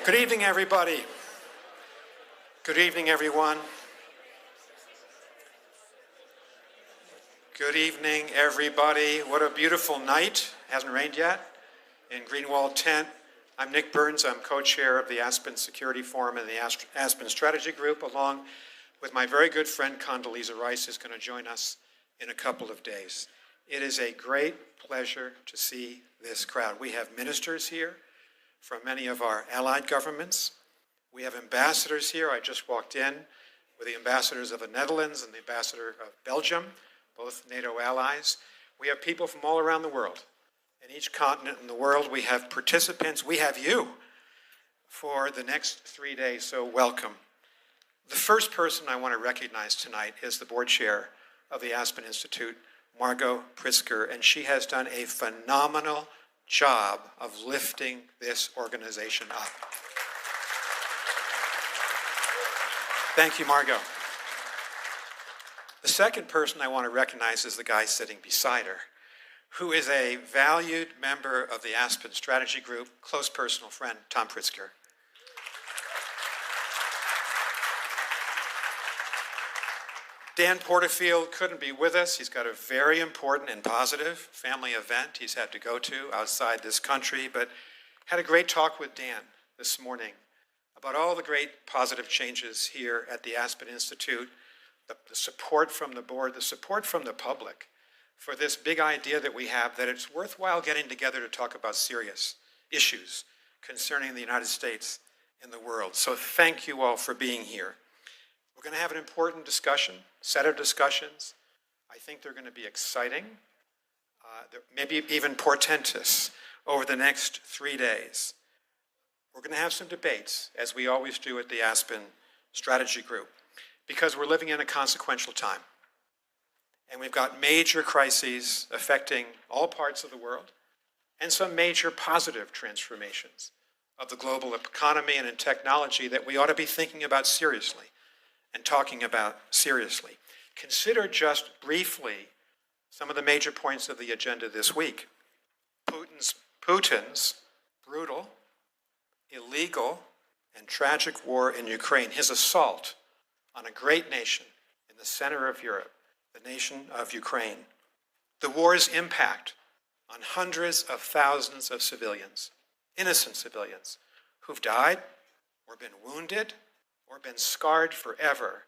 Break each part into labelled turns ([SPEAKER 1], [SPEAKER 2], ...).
[SPEAKER 1] Good evening, everybody. Good evening, everyone. Good evening, everybody. What a beautiful night. Hasn't rained yet in Greenwald Tent. I'm Nick Burns. I'm co-chair of the Aspen Security Forum and the Aspen Strategy Group, along with my very good friend Condoleezza Rice, who's going to join us in a couple of days. It is a great pleasure to see this crowd. We have ministers here from many of our allied governments. We have ambassadors here. I just walked in with the ambassadors of the Netherlands and the ambassador of Belgium, both NATO allies. We have people from all around the world. In each continent in the world, we have participants. We have you for the next 3 days, so welcome. The first person I want to recognize tonight is the board chair of the Aspen Institute, Margot Pritzker, and she has done a phenomenal job of lifting this organization up. Thank you, Margot. The second person I want to recognize is the guy sitting beside her, who is a valued member of the Aspen Strategy Group, close personal friend, Tom Pritzker. Dan Porterfield couldn't be with us. He's got a very important and positive family event he's had to go to outside this country, but had a great talk with Dan this morning about all the great positive changes here at the Aspen Institute, the support from the board, the support from the public for this big idea that we have that it's worthwhile getting together to talk about serious issues concerning the United States and the world. So thank you all for being here. We're going to have an important set of discussions. I think they're going to be exciting, maybe even portentous over the next 3 days. We're going to have some debates, as we always do at the Aspen Strategy Group, because we're living in a consequential time. And we've got major crises affecting all parts of the world, and some major positive transformations of the global economy and in technology that we ought to be thinking about seriously and talking about seriously. Consider just briefly some of the major points of the agenda this week. Putin's brutal, illegal, and tragic war in Ukraine, his assault on a great nation in the center of Europe, the nation of Ukraine. The war's impact on hundreds of thousands of civilians, innocent civilians, who've died or been wounded or been scarred forever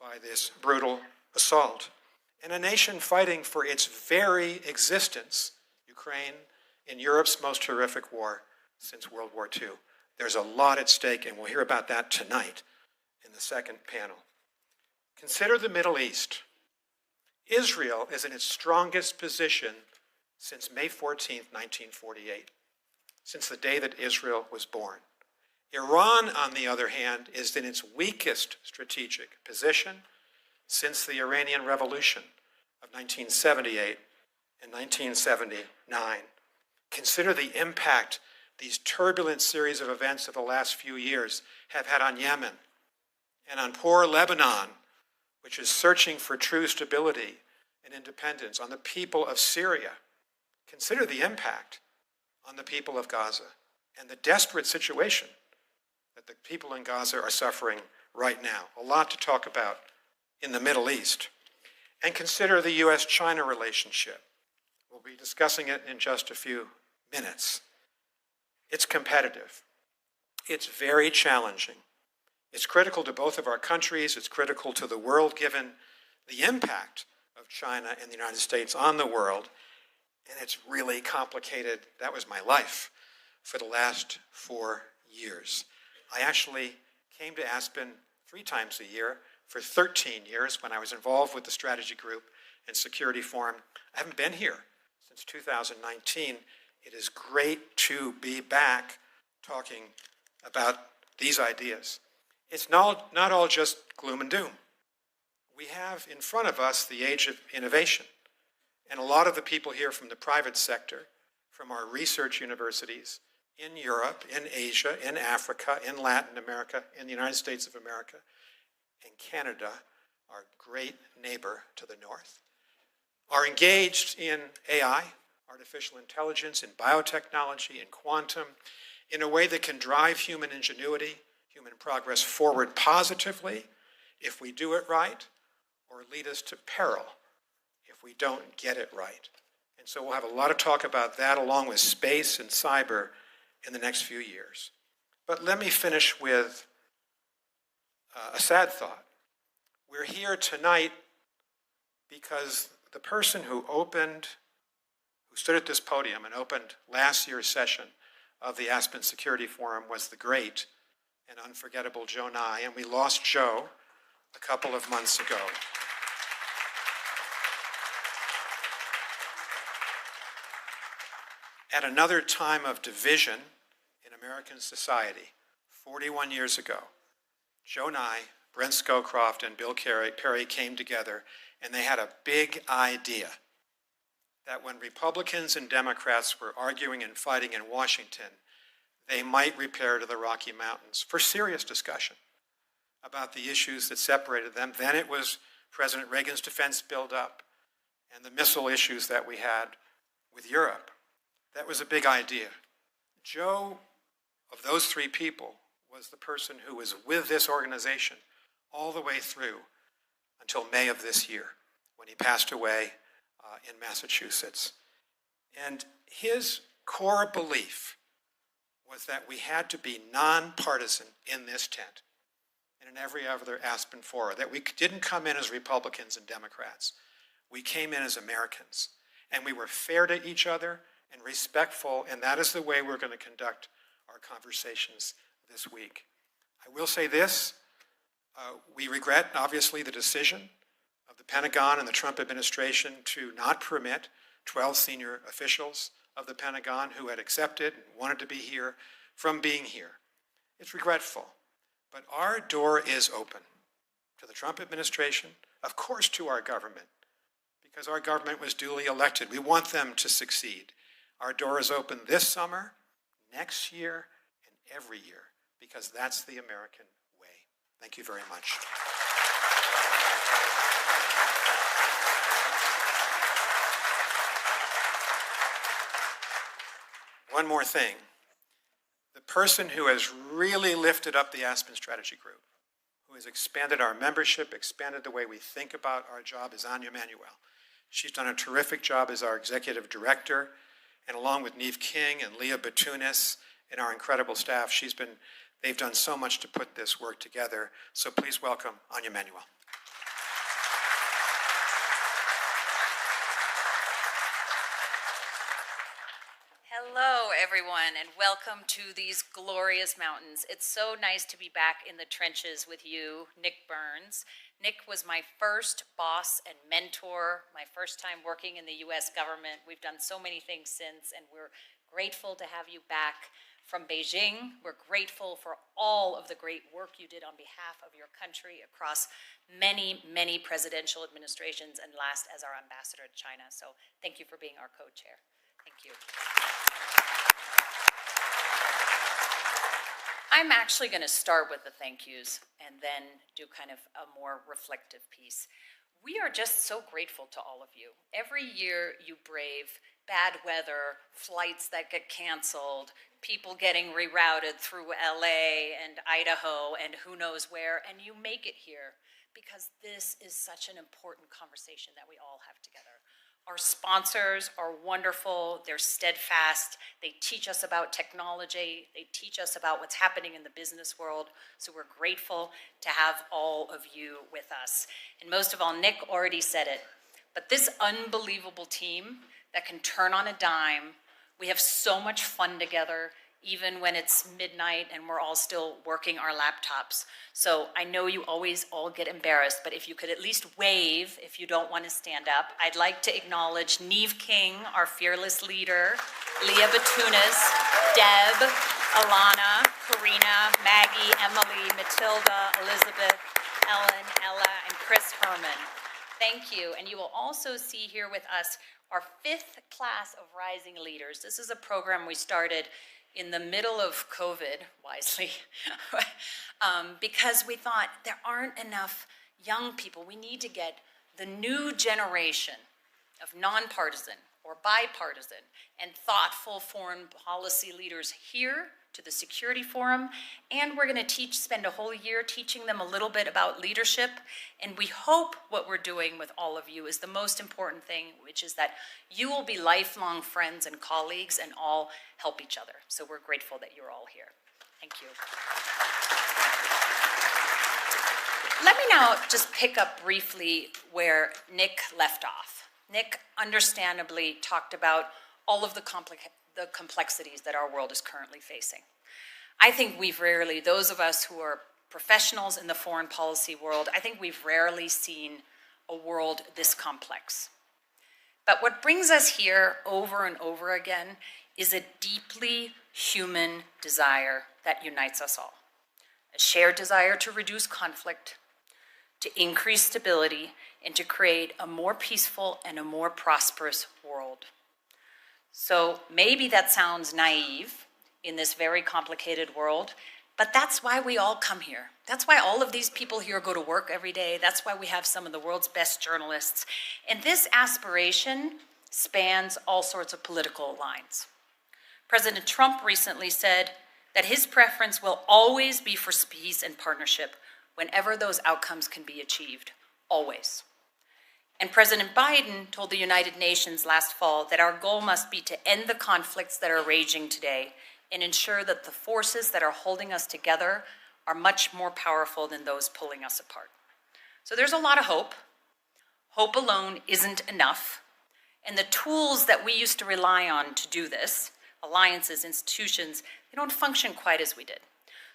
[SPEAKER 1] by this brutal assault. And a nation fighting for its very existence, Ukraine, in Europe's most horrific war since World War II. There's a lot at stake, and we'll hear about that tonight in the second panel. Consider the Middle East. Israel is in its strongest position since May 14, 1948, since the day that Israel was born. Iran, on the other hand, is in its weakest strategic position since the Iranian Revolution of 1978 and 1979. Consider the impact these turbulent series of events of the last few years have had on Yemen and on poor Lebanon, which is searching for true stability and independence, on the people of Syria. Consider the impact on the people of Gaza and the desperate situation that the people in Gaza are suffering right now. A lot to talk about in the Middle East. And consider the U.S.-China relationship. We'll be discussing it in just a few minutes. It's competitive. It's very challenging. It's critical to both of our countries. It's critical to the world, given the impact of China and the United States on the world. And it's really complicated. That was my life for the last 4 years. I actually came to Aspen 3 times a year for 13 years when I was involved with the Strategy Group and Security Forum. I haven't been here since 2019. It is great to be back talking about these ideas. It's not all just gloom and doom. We have in front of us the age of innovation. And a lot of the people here from the private sector, from our research universities, in Europe, in Asia, in Africa, in Latin America, in the United States of America, and Canada, our great neighbor to the north, are engaged in AI, artificial intelligence, in biotechnology, in quantum, in a way that can drive human ingenuity, human progress forward positively if we do it right, or lead us to peril if we don't get it right. And so we'll have a lot of talk about that along with space and cyber in the next few years. But let me finish with a sad thought. We're here tonight because the person who stood at this podium and opened last year's session of the Aspen Security Forum was the great and unforgettable Joe Nye, and we lost Joe a couple of months ago. At another time of division in American society, 41 years ago, Joe Nye, Brent Scowcroft, and Bill Perry came together, and they had a big idea that when Republicans and Democrats were arguing and fighting in Washington, they might repair to the Rocky Mountains for serious discussion about the issues that separated them. Then it was President Reagan's defense buildup and the missile issues that we had with Europe. That was a big idea. Joe, of those three people, was the person who was with this organization all the way through until May of this year, when he passed away in Massachusetts. And his core belief was that we had to be nonpartisan in this tent and in every other Aspen forum, that we didn't come in as Republicans and Democrats. We came in as Americans, and we were fair to each other and respectful, and that is the way we're going to conduct our conversations this week. I will say this, we regret, obviously, the decision of the Pentagon and the Trump administration to not permit 12 senior officials of the Pentagon who had accepted and wanted to be here from being here. It's regretful, but our door is open to the Trump administration, of course to our government, because our government was duly elected. We want them to succeed. Our door is open this summer, next year, and every year, because that's the American way. Thank you very much. One more thing. The person who has really lifted up the Aspen Strategy Group, who has expanded our membership, expanded the way we think about our job, is Anya Manuel. She's done a terrific job as our executive director, and along with Neve King and Leah Batunis and our incredible staff, they've done so much to put this work together. So please welcome Anya Manuel.
[SPEAKER 2] Hello, everyone, and welcome to these glorious mountains. It's so nice to be back in the trenches with you, Nick Burns. Nick was my first boss and mentor, my first time working in the U.S. government. We've done so many things since, and we're grateful to have you back from Beijing. We're grateful for all of the great work you did on behalf of your country across many, many presidential administrations, and last as our ambassador to China. So thank you for being our co-chair. Thank you. I'm actually going to start with the thank yous and then do kind of a more reflective piece. We are just so grateful to all of you. Every year you brave bad weather, flights that get canceled, people getting rerouted through LA and Idaho and who knows where, and you make it here because this is such an important conversation that we all have together. Our sponsors are wonderful, they're steadfast, they teach us about technology, they teach us about what's happening in the business world, so we're grateful to have all of you with us. And most of all, Nick already said it, but this unbelievable team that can turn on a dime, we have so much fun together, even when it's midnight and we're all still working our laptops. So I know you always all get embarrassed, but if you could at least wave if you don't want to stand up. I'd like to acknowledge Neve King, our fearless leader, Leah Batunis, Deb, Alana, Karina, Maggie, Emily, Matilda, Elizabeth, Ellen, Ella, and Chris Herman. Thank you. And you will also see here with us our 5th class of Rising Leaders. This is a program we started in the middle of COVID, wisely, because we thought there aren't enough young people. We need to get the new generation of nonpartisan, or bipartisan and thoughtful foreign policy leaders here to the Security Forum, and we're going to spend a whole year teaching them a little bit about leadership, and we hope what we're doing with all of you is the most important thing, which is that you will be lifelong friends and colleagues and all help each other. So we're grateful that you're all here. Thank you. Let me now just pick up briefly where Nick left off. Nick understandably talked about all of the complexities that our world is currently facing. I think those of us who are professionals in the foreign policy world, I think we've rarely seen a world this complex. But what brings us here over and over again is a deeply human desire that unites us all. A shared desire to reduce conflict, to increase stability, and to create a more peaceful and a more prosperous world. So maybe that sounds naive in this very complicated world, but that's why we all come here. That's why all of these people here go to work every day. That's why we have some of the world's best journalists. And this aspiration spans all sorts of political lines. President Trump recently said that his preference will always be for peace and partnership whenever those outcomes can be achieved, always. And President Biden told the United Nations last fall that our goal must be to end the conflicts that are raging today and ensure that the forces that are holding us together are much more powerful than those pulling us apart. So there's a lot of hope. Hope alone isn't enough. And the tools that we used to rely on to do this, alliances, institutions, they don't function quite as we did.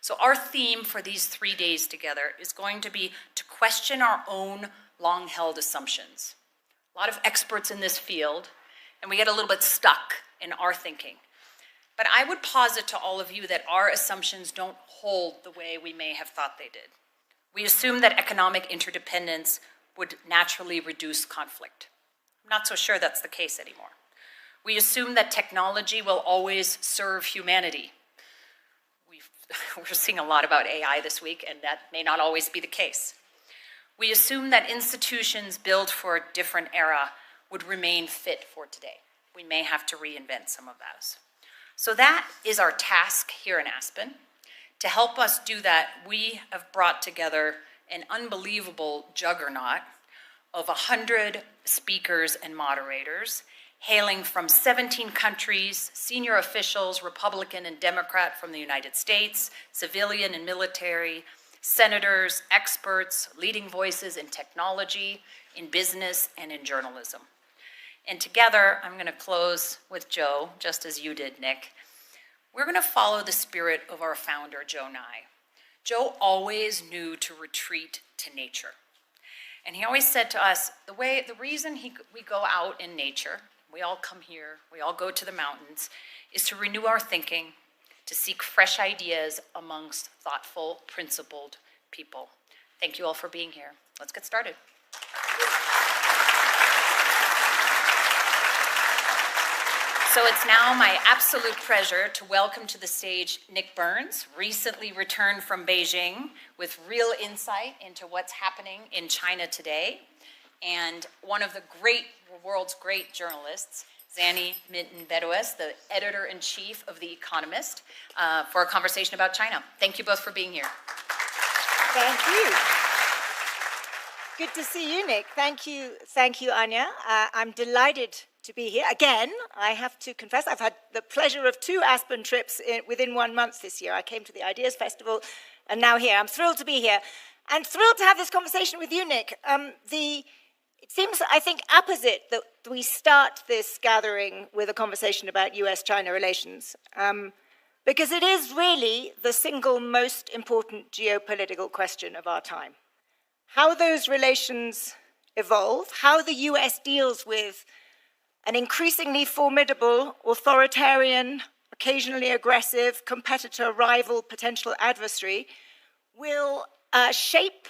[SPEAKER 2] So our theme for these 3 days together is going to be to question our own long-held assumptions. A lot of experts in this field, and we get a little bit stuck in our thinking. But I would posit to all of you that our assumptions don't hold the way we may have thought they did. We assume that economic interdependence would naturally reduce conflict. I'm not so sure that's the case anymore. We assume that technology will always serve humanity. We're seeing a lot about AI this week, and that may not always be the case. We assume that institutions built for a different era would remain fit for today. We may have to reinvent some of those. So that is our task here in Aspen. To help us do that, we have brought together an unbelievable juggernaut of 100 speakers and moderators, hailing from 17 countries, senior officials, Republican and Democrat from the United States, civilian and military, senators, experts, leading voices in technology, in business, and in journalism. And together, I'm going to close with Joe, just as you did, Nick. We're going to follow the spirit of our founder, Joe Nye. Joe always knew to retreat to nature. And he always said to us, the reason we go out in nature, we all come here, we all go to the mountains, is to renew our thinking, to seek fresh ideas amongst thoughtful, principled people. Thank you all for being here. Let's get started. So it's now my absolute pleasure to welcome to the stage Nick Burns, recently returned from Beijing with real insight into what's happening in China today, and one of the world's great journalists, Zanny Minton-Bedoues, the editor-in-chief of The Economist, for a conversation about China. Thank you both for being here.
[SPEAKER 3] Thank you. Good to see you, Nick. Thank you, Anya. I'm delighted to be here. Again, I have to confess, I've had the pleasure of 2 Aspen trips within 1 month this year. I came to the Ideas Festival and now here. I'm thrilled to be here and thrilled to have this conversation with you, Nick. It seems, I think, apposite that we start this gathering with a conversation about US-China relations, because it is really the single most important geopolitical question of our time. How those relations evolve, how the US deals with an increasingly formidable, authoritarian, occasionally aggressive, competitor, rival, potential adversary, will shape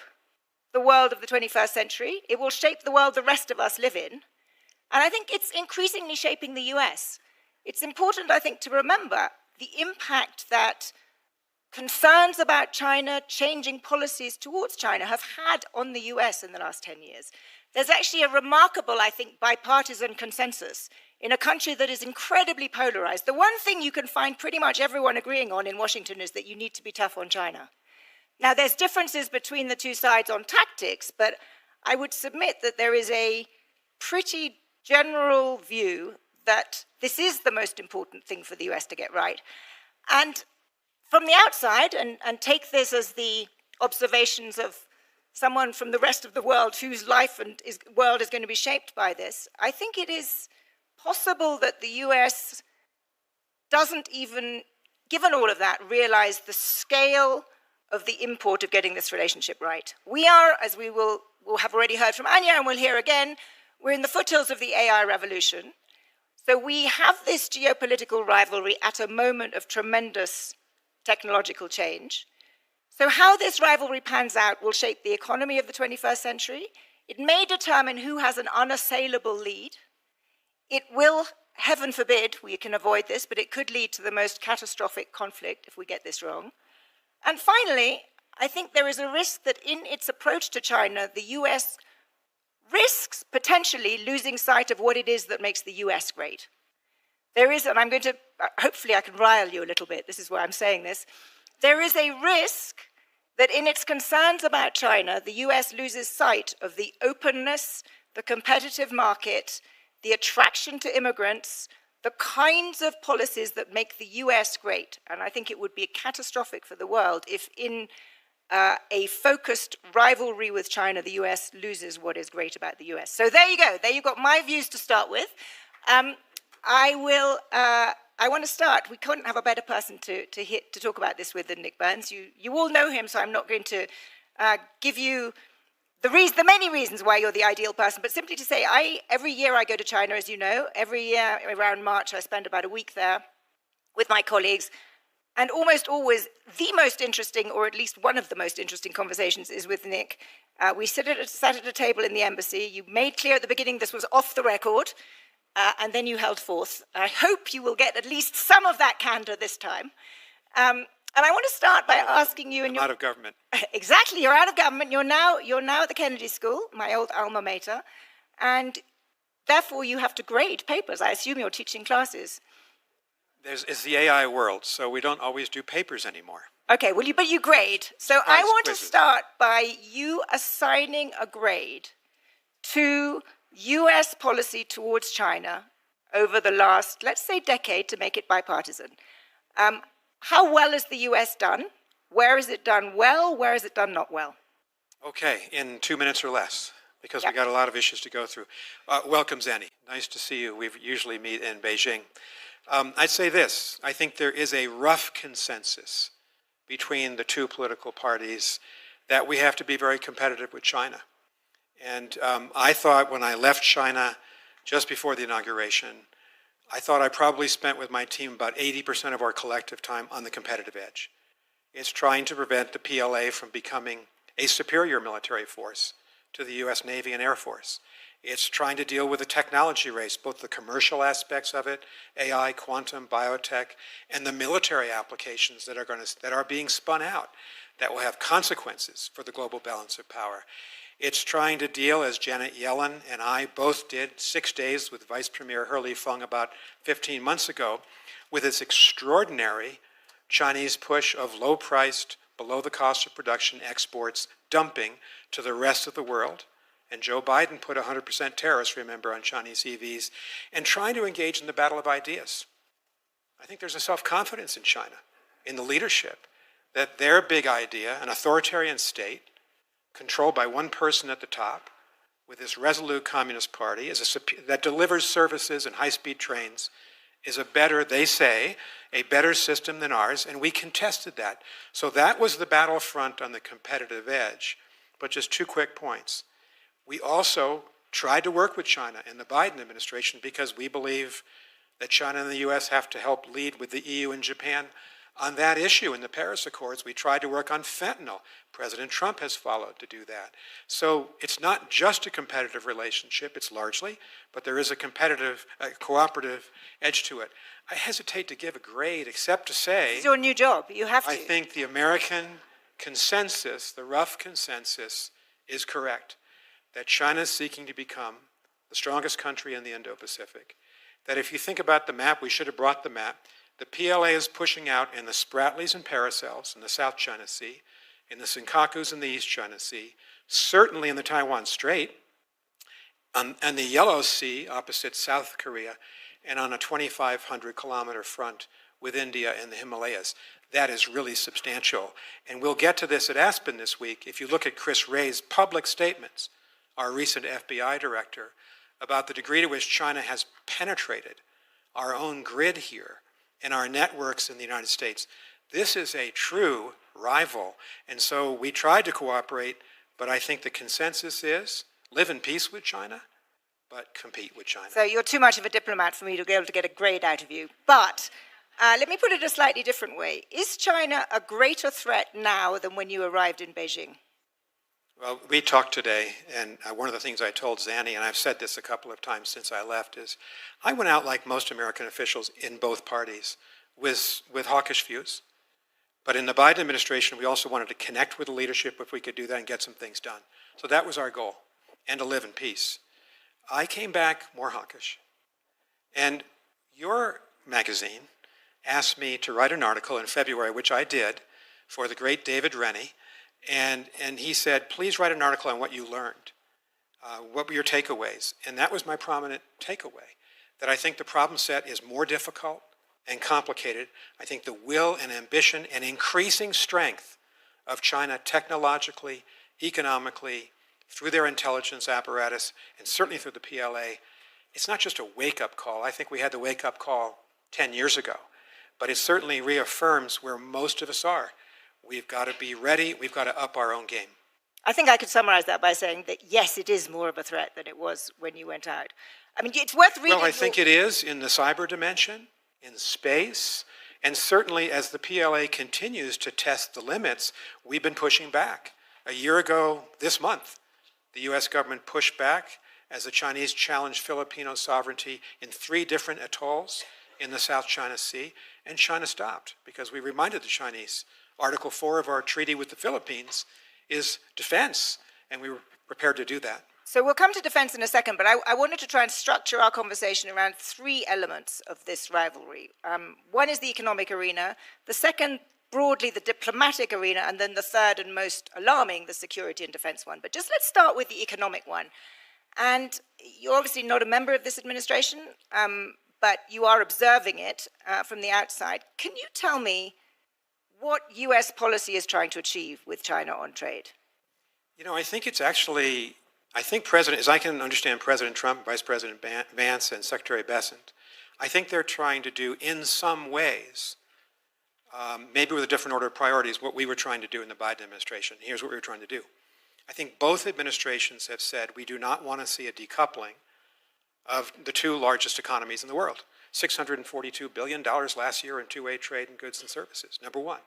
[SPEAKER 3] the world of the 21st century. It will shape the world the rest of us live in. And I think it's increasingly shaping the US. It's important, I think, to remember the impact that concerns about China, changing policies towards China have had on the US in the last 10 years. There's actually a remarkable, I think, bipartisan consensus in a country that is incredibly polarized. The one thing you can find pretty much everyone agreeing on in Washington is that you need to be tough on China. Now, there's differences between the two sides on tactics, but I would submit that there is a pretty general view that this is the most important thing for the US to get right. And from the outside, and take this as the observations of someone from the rest of the world whose life and world is going to be shaped by this, I think it is possible that the US doesn't even, given all of that, realize the scale of the import of getting this relationship right. We are, as we will have already heard from Anya and we'll hear again, we're in the foothills of the AI revolution. So we have this geopolitical rivalry at a moment of tremendous technological change. So how this rivalry pans out will shape the economy of the 21st century. It may determine who has an unassailable lead. It will, heaven forbid, we can avoid this, but it could lead to the most catastrophic conflict if we get this wrong. And finally, I think there is a risk that in its approach to China, the US risks potentially losing sight of what it is that makes the US great. There is, and I'm going to, hopefully I can rile you a little bit, this is why I'm saying this, there is a risk that in its concerns about China, the US loses sight of the openness, the competitive market, the attraction to immigrants, the kinds of policies that make the US great. And I think it would be catastrophic for the world if in a focused rivalry with China, the US loses what is great about the US. So there you go. There you've got my views to start with. I want to start. We couldn't have a better person to talk about this with than Nick Burns. You all know him, so I'm not going to give you the many reasons why you're the ideal person, but simply to say, every year I go to China, as you know. Every year around March, I spend about a week there with my colleagues. And almost always the most interesting, or at least one of the most interesting conversations is with Nick. We sat at a table in the embassy. You made clear at the beginning this was off the record, and then you held forth. I hope you will get at least some of that candor this time. And I want to start by asking you...
[SPEAKER 1] I'm out of government.
[SPEAKER 3] Exactly, you're out of government. You're now at the Kennedy School, my old alma mater, and therefore you have to grade papers. I assume you're teaching classes.
[SPEAKER 1] It's the AI world, so we don't always do papers anymore.
[SPEAKER 3] Okay, well, but you grade. So I want to start by you assigning a grade to US policy towards China over the last, let's say, decade, to make it bipartisan. How well has the US done? Where is it done well? Where is it done not well?
[SPEAKER 1] Okay, in 2 minutes or less, because we got a lot of issues to go through. Welcome, Zenny. Nice to see you. We usually meet in Beijing. I'd say this. I think there is a rough consensus between the two political parties that we have to be very competitive with China. And I thought when I left China just before the inauguration, I thought I probably spent with my team about 80% of our collective time on the competitive edge. It's trying to prevent the PLA from becoming a superior military force to the US Navy and Air Force. It's trying to deal with the technology race, both the commercial aspects of it, AI, quantum, biotech, and the military applications that are being spun out that will have consequences for the global balance of power. It's trying to deal, as Janet Yellen and I both did 6 days with Vice Premier He Lifeng about 15 months ago, with its extraordinary Chinese push of low-priced, below the cost of production exports dumping to the rest of the world. And Joe Biden put 100% tariffs, remember, on Chinese EVs, and trying to engage in the battle of ideas. I think there's a self-confidence in China, in the leadership, that their big idea, an authoritarian state, controlled by one person at the top, with this resolute Communist Party, that delivers services and high-speed trains, is a better, they say, a better system than ours, and we contested that. So that was the battlefront on the competitive edge. But just 2 quick points. We also tried to work with China and the Biden administration because we believe that China and the US have to help lead with the EU and Japan on that issue. In the Paris Accords, we tried to work on fentanyl. President Trump has followed to do that. So it's not just a competitive relationship, it's largely, but there is a competitive, cooperative edge to it. I hesitate to give a grade except to say...
[SPEAKER 3] It's your new job, you have to.
[SPEAKER 1] I think the American consensus, the rough consensus, is correct. That China is seeking to become the strongest country in the Indo-Pacific, that if you think about the map, we should have brought the map. The PLA is pushing out in the Spratlys and Paracels in the South China Sea, in the Senkakus in the East China Sea, certainly in the Taiwan Strait, and the Yellow Sea opposite South Korea, and on a 2,500-kilometer front with India and the Himalayas. That is really substantial. And we'll get to this at Aspen this week. If you look at Chris Wray's public statements, our recent FBI director, about the degree to which China has penetrated our own grid here and our networks in the United States. This is a true rival. And so we tried to cooperate, but I think the consensus is live in peace with China, but compete with China.
[SPEAKER 3] So you're too much of a diplomat for me to be able to get a grade out of you. But let me put it a slightly different way. Is China a greater threat now than when you arrived in Beijing?
[SPEAKER 1] Well, we talked today, and one of the things I told Zanny, and I've said this a couple of times since I left, is I went out like most American officials in both parties with hawkish views. But in the Biden administration, we also wanted to connect with the leadership if we could do that and get some things done. So that was our goal, and to live in peace. I came back more hawkish. And your magazine asked me to write an article in February, which I did, for the great David Rennie. And he said, please write an article on what you learned. What were your takeaways? And that was my prominent takeaway, that I think the problem set is more difficult and complicated. I think the will and ambition and increasing strength of China technologically, economically, through their intelligence apparatus, and certainly through the PLA, it's not just a wake-up call. I think we had the wake-up call 10 years ago. But it certainly reaffirms where most of us are. We've got to be ready. We've got to up our own game.
[SPEAKER 3] I think I could summarize that by saying that, yes, it is more of a threat than it was when you went out. I mean, it's worth reading.
[SPEAKER 1] Well, I think it is in the cyber dimension, in space, and certainly as the PLA continues to test the limits, we've been pushing back. A year ago this month, the U.S. government pushed back as the Chinese challenged Filipino sovereignty in 3 different atolls in the South China Sea, and China stopped because we reminded the Chinese Article 4 of our treaty with the Philippines is defense, and we were prepared to do that.
[SPEAKER 3] So we'll come to defense in a second, but I wanted to try and structure our conversation around 3 elements of this rivalry. One is the economic arena, the second, broadly, the diplomatic arena, and then the third and most alarming, the security and defense one. But just let's start with the economic one. And you're obviously not a member of this administration, but you are observing it from the outside. Can you tell me what U.S. policy is trying to achieve with China on trade?
[SPEAKER 1] You know, I think it's actually, as I can understand President Trump, Vice President Vance, and Secretary Bessent, I think they're trying to do in some ways, maybe with a different order of priorities, what we were trying to do in the Biden administration. Here's what we were trying to do. I think both administrations have said we do not want to see a decoupling of the 2 largest economies in the world. $642 billion last year in two-way trade in goods and services, number one.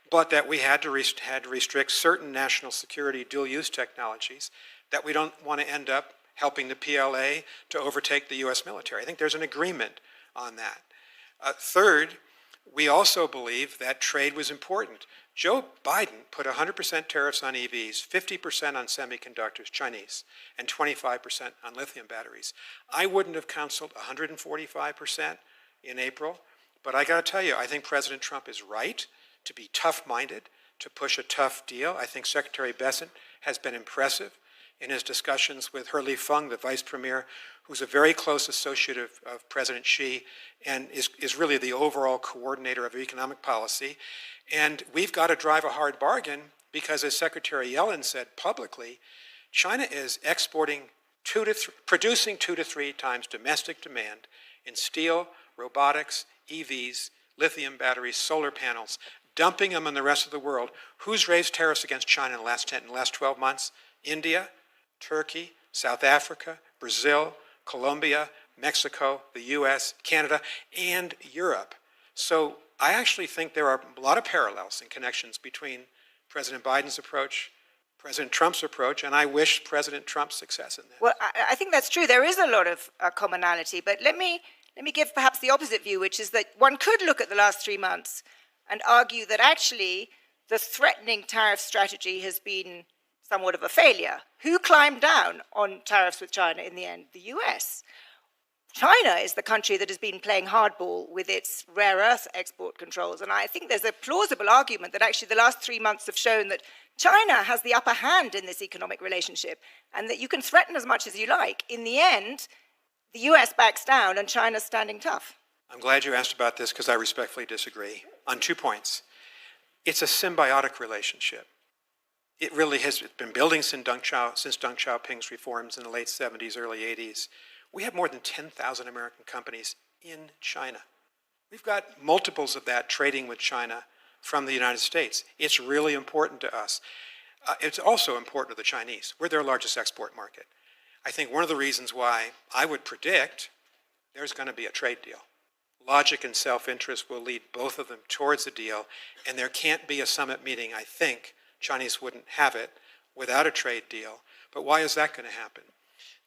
[SPEAKER 1] But that we had to restrict certain national security dual-use technologies, that we don't want to end up helping the PLA to overtake the U.S. military. I think there's an agreement on that. Third, we also believe that trade was important. Joe Biden put 100% tariffs on EVs, 50% on semiconductors, Chinese, and 25% on lithium batteries. I wouldn't have counseled 145% in April, but I got to tell you, I think President Trump is right to be tough-minded, to push a tough deal. I think Secretary Bessent has been impressive in his discussions with He Lifeng, the vice premier, who's a very close associate of President Xi and is really the overall coordinator of economic policy. And we've got to drive a hard bargain because, as Secretary Yellen said publicly, China is producing 2 to 3 times domestic demand in steel, robotics, EVs, lithium batteries, solar panels, dumping them on the rest of the world. Who's raised tariffs against China in the last 12 months? India, Turkey, South Africa, Brazil, Colombia, Mexico, the US, Canada, and Europe. So I actually think there are a lot of parallels and connections between President Biden's approach, President Trump's approach, and I wish President Trump success in that.
[SPEAKER 3] Well, I think that's true. There is a lot of commonality, but let me give perhaps the opposite view, which is that one could look at the last 3 months and argue that actually the threatening tariff strategy has been somewhat of a failure. Who climbed down on tariffs with China in the end? The US. China is the country that has been playing hardball with its rare earth export controls. And I think there's a plausible argument that actually the last 3 months have shown that China has the upper hand in this economic relationship, and that you can threaten as much as you like. In the end, the US backs down and China's standing tough.
[SPEAKER 1] I'm glad you asked about this because I respectfully disagree on 2 points. It's a symbiotic relationship. It really has been building since Deng Xiaoping's reforms in the late 70s, early 80s. We have more than 10,000 American companies in China. We've got multiples of that trading with China from the United States. It's really important to us. It's also important to the Chinese. We're their largest export market. I think one of the reasons why I would predict there's going to be a trade deal. Logic and self-interest will lead both of them towards a deal, and there can't be a summit meeting, I think, Chinese wouldn't have it, without a trade deal. But why is that going to happen?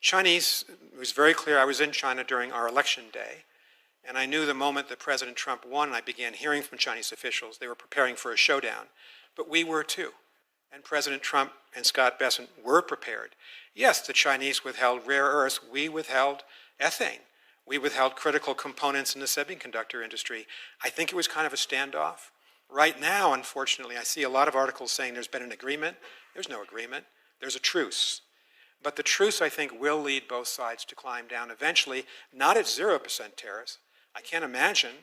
[SPEAKER 1] Chinese, it was very clear, I was in China during our election day, and I knew the moment that President Trump won, I began hearing from Chinese officials. They were preparing for a showdown, but we were too. And President Trump and Scott Bessent were prepared. Yes, the Chinese withheld rare earths. We withheld ethane. We withheld critical components in the semiconductor industry. I think it was kind of a standoff. Right now, unfortunately, I see a lot of articles saying there's been an agreement. There's no agreement. There's a truce. But the truce, I think, will lead both sides to climb down eventually, not at 0% tariffs. I can't imagine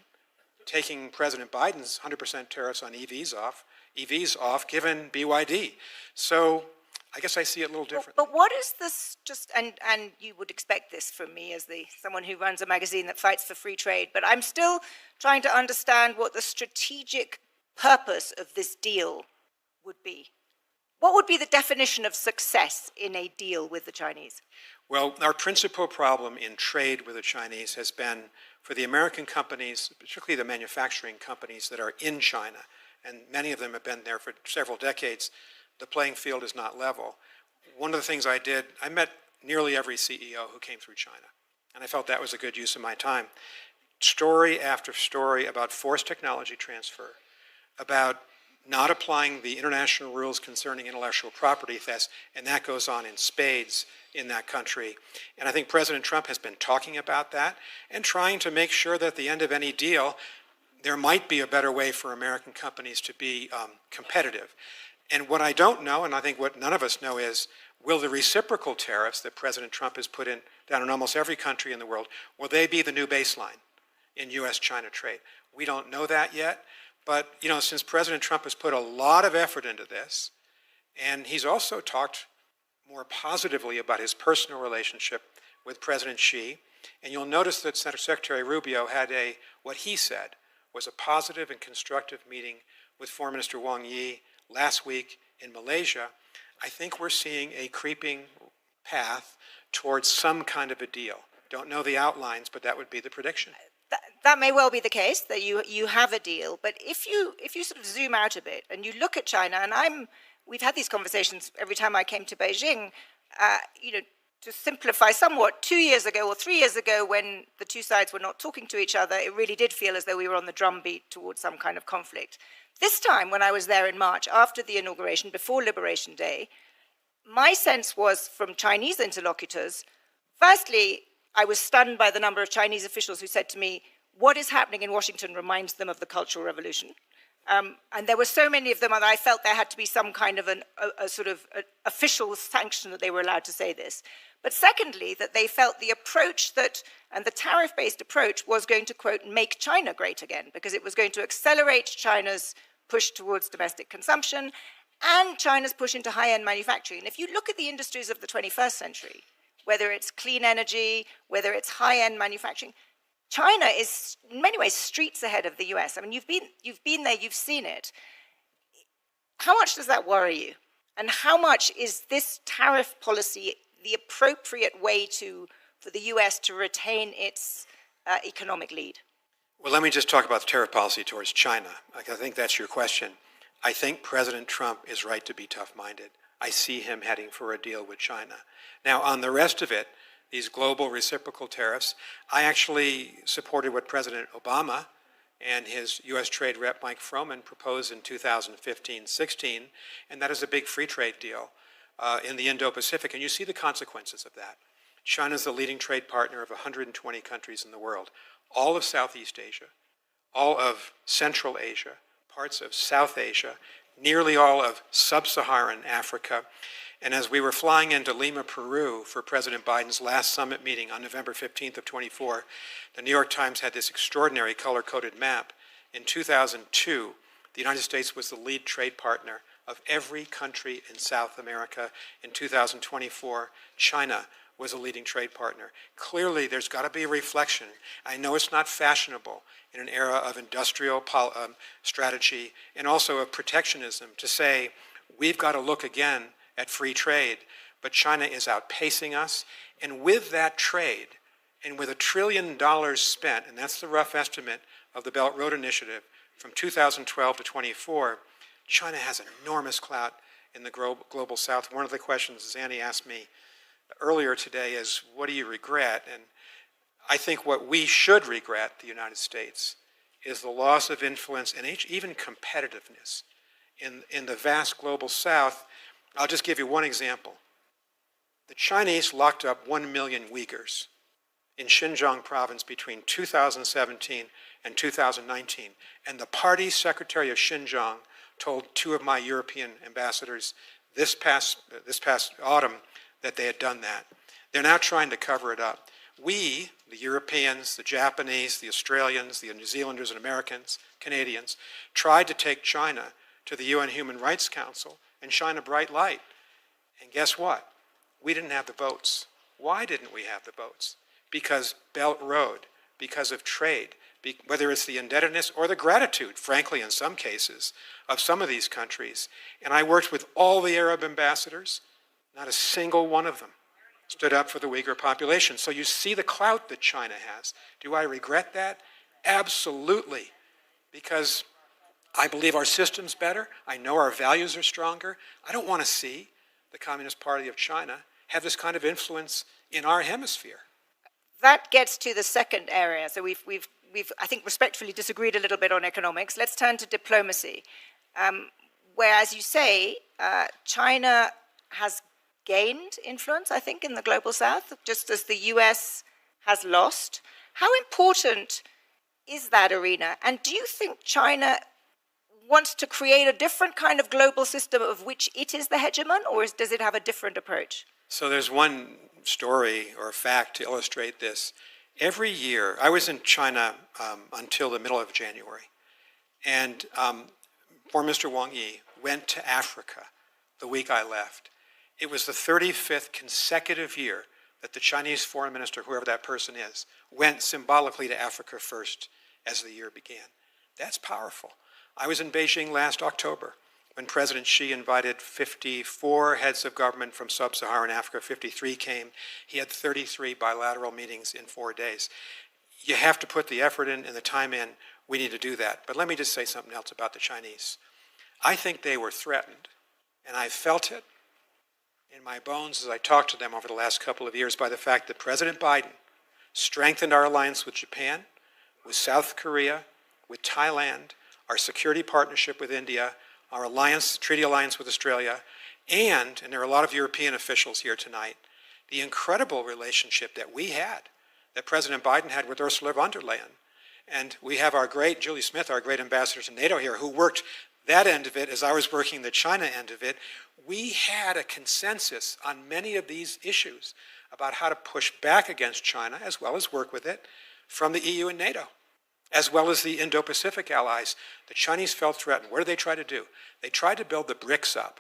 [SPEAKER 1] taking President Biden's 100% tariffs on EVs off, given BYD. So I guess I see it a little different.
[SPEAKER 3] But what is this, and you would expect this from me as someone who runs a magazine that fights for free trade, but I'm still trying to understand what the strategic purpose of this deal would be. What would be the definition of success in a deal with the Chinese?
[SPEAKER 1] Well, our principal problem in trade with the Chinese has been for the American companies, particularly the manufacturing companies that are in China, and many of them have been there for several decades, the playing field is not level. One of the things I did, I met nearly every CEO who came through China, and I felt that was a good use of my time. Story after story about forced technology transfer, about not applying the international rules concerning intellectual property thefts, and that goes on in spades in that country. And I think President Trump has been talking about that and trying to make sure that at the end of any deal, there might be a better way for American companies to be competitive. And what I don't know, and I think what none of us know, is will the reciprocal tariffs that President Trump has put down in almost every country in the world, will they be the new baseline in U.S.-China trade? We don't know that yet. But, you know, since President Trump has put a lot of effort into this, and he's also talked more positively about his personal relationship with President Xi, and you'll notice that Secretary Rubio had what he said was a positive and constructive meeting with Foreign Minister Wang Yi last week in Malaysia. I think we're seeing a creeping path towards some kind of a deal. Don't know the outlines, but that would be the prediction.
[SPEAKER 3] That may well be the case, that you have a deal. But if you sort of zoom out a bit and you look at China, and we've had these conversations every time I came to Beijing, to simplify somewhat, 2 years ago or 3 years ago when the two sides were not talking to each other, it really did feel as though we were on the drumbeat towards some kind of conflict. This time, when I was there in March, after the inauguration, before Liberation Day, my sense was from Chinese interlocutors, firstly, I was stunned by the number of Chinese officials who said to me, what is happening in Washington reminds them of the Cultural Revolution. And there were so many of them, and I felt there had to be some kind of a sort of official sanction that they were allowed to say this. But secondly, that they felt the approach and the tariff-based approach was going to, quote, make China great again, because it was going to accelerate China's push towards domestic consumption and China's push into high-end manufacturing. And if you look at the industries of the 21st century, whether it's clean energy, whether it's high-end manufacturing, China is in many ways streets ahead of the US. I mean, you've been there, you've seen it. How much does that worry you? And how much is this tariff policy the appropriate way for the US to retain its economic lead?
[SPEAKER 1] Well, let me just talk about the tariff policy towards China. I think that's your question. I think President Trump is right to be tough-minded. I see him heading for a deal with China. Now, on the rest of it, these global reciprocal tariffs, I actually supported what President Obama and his U.S. Trade Rep Mike Froman proposed in 2015-16, and that is a big free trade deal in the Indo-Pacific, and you see the consequences of that. China is the leading trade partner of 120 countries in the world. All of Southeast Asia, all of Central Asia, parts of South Asia, nearly all of sub-Saharan Africa. And as we were flying into Lima, Peru for President Biden's last summit meeting on November 15th of 24, the New York Times had this extraordinary color-coded map. In 2002, the United States was the lead trade partner of every country in South America. In 2024, China was a leading trade partner. Clearly, there's got to be a reflection. I know it's not fashionable in an era of industrial strategy and also of protectionism to say, we've got to look again at free trade, but China is outpacing us. And with that trade, and with $1 trillion spent, and that's the rough estimate of the Belt Road Initiative from 2012 to 24, China has enormous clout in the global south. One of the questions Zanny asked me earlier today is, what do you regret? And I think what we should regret, the United States, is the loss of influence and even competitiveness in the vast global south. I'll just give you one example. The Chinese locked up 1 million Uyghurs in Xinjiang province between 2017 and 2019. And the party secretary of Xinjiang told two of my European ambassadors this past autumn that they had done that. They're now trying to cover it up. We, the Europeans, the Japanese, the Australians, the New Zealanders and Americans, Canadians, tried to take China to the UN Human Rights Council and shine a bright light. And guess what? We didn't have the votes. Why didn't we have the votes? Because Belt Road, because of trade, whether it's the indebtedness or the gratitude, frankly, in some cases, of some of these countries. And I worked with all the Arab ambassadors. Not a single one of them stood up for the Uyghur population. So you see the clout that China has. Do I regret that? Absolutely. Because I believe our system's better. I know our values are stronger. I don't want to see the Communist Party of China have this kind of influence in our hemisphere.
[SPEAKER 3] That gets to the second area. So we've I think, respectfully disagreed a little bit on economics. Let's turn to diplomacy, where, as you say, China has gained influence, I think, in the global south, just as the US has lost. How important is that arena? And do you think China wants to create a different kind of global system of which it is the hegemon, or does it have a different approach?
[SPEAKER 1] So there's one story or fact to illustrate this. Every year, I was in China until the middle of January, and foreign Mr. Wang Yi went to Africa the week I left. It was the 35th consecutive year that the Chinese foreign minister, whoever that person is, went symbolically to Africa first as the year began. That's powerful. I was in Beijing last October when President Xi invited 54 heads of government from sub-Saharan Africa. 53 came. He had 33 bilateral meetings in 4 days. You have to put the effort in and the time in. We need to do that. But let me just say something else about the Chinese. I think they were threatened, and I felt it in my bones as I talked to them over the last couple of years by the fact that President Biden strengthened our alliance with Japan, with South Korea, with Thailand, our security partnership with India, our alliance, treaty alliance with Australia, and there are a lot of European officials here tonight, the incredible relationship that we had, that President Biden had with Ursula von der Leyen. And we have our great, Julie Smith, our great ambassador to NATO here, who worked that end of it as I was working the China end of it. We had a consensus on many of these issues about how to push back against China, as well as work with it, from the EU and NATO, as well as the Indo-Pacific allies. The Chinese felt threatened. What did they try to do? They tried to build the BRICS up.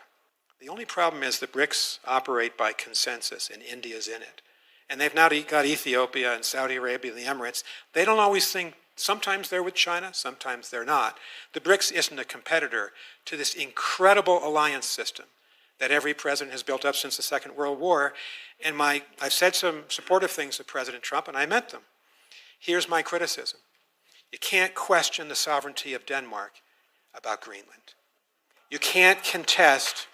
[SPEAKER 1] The only problem is the BRICS operate by consensus, and India's in it. And they've now got Ethiopia and Saudi Arabia and the Emirates. They don't always think, sometimes they're with China, sometimes they're not. The BRICS isn't a competitor to this incredible alliance system that every president has built up since the Second World War. And I've said some supportive things of President Trump, and I meant them. Here's my criticism. You can't question the sovereignty of Denmark about Greenland. You can't contest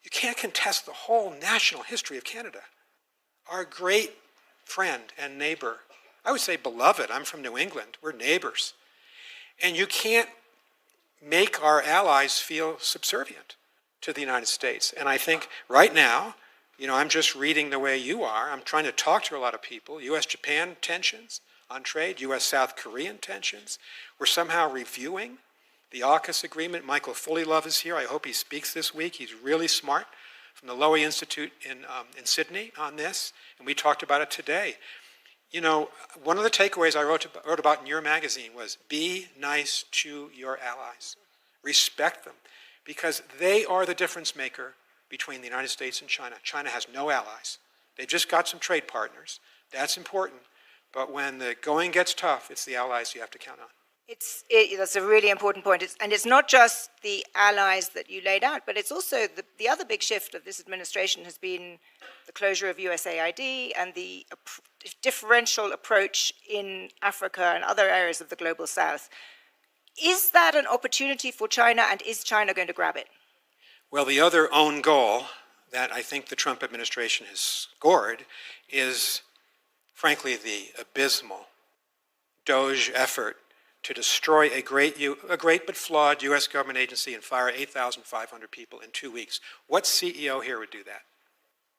[SPEAKER 1] the whole national history of Canada. Our great friend and neighbor, I would say beloved, I'm from New England, we're neighbors. And you can't make our allies feel subservient to the United States. And I think right now, You know, I'm just reading the way you are. I'm trying to talk to a lot of people. U.S.-Japan tensions on trade, U.S.-South Korean tensions. We're somehow reviewing the AUKUS agreement. Michael Fullylove is here. I hope he speaks this week. He's really smart, from the Lowy Institute in Sydney on this, and we talked about it today. You know, one of the takeaways I wrote about in your magazine was be nice to your allies. Respect them, because they are the difference maker between the United States and China. China has no allies. They've just got some trade partners. That's important. But when the going gets tough, it's the allies you have to count on.
[SPEAKER 3] That's a really important point. And it's not just the allies that you laid out, but it's also the other big shift of this administration has been the closure of USAID and the differential approach in Africa and other areas of the global south. Is that an opportunity for China, and is China going to grab it?
[SPEAKER 1] Well, the other own goal that I think the Trump administration has scored is, frankly, the abysmal DOGE effort to destroy a great but flawed U.S. government agency and fire 8,500 people in 2 weeks. What CEO here would do that?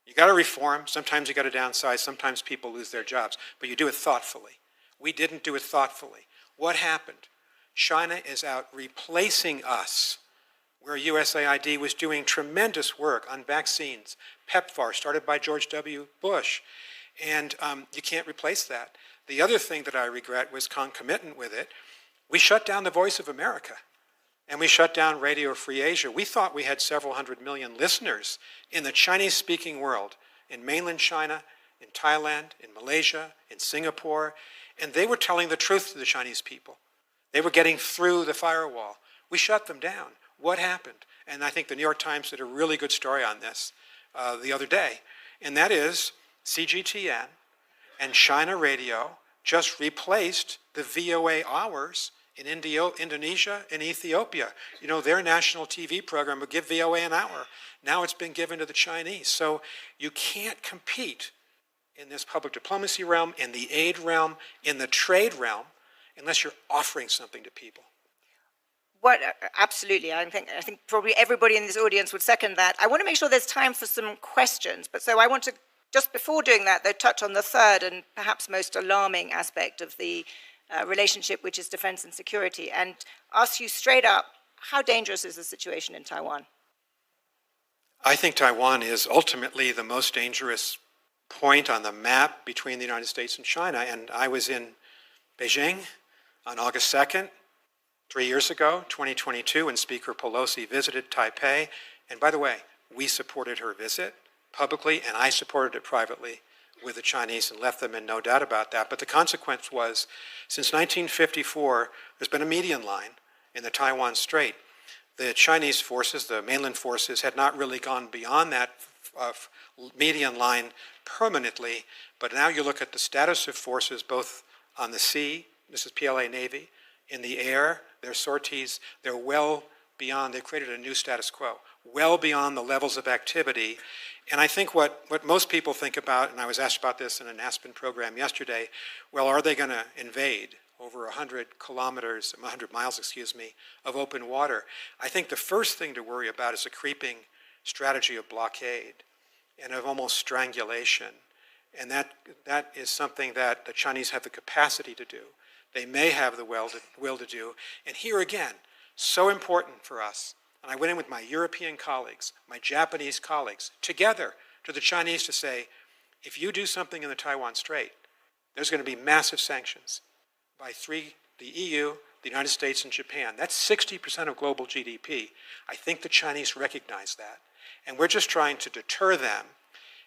[SPEAKER 1] You got to reform. Sometimes you got to downsize. Sometimes people lose their jobs. But you do it thoughtfully. We didn't do it thoughtfully. What happened? China is out replacing us, where USAID was doing tremendous work on vaccines. PEPFAR, started by George W. Bush. And you can't replace that. The other thing that I regret was concomitant with it. We shut down the Voice of America, and we shut down Radio Free Asia. We thought we had several hundred million listeners in the Chinese-speaking world, in mainland China, in Thailand, in Malaysia, in Singapore, and they were telling the truth to the Chinese people. They were getting through the firewall. We shut them down. What happened? And I think the New York Times did a really good story on this the other day, and that is CGTN and China Radio just replaced the VOA hours in Indonesia and Ethiopia. You know, their national TV program would give VOA an hour. Now it's been given to the Chinese. So you can't compete in this public diplomacy realm, in the aid realm, in the trade realm, unless you're offering something to people.
[SPEAKER 3] Absolutely. I think probably everybody in this audience would second that. I want to make sure there's time for some questions, but so I want to, just before doing that, though, touch on the third and perhaps most alarming aspect of the relationship, which is defense and security, and ask you straight up, how dangerous is the situation in Taiwan?
[SPEAKER 1] I think Taiwan is ultimately the most dangerous point on the map between the United States and China. And I was in Beijing on August 2nd, 3 years ago, 2022, when Speaker Pelosi visited Taipei. And by the way, we supported her visit publicly, and I supported it privately with the Chinese and left them in no doubt about that. But the consequence was, since 1954, there's been a median line in the Taiwan Strait. The Chinese forces, the mainland forces, had not really gone beyond that median line permanently, but now you look at the status of forces both on the sea, this is PLA Navy, in the air, their sorties, they're well beyond, they've created a new status quo, well beyond the levels of activity. And I think what most people think about, and I was asked about this in an Aspen program yesterday, well, are they going to invade over 100 miles, of open water? I think the first thing to worry about is a creeping strategy of blockade and of almost strangulation. And that is something that the Chinese have the capacity to do. They may have the will to do. And here again, so important for us. And I went in with my European colleagues, my Japanese colleagues, together to the Chinese to say, if you do something in the Taiwan Strait, there's going to be massive sanctions by the EU, the United States, and Japan. That's 60% of global GDP. I think the Chinese recognize that. And we're just trying to deter them.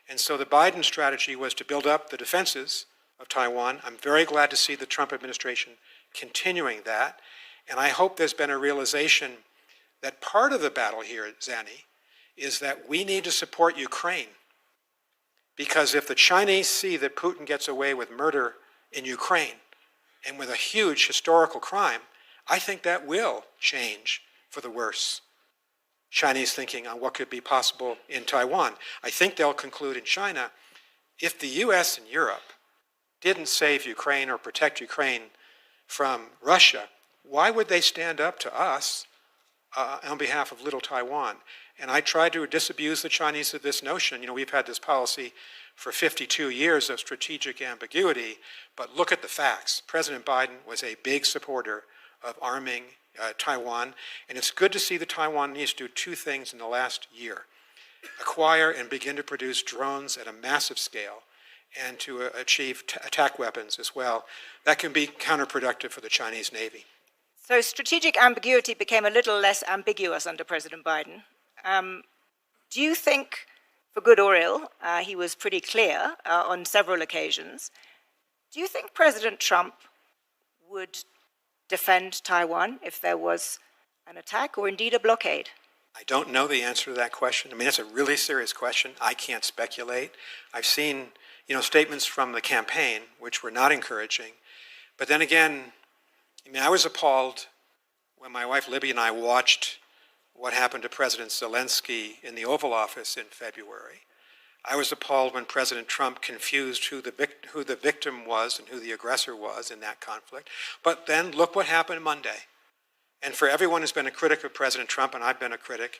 [SPEAKER 1] And so the Biden strategy was to build up the defenses of Taiwan. I'm very glad to see the Trump administration continuing that. And I hope there's been a realization that part of the battle here, Zanny, is that we need to support Ukraine. Because if the Chinese see that Putin gets away with murder in Ukraine and with a huge historical crime, I think that will change for the worse Chinese thinking on what could be possible in Taiwan. I think they'll conclude in China, if the US and Europe didn't save Ukraine or protect Ukraine from Russia, why would they stand up to us on behalf of little Taiwan? And I tried to disabuse the Chinese of this notion. You know, we've had this policy for 52 years of strategic ambiguity, but look at the facts. President Biden was a big supporter of arming Taiwan, and it's good to see the Taiwanese do two things in the last year: acquire and begin to produce drones at a massive scale, and to achieve attack weapons as well. That can be counterproductive for the Chinese Navy.
[SPEAKER 3] So strategic ambiguity became a little less ambiguous under President Biden. Do you think, for good or ill, he was pretty clear on several occasions. Do you think President Trump would defend Taiwan if there was an attack or indeed a blockade?
[SPEAKER 1] I don't know the answer to that question. I mean, it's a really serious question. I can't speculate. I've seen, you know, statements from the campaign which were not encouraging. But then again, I mean, I was appalled when my wife Libby and I watched what happened to President Zelensky in the Oval Office in February. I was appalled when President Trump confused who the victim was and who the aggressor was in that conflict. But then look what happened Monday. And for everyone who's been a critic of President Trump, and I've been a critic,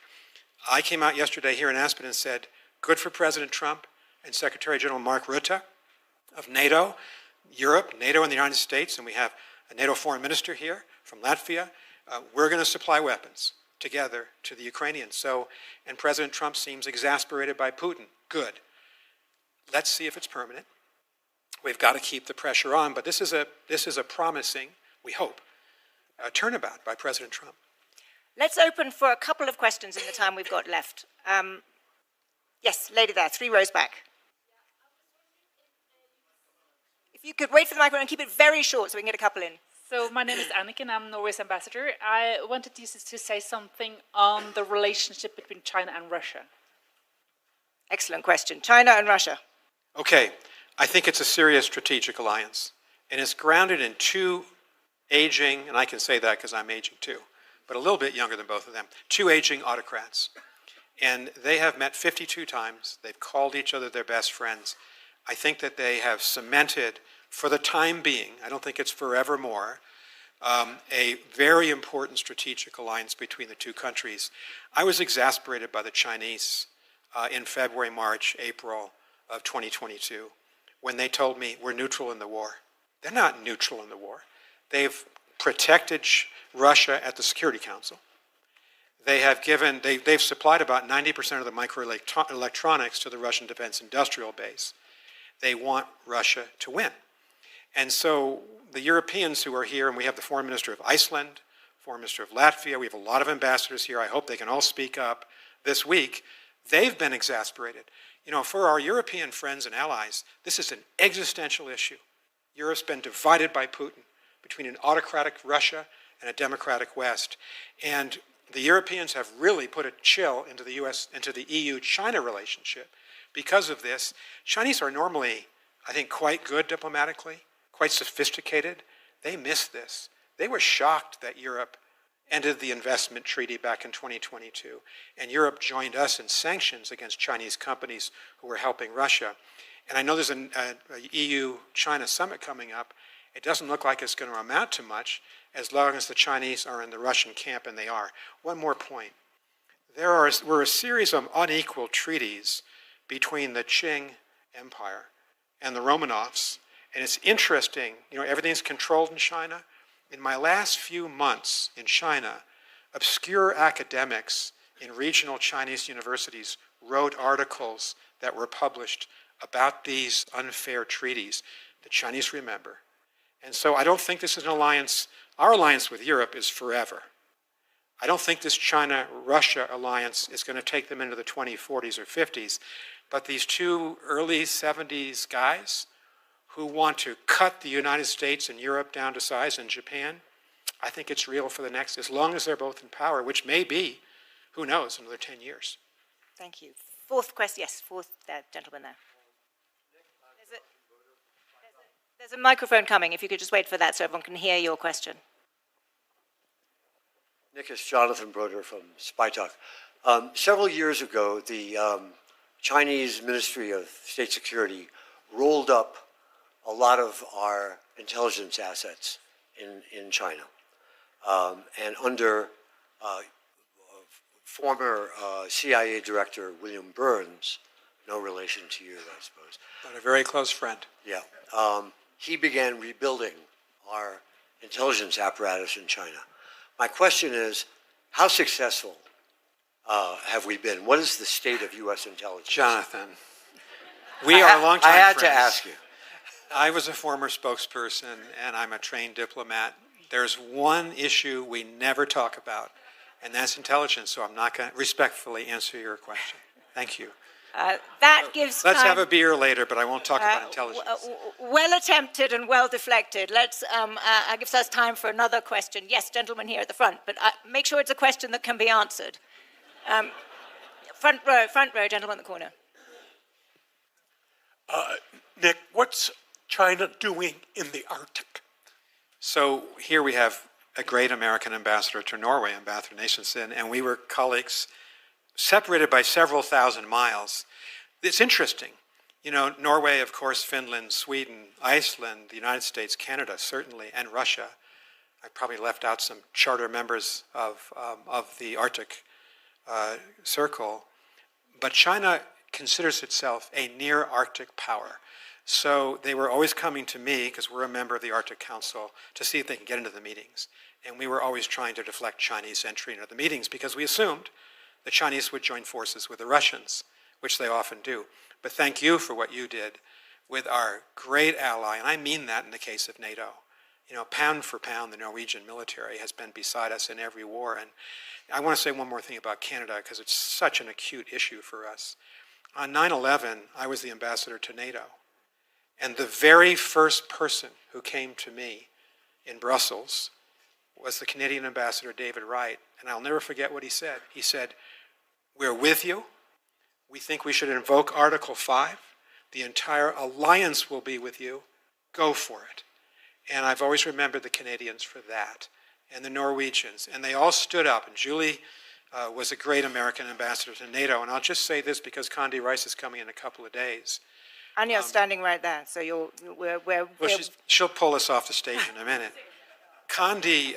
[SPEAKER 1] I came out yesterday here in Aspen and said, good for President Trump and Secretary General Mark Rutte of NATO, Europe, NATO and the United States, and we have a NATO foreign minister here from Latvia. We're going to supply weapons together to the Ukrainians. So, and President Trump seems exasperated by Putin. Good. Let's see if it's permanent. We've got to keep the pressure on, but this is a promising, we hope, turnabout by President Trump.
[SPEAKER 3] Let's open for a couple of questions in the time we've got left. Yes, lady there, 3 rows back. If you could wait for the microphone and keep it very short so we can get a couple in.
[SPEAKER 4] So my name is Anniken, I'm Norway's ambassador. I wanted you to say something on the relationship between China and Russia.
[SPEAKER 3] Excellent question. China and Russia.
[SPEAKER 1] Okay, I think it's a serious strategic alliance, and it's grounded in two aging, and I can say that because I'm aging too, but a little bit younger than both of them, two aging autocrats. And they have met 52 times. They've called each other their best friends. I think that they have cemented, for the time being, I don't think it's forevermore, a very important strategic alliance between the two countries. I was exasperated by the Chinese in February, March, April of 2022, when they told me we're neutral in the war. They're not neutral in the war. They've protected Russia at the Security Council. They've supplied about 90% of the microelectronics to the Russian Defense Industrial Base. They want Russia to win. And so the Europeans who are here, and we have the Foreign Minister of Iceland, Foreign Minister of Latvia, we have a lot of ambassadors here. I hope they can all speak up this week. They've been exasperated. You know, for our European friends and allies, this is an existential issue. Europe's been divided by Putin between an autocratic Russia and a democratic West. And the Europeans have really put a chill into the EU-China relationship because of this. Chinese are normally, I think, quite good diplomatically, quite sophisticated. They missed this. They were shocked that Europe ended the investment treaty back in 2022, and Europe joined us in sanctions against Chinese companies who were helping Russia. And I know there's an EU-China summit coming up. It doesn't look like it's going to amount to much as long as the Chinese are in the Russian camp, and they are. One more point. There were a series of unequal treaties between the Qing Empire and the Romanovs, and it's interesting, you know, everything's controlled in China. In my last few months in China, obscure academics in regional Chinese universities wrote articles that were published about these unfair treaties. The Chinese remember. And so I don't think this is an alliance. Our alliance with Europe is forever. I don't think this China-Russia alliance is going to take them into the 2040s or 50s. But these two early 70s guys who want to cut the United States and Europe down to size, and Japan, I think it's real for the next, as long as they're both in power, which may be, who knows, another 10 years.
[SPEAKER 3] Thank you. Fourth question, yes, gentleman there. There's a microphone coming, if you could just wait for that so everyone can hear your question.
[SPEAKER 5] Nick, it's Jonathan Broder from Spy Talk. Several years ago, the Chinese Ministry of State Security rolled up a lot of our intelligence assets in China. And under former CIA Director William Burns, no relation to you, I suppose.
[SPEAKER 1] But a very close friend.
[SPEAKER 5] Yeah. He began rebuilding our intelligence apparatus in China. My question is, how successful have we been? What is the state of U.S. intelligence?
[SPEAKER 1] Jonathan, we are longtime
[SPEAKER 5] I had
[SPEAKER 1] friends.
[SPEAKER 5] to ask you.
[SPEAKER 1] I was a former spokesperson, and I'm a trained diplomat. There's one issue we never talk about, and that's intelligence, so I'm not going to respectfully answer your question. Thank you.
[SPEAKER 3] That gives
[SPEAKER 1] Let's
[SPEAKER 3] time.
[SPEAKER 1] have a beer later, but I won't talk about intelligence.
[SPEAKER 3] Well attempted and well deflected. Let's gives us time for another question. Yes, gentleman here at the front, but make sure it's a question that can be answered. Front row, gentleman in the corner.
[SPEAKER 6] Nick, what's China doing in the Arctic?
[SPEAKER 1] So here we have a great American ambassador to Norway, Ambassador Nationson, and we were colleagues separated by several thousand miles. It's interesting. You know, Norway, of course, Finland, Sweden, Iceland, the United States, Canada, certainly, and Russia. I probably left out some charter members of the Arctic Circle. But China considers itself a near Arctic power. So they were always coming to me, because we're a member of the Arctic Council, to see if they can get into the meetings. And we were always trying to deflect Chinese entry into the meetings because we assumed the Chinese would join forces with the Russians, which they often do. But thank you for what you did with our great ally, and I mean that in the case of NATO. You know, pound for pound, the Norwegian military has been beside us in every war. And I want to say one more thing about Canada, because it's such an acute issue for us. On 9/11, I was the ambassador to NATO. And the very first person who came to me in Brussels was the Canadian ambassador, David Wright. And I'll never forget what he said. He said, "We're with you. We think we should invoke Article 5. The entire alliance will be with you. Go for it." And I've always remembered the Canadians for that, and the Norwegians. And they all stood up. And Julie was a great American ambassador to NATO. And I'll just say this because Condi Rice is coming in a couple of days.
[SPEAKER 3] Anya's standing right there, so
[SPEAKER 1] She'll pull us off the stage in a minute. Condi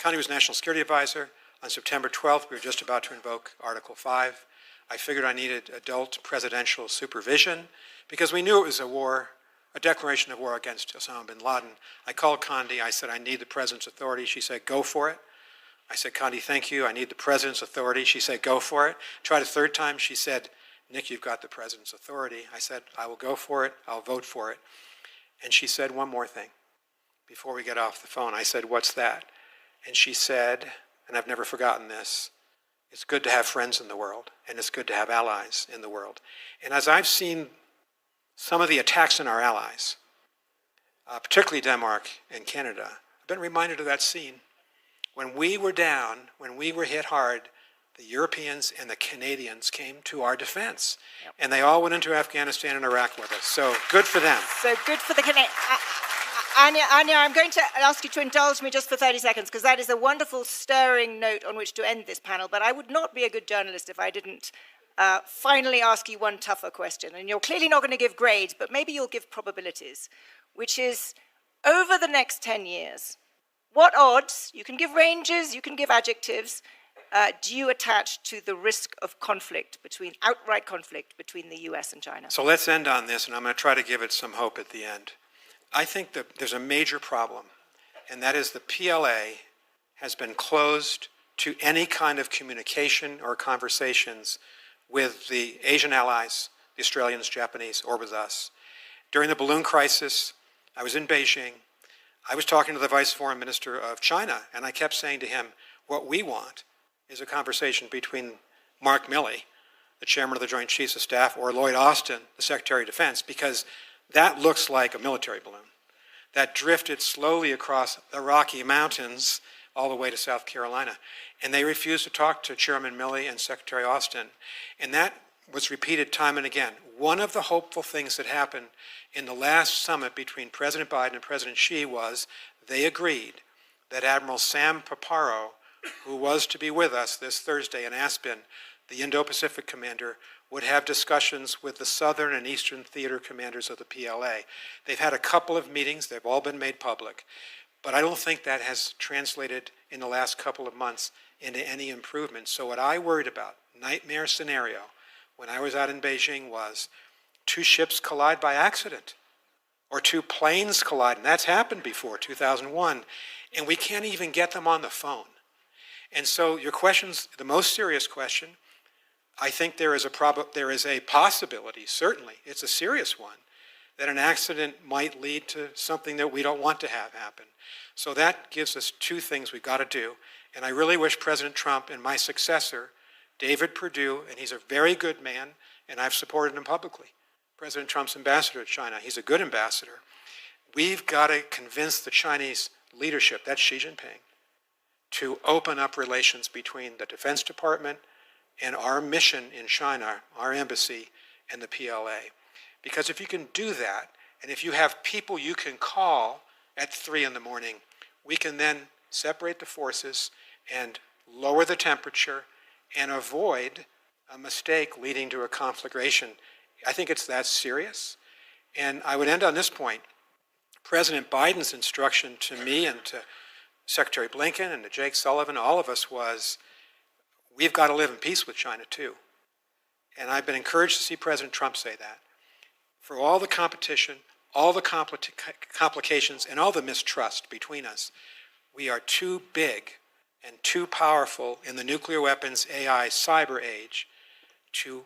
[SPEAKER 1] was National Security Advisor. On September 12th, we were just about to invoke Article 5. I figured I needed adult presidential supervision because we knew it was a declaration of war against Osama bin Laden. I called Condi. I said, "I need the president's authority." She said, "Go for it." I said, "Condi, thank you. I need the president's authority." She said, "Go for it." Tried a third time. She said, "Nick, you've got the president's authority." I said, "I will go for it. I'll vote for it." And she said one more thing before we get off the phone. I said, "What's that?" And she said, and I've never forgotten this, "It's good to have friends in the world, and it's good to have allies in the world." And as I've seen some of the attacks on our allies, particularly Denmark and Canada, I've been reminded of that scene. When we were down, when we were hit hard, the Europeans and the Canadians came to our defense. Yep. And they all went into Afghanistan and Iraq with us. So good for them.
[SPEAKER 3] So good for the Canadians. Anya, I'm going to ask you to indulge me just for 30 seconds, because that is a wonderful, stirring note on which to end this panel. But I would not be a good journalist if I didn't finally ask you one tougher question. And you're clearly not going to give grades, but maybe you'll give probabilities, which is, over the next 10 years, what odds, you can give ranges, you can give adjectives, do you attach to the risk of outright conflict between the US and China?
[SPEAKER 1] So let's end on this, and I'm going to try to give it some hope at the end. I think that there's a major problem, and that is the PLA has been closed to any kind of communication or conversations with the Asian allies, the Australians, Japanese, or with us. During the balloon crisis, I was in Beijing. I was talking to the Vice Foreign Minister of China, and I kept saying to him, what we want is a conversation between Mark Milley, the chairman of the Joint Chiefs of Staff, or Lloyd Austin, the Secretary of Defense, because that looks like a military balloon that drifted slowly across the Rocky Mountains all the way to South Carolina. And they refused to talk to Chairman Milley and Secretary Austin. And that was repeated time and again. One of the hopeful things that happened in the last summit between President Biden and President Xi was they agreed that Admiral Sam Paparo, who was to be with us this Thursday in Aspen, the Indo-Pacific commander, would have discussions with the Southern and Eastern Theater commanders of the PLA. They've had a couple of meetings. They've all been made public. But I don't think that has translated in the last couple of months into any improvement. So what I worried about, nightmare scenario, when I was out in Beijing was 2 ships collide by accident or 2 planes collide, and that's happened before, 2001, and we can't even get them on the phone. And so your question's the most serious question. I think there is a possibility, certainly, it's a serious one, that an accident might lead to something that we don't want to have happen. So that gives us 2 things we've got to do. And I really wish President Trump and my successor, David Perdue, and he's a very good man, and I've supported him publicly, President Trump's ambassador to China. He's a good ambassador. We've got to convince the Chinese leadership, that's Xi Jinping, to open up relations between the Defense Department and our mission in China, our embassy, and the PLA. Because if you can do that, and if you have people you can call at 3 in the morning, we can then separate the forces and lower the temperature and avoid a mistake leading to a conflagration. I think it's that serious. And I would end on this point. President Biden's instruction to me and to Secretary Blinken and to Jake Sullivan, all of us, was we've got to live in peace with China too. And I've been encouraged to see President Trump say that. For all the competition, all the complications, and all the mistrust between us, we are too big and too powerful in the nuclear weapons, AI, cyber age to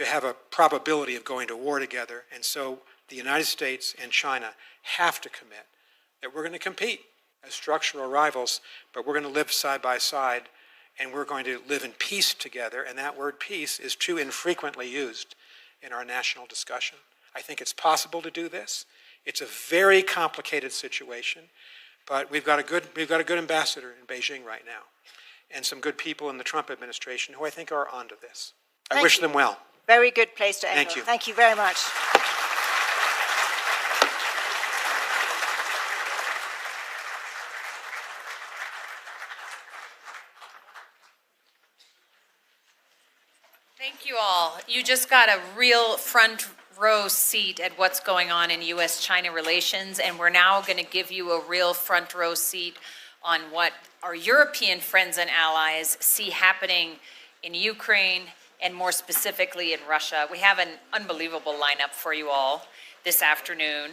[SPEAKER 1] have a probability of going to war together. And so the United States and China have to commit that we're going to compete as structural rivals, but we're going to live side by side, and we're going to live in peace together. And that word peace is too infrequently used in our national discussion. I think it's possible to do this. It's a very complicated situation, but we've got a good ambassador in Beijing right now, and some good people in the Trump administration who I think are onto this. I wish them well.
[SPEAKER 3] Very good place to end.
[SPEAKER 1] Thank you.
[SPEAKER 3] Thank you very much.
[SPEAKER 2] Thank you all. You just got a real front row seat at what's going on in U.S.-China relations, and we're now going to give you a real front row seat on what our European friends and allies see happening in Ukraine and more specifically in Russia. We have an unbelievable lineup for you all this afternoon.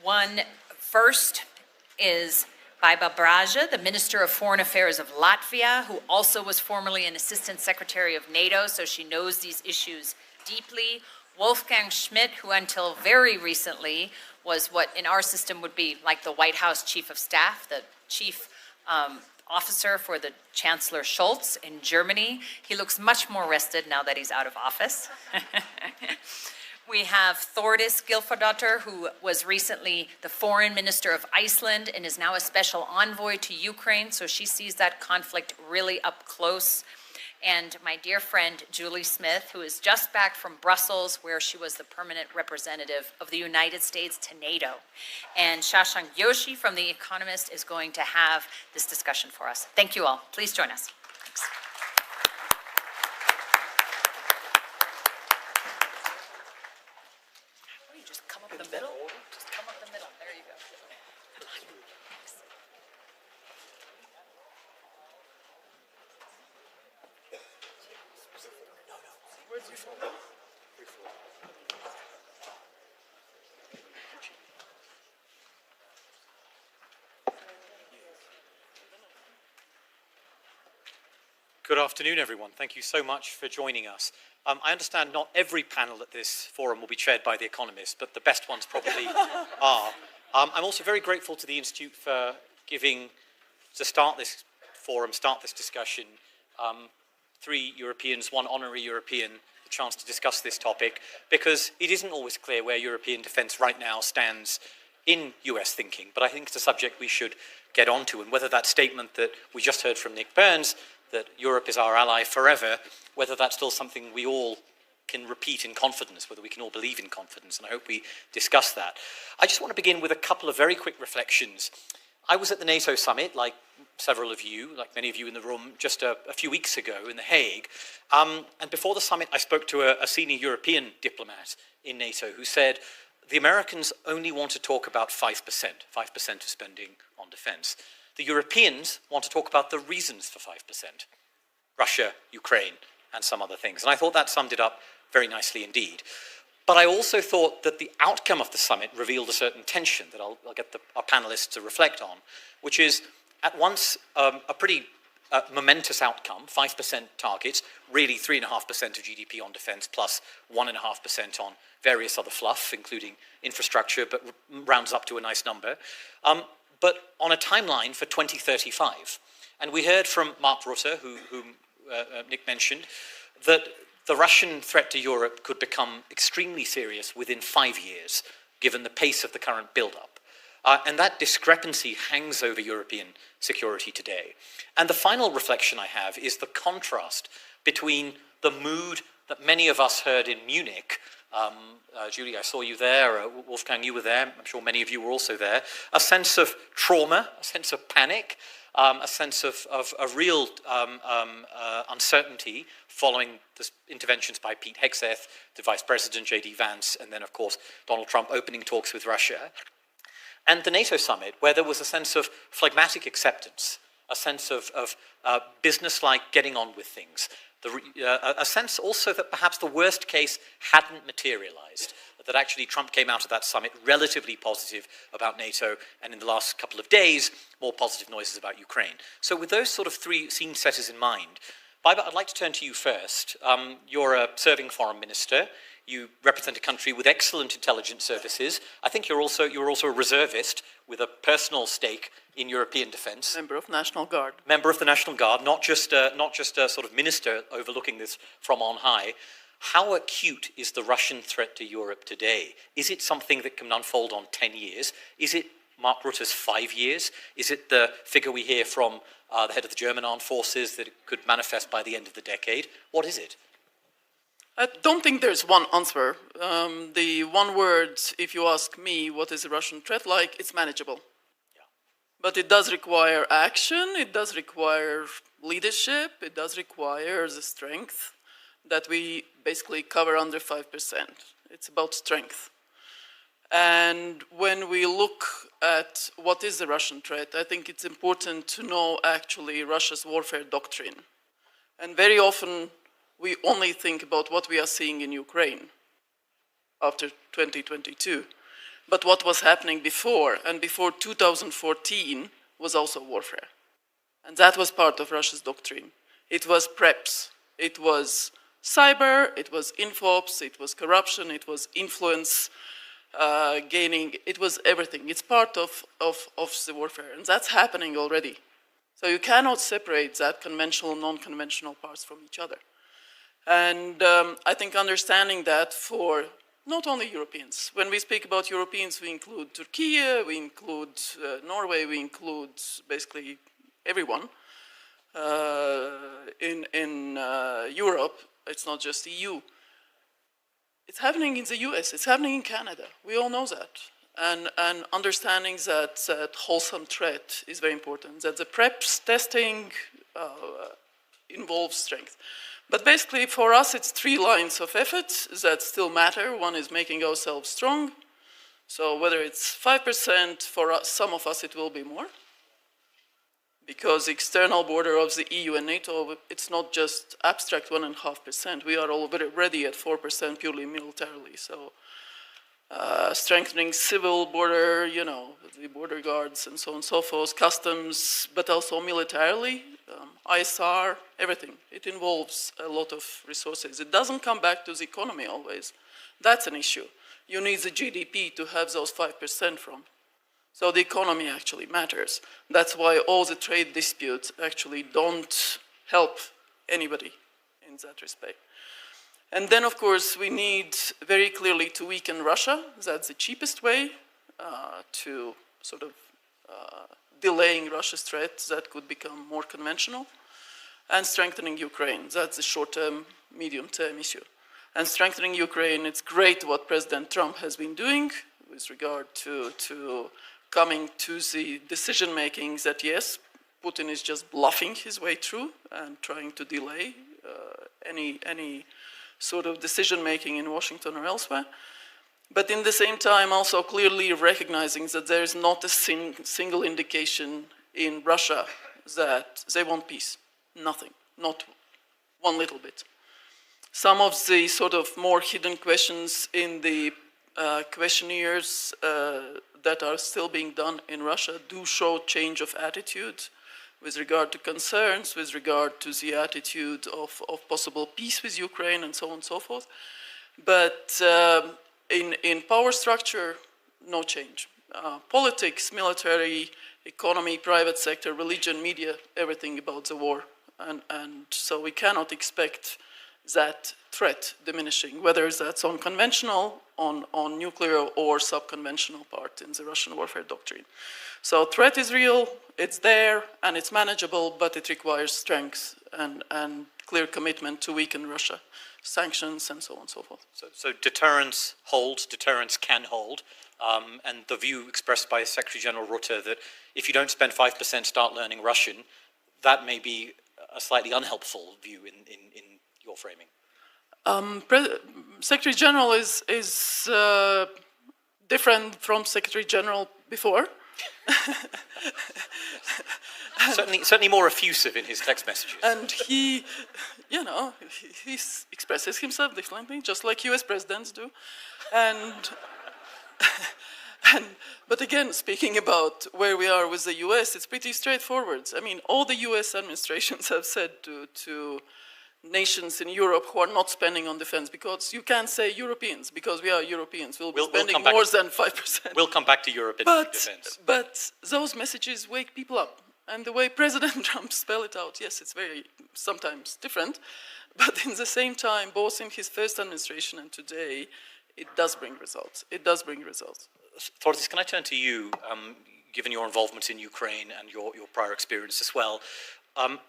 [SPEAKER 2] One first is Baiba Braja, the Minister of Foreign Affairs of Latvia, who also was formerly an Assistant Secretary of NATO, so she knows these issues deeply. Wolfgang Schmidt, who until very recently was what in our system would be like the White House Chief of Staff, the chief officer for the Chancellor Scholz in Germany. He looks much more rested now that he's out of office. We have Thordis Gylfadóttir, who was recently the foreign minister of Iceland and is now a special envoy to Ukraine, so she sees that conflict really up close. And my dear friend Julie Smith, who is just back from Brussels, where she was the permanent representative of the United States to NATO. And Shashank Joshi from The Economist is going to have this discussion for us. Thank you all. Please join us. Thanks. You just come up the middle. Just come up the middle. There you go. Thanks.
[SPEAKER 7] Good afternoon, everyone. Thank you so much for joining us. I understand not every panel at this forum will be chaired by The Economist, but the best ones probably are. I'm also very grateful to the Institute for giving, to start this forum, start this discussion, 3 Europeans, 1 honorary European, the chance to discuss this topic, because it isn't always clear where European defence right now stands in US thinking, but I think it's a subject we should get onto, and whether that statement that we just heard from Nick Burns, that Europe is our ally forever, whether that's still something we all can repeat in confidence, whether we can all believe in confidence, and I hope we discuss that. I just want to begin with a couple of very quick reflections. I was at the NATO summit, like several of you, like many of you in the room, just a few weeks ago in The Hague. And before the summit, I spoke to a senior European diplomat in NATO who said the Americans only want to talk about 5% of spending on defense. The Europeans want to talk about the reasons for 5%, Russia, Ukraine, and some other things. And I thought that summed it up very nicely indeed. But I also thought that the outcome of the summit revealed a certain tension that I'll get our panelists to reflect on, which is at once a pretty momentous outcome, 5% targets, really 3.5% of GDP on defense plus 1.5% on various other fluff, including infrastructure, but rounds up to a nice number. But on a timeline for 2035. And we heard from Mark Rutte, whom Nick mentioned, that the Russian threat to Europe could become extremely serious within 5 years, given the pace of the current build-up. And that discrepancy hangs over European security today. And the final reflection I have is the contrast between the mood that many of us heard in Munich. Julie, I saw you there. Wolfgang, you were there. I'm sure many of you were also there. A sense of trauma, a sense of panic, a sense of real uncertainty following the interventions by Pete Hegseth, the Vice President, J.D. Vance, and then, of course, Donald Trump opening talks with Russia. And the NATO summit, where there was a sense of phlegmatic acceptance, a sense of business-like getting on with things, a sense also that perhaps the worst case hadn't materialized, that actually Trump came out of that summit relatively positive about NATO, and in the last couple of days, more positive noises about Ukraine. So with those sort of three scene setters in mind, Baiba, I'd like to turn to you first. You're a serving foreign minister. You represent a country with excellent intelligence services. I think you're also a reservist with a personal stake in European defence.
[SPEAKER 8] Member of National Guard.
[SPEAKER 7] Member of the National Guard, not just a sort of minister overlooking this from on high. How acute is the Russian threat to Europe today? Is it something that can unfold on 10 years? Is it Mark Rutte's 5 years? Is it the figure we hear from the head of the German armed forces that it could manifest by the end of the decade? What is it?
[SPEAKER 8] I don't think there's one answer. The one word, if you ask me, what is a Russian threat like, it's manageable.
[SPEAKER 7] Yeah.
[SPEAKER 8] But it does require action, it does require leadership, it does require the strength that we basically cover under 5%. It's about strength. And when we look at what is the Russian threat, I think it's important to know actually Russia's warfare doctrine. And very often, we only think about what we are seeing in Ukraine after 2022. But what was happening before, and before 2014, was also warfare. And that was part of Russia's doctrine. It was preps. It was cyber, it was infops, it was corruption, it was influence gaining, it was everything. It's part of the warfare, and that's happening already. So you cannot separate that conventional and non-conventional parts from each other. And I think understanding that for not only Europeans. When we speak about Europeans, we include Turkey, we include Norway, we include basically everyone in Europe. It's not just EU. It's happening in the US, it's happening in Canada. We all know that. And understanding that wholesome threat is very important, that the preps testing involves strength. But basically, for us, it's 3 lines of effort that still matter. One is making ourselves strong. So whether it's 5%, for us, some of us, it will be more. Because the external border of the EU and NATO, it's not just abstract 1.5%. We are already at 4% purely militarily. So strengthening civil border, you know, the border guards and so on and so forth, customs, but also militarily, ISR, everything. It involves a lot of resources. It doesn't come back to the economy always. That's an issue. You need the GDP to have those 5% from. So the economy actually matters. That's why all the trade disputes actually don't help anybody in that respect. And then, of course, we need very clearly to weaken Russia. That's the cheapest way to sort of delaying Russia's threat that could become more conventional. And strengthening Ukraine. That's the short-term, medium-term issue. And strengthening Ukraine, it's great what President Trump has been doing with regard to coming to the decision-making that, yes, Putin is just bluffing his way through and trying to delay any sort of decision-making in Washington or elsewhere. but in the same time also clearly recognizing that there is not a single indication in Russia that they want peace. Nothing, not one little bit. Some of the sort of more hidden questions in the questionnaires that are still being done in Russia do show change of attitude with regard to concerns, with regard to the attitude of possible peace with Ukraine and so on and so forth. But in power structure, no change. Politics, military, economy, private sector, religion, media, everything about the war. And so we cannot expect that threat diminishing, whether that's on conventional, on nuclear, or sub-conventional part in the Russian warfare doctrine. So threat is real, it's there, and it's manageable, but it requires strength and clear commitment to weaken Russia, sanctions, and so on and so forth.
[SPEAKER 7] So deterrence holds, deterrence can hold, and the view expressed by Secretary General Rutte that if you don't spend 5%, start learning Russian, that may be a slightly unhelpful view in your framing.
[SPEAKER 8] Secretary General is different from Secretary General before.
[SPEAKER 7] certainly more effusive in his text messages.
[SPEAKER 8] And he, you know, he expresses himself differently, just like US presidents do. But again, speaking about where we are with the US, it's pretty straightforward. I mean, all the US administrations have said to nations in Europe who are not spending on defense, because you can't say Europeans, because we are Europeans, we'll be spending more than 5%.
[SPEAKER 7] We'll come back to Europe in defense.
[SPEAKER 8] But those messages wake people up. And the way President Trump spelled it out, yes, it's very sometimes different, but in the same time, both in his first administration and today, it does bring results. It does bring results.
[SPEAKER 7] Thordis, can I turn to you, given your involvement in Ukraine and your prior experience as well?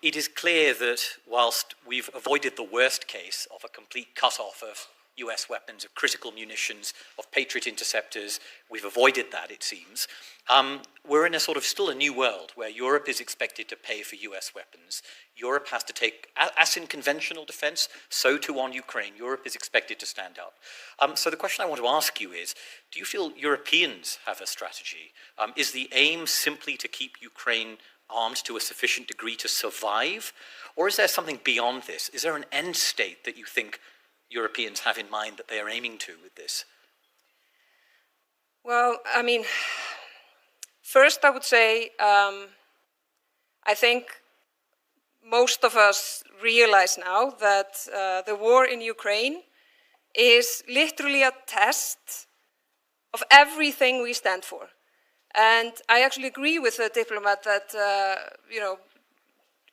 [SPEAKER 7] It is clear that whilst we've avoided the worst case of a complete cut-off of US weapons, of critical munitions, of Patriot interceptors, we've avoided that, it seems. We're in a sort of still a new world where Europe is expected to pay for US weapons. Europe has to take, as in conventional defense, so too on Ukraine, Europe is expected to stand up. So the question I want to ask you is, do you feel Europeans have a strategy? Is the aim simply to keep Ukraine armed to a sufficient degree to survive? Or is there something beyond this? Is there an end state that you think Europeans have in mind that they are aiming to with this?
[SPEAKER 9] Well, I mean, first I would say, I think most of us realize now that the war in Ukraine is literally a test of everything we stand for. And I actually agree with the diplomat that,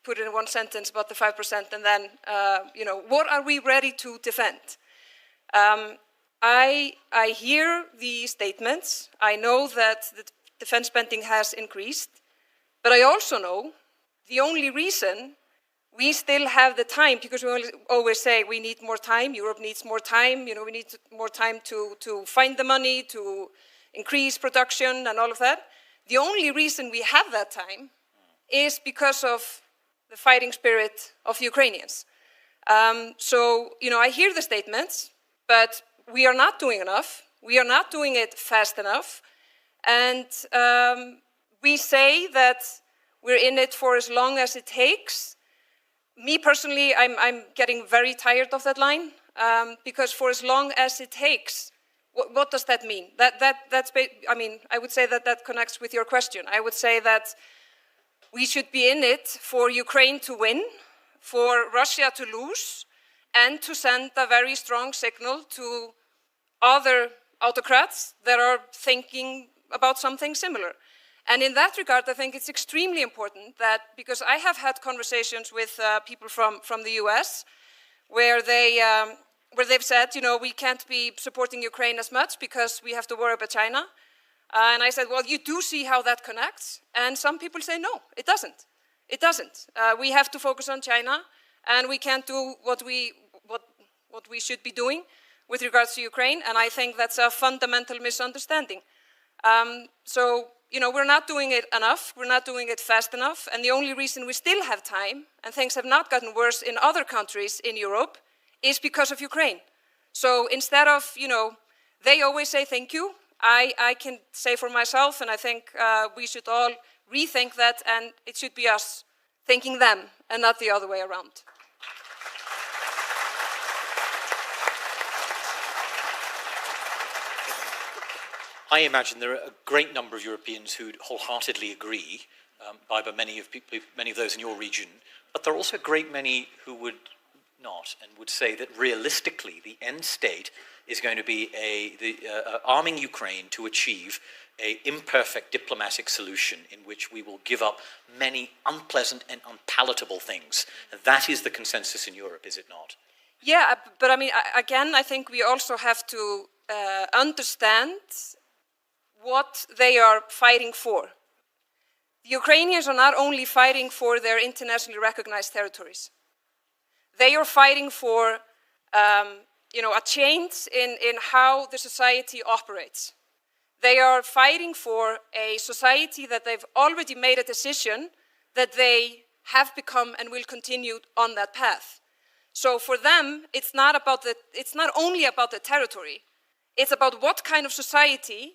[SPEAKER 9] put in one sentence about the 5% and then, what are we ready to defend? I hear the statements. I know that the defense spending has increased, but I also know the only reason we still have the time, because we always say we need more time, Europe needs more time, we need more time to find the money, to increase production and all of that. The only reason we have that time is because of the fighting spirit of Ukrainians. So, I hear the statements, but we are not doing enough. We are not doing it fast enough. And we say that we're in it for as long as it takes. Me personally, I'm getting very tired of that line, because for as long as it takes, what does that mean? I would say that connects with your question. I would say that we should be in it for Ukraine to win, for Russia to lose, and to send a very strong signal to other autocrats that are thinking about something similar. And in that regard, I think it's extremely important that, because I have had conversations with people from the US, where they've said, we can't be supporting Ukraine as much because we have to worry about China. And I said, well, you do see how that connects. And some people say, no, it doesn't. It doesn't. We have to focus on China, and we can't do what we should be doing with regards to Ukraine. And I think that's a fundamental misunderstanding. So, we're not doing it enough. We're not doing it fast enough. And the only reason we still have time, and things have not gotten worse in other countries in Europe, is because of Ukraine. So instead of, They always say thank you. I can say for myself, and I think we should all rethink that, and it should be us thanking them and not the other way around.
[SPEAKER 7] I imagine there are a great number of Europeans who wholeheartedly agree, by many of those in your region, but there are also a great many who would not, and would say that realistically the end state is going to be arming Ukraine to achieve an imperfect diplomatic solution in which we will give up many unpleasant and unpalatable things. That is the consensus in Europe, is it not?
[SPEAKER 9] Yeah, but I mean, again, I think we also have to understand what they are fighting for. The Ukrainians are not only fighting for their internationally recognized territories. They are fighting for a change in how the society operates. They are fighting for a society that they've already made a decision that they have become and will continue on that path. So for them, it's not only about the territory. It's about what kind of society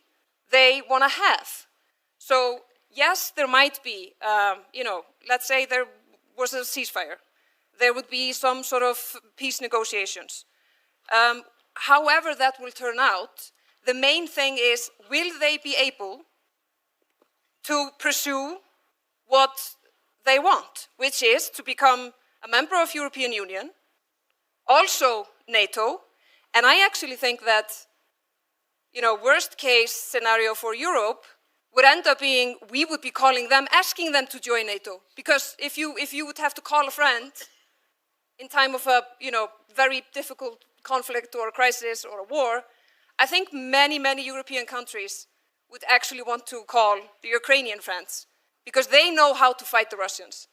[SPEAKER 9] they want to have. So yes, there might be, let's say there was a ceasefire. There would be some sort of peace negotiations. However that will turn out, the main thing is, will they be able to pursue what they want, which is to become a member of European Union, also NATO, and I actually think that, worst case scenario for Europe would end up being, we would be calling them, asking them to join NATO. Because if you would have to call a friend in time of a, very difficult conflict or a crisis or a war, I think many, many European countries would actually want to call the Ukrainian friends because they know how to fight the Russians.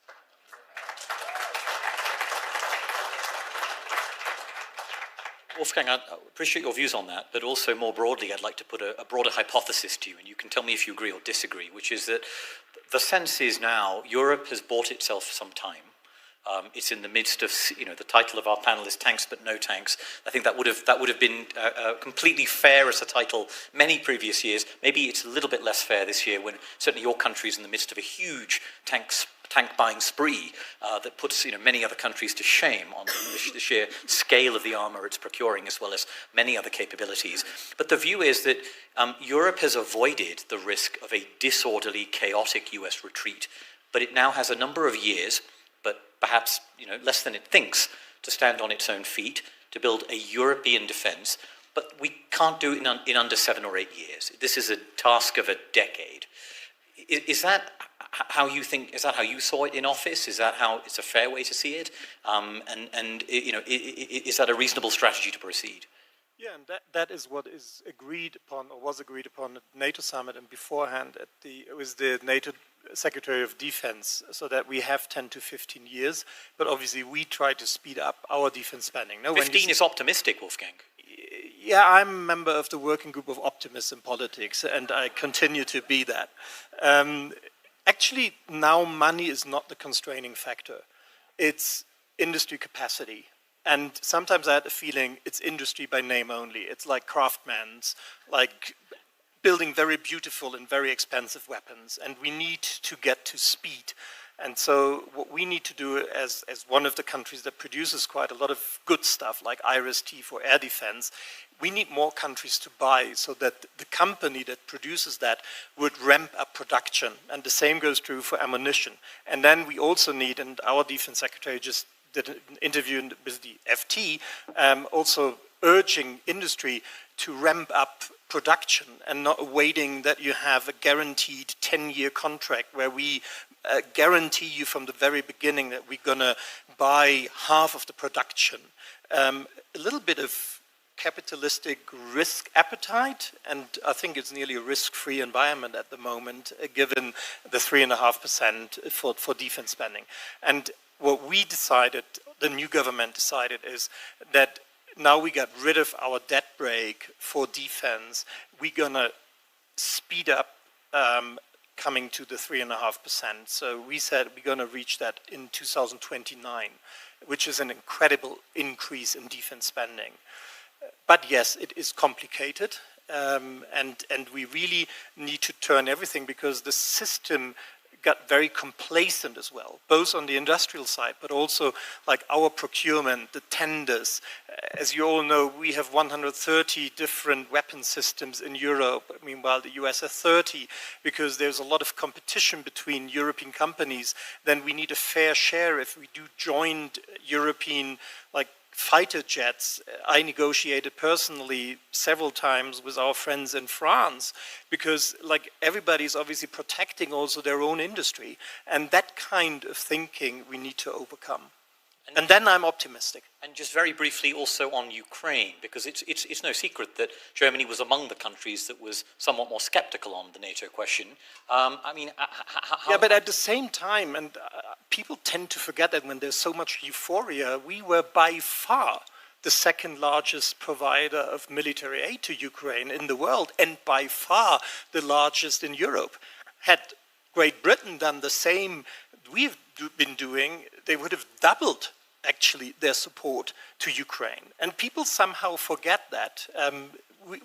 [SPEAKER 7] Wolfgang, I appreciate your views on that, but also more broadly, I'd like to put a broader hypothesis to you, and you can tell me if you agree or disagree, which is that the sense is now Europe has bought itself some time. It's in the midst of, the title of our panel is Tanks But No Tanks. I think that would have been completely fair as a title many previous years. Maybe it's a little bit less fair this year when certainly your country is in the midst of a huge tank buying spree that puts many other countries to shame on the sheer scale of the armor it's procuring, as well as many other capabilities. But the view is that Europe has avoided the risk of a disorderly, chaotic US retreat, but it now has a number of years, but perhaps less than it thinks, to stand on its own feet, to build a European defense. But we can't do it in under 7 or 8 years. This is a task of a decade. Is that how you think? Is that how you saw it in office? Is that how it's a fair way to see it? Is that a reasonable strategy to proceed?
[SPEAKER 1] Yeah, and that is what is agreed upon, or was agreed upon at the NATO summit and beforehand with the NATO Secretary of Defense, so that we have 10 to 15 years. But obviously, we try to speed up our defense spending. No,
[SPEAKER 7] 15 is optimistic, Wolfgang.
[SPEAKER 1] Yeah, I'm a member of the working group of optimists in politics, and I continue to be that. Actually, now money is not the constraining factor. It's industry capacity. And sometimes I had the feeling it's industry by name only. It's like craftsmen's, like building very beautiful and very expensive weapons. And we need to get to speed. And so what we need to do as one of the countries that produces quite a lot of good stuff, like IRIS-T for air defense, we need more countries to buy so that the company that produces that would ramp up production. And the same goes true for ammunition. And then we also need, and our defense secretary just did an interview with the FT, also urging industry to ramp up production and not waiting that you have a guaranteed 10-year contract where we guarantee you from the very beginning that we're going to buy half of the production. A little bit of capitalistic risk appetite, and I think it's nearly a risk-free environment at the moment, given the 3.5% for defense spending. And what we decided, the new government decided, is that now we got rid of our debt brake for defense. We're going to speed up coming to the 3.5%. So we said we're going to reach that in 2029, which is an incredible increase in defense spending.
[SPEAKER 10] But yes, it is complicated, and we really need to turn everything, because the system got very complacent as well, both on the industrial side, but also like our procurement, the tenders. As you all know, we have 130 different weapon systems in Europe. Meanwhile, the US has 30, because there's a lot of competition between European companies. Then we need a fair share if we do joint European, like, fighter jets. I negotiated personally several times with our friends in France, because like everybody's obviously protecting also their own industry, and that kind of thinking we need to overcome. And then I'm optimistic.
[SPEAKER 7] And just very briefly also on Ukraine, because it's no secret that Germany was among the countries that was somewhat more skeptical on the NATO question. I mean,
[SPEAKER 10] yeah, but at the same time, and people tend to forget that when there's so much euphoria, we were by far the second largest provider of military aid to Ukraine in the world, and by far the largest in Europe. Had Great Britain done the same we've been doing, they would have doubled actually their support to Ukraine. And people somehow forget that.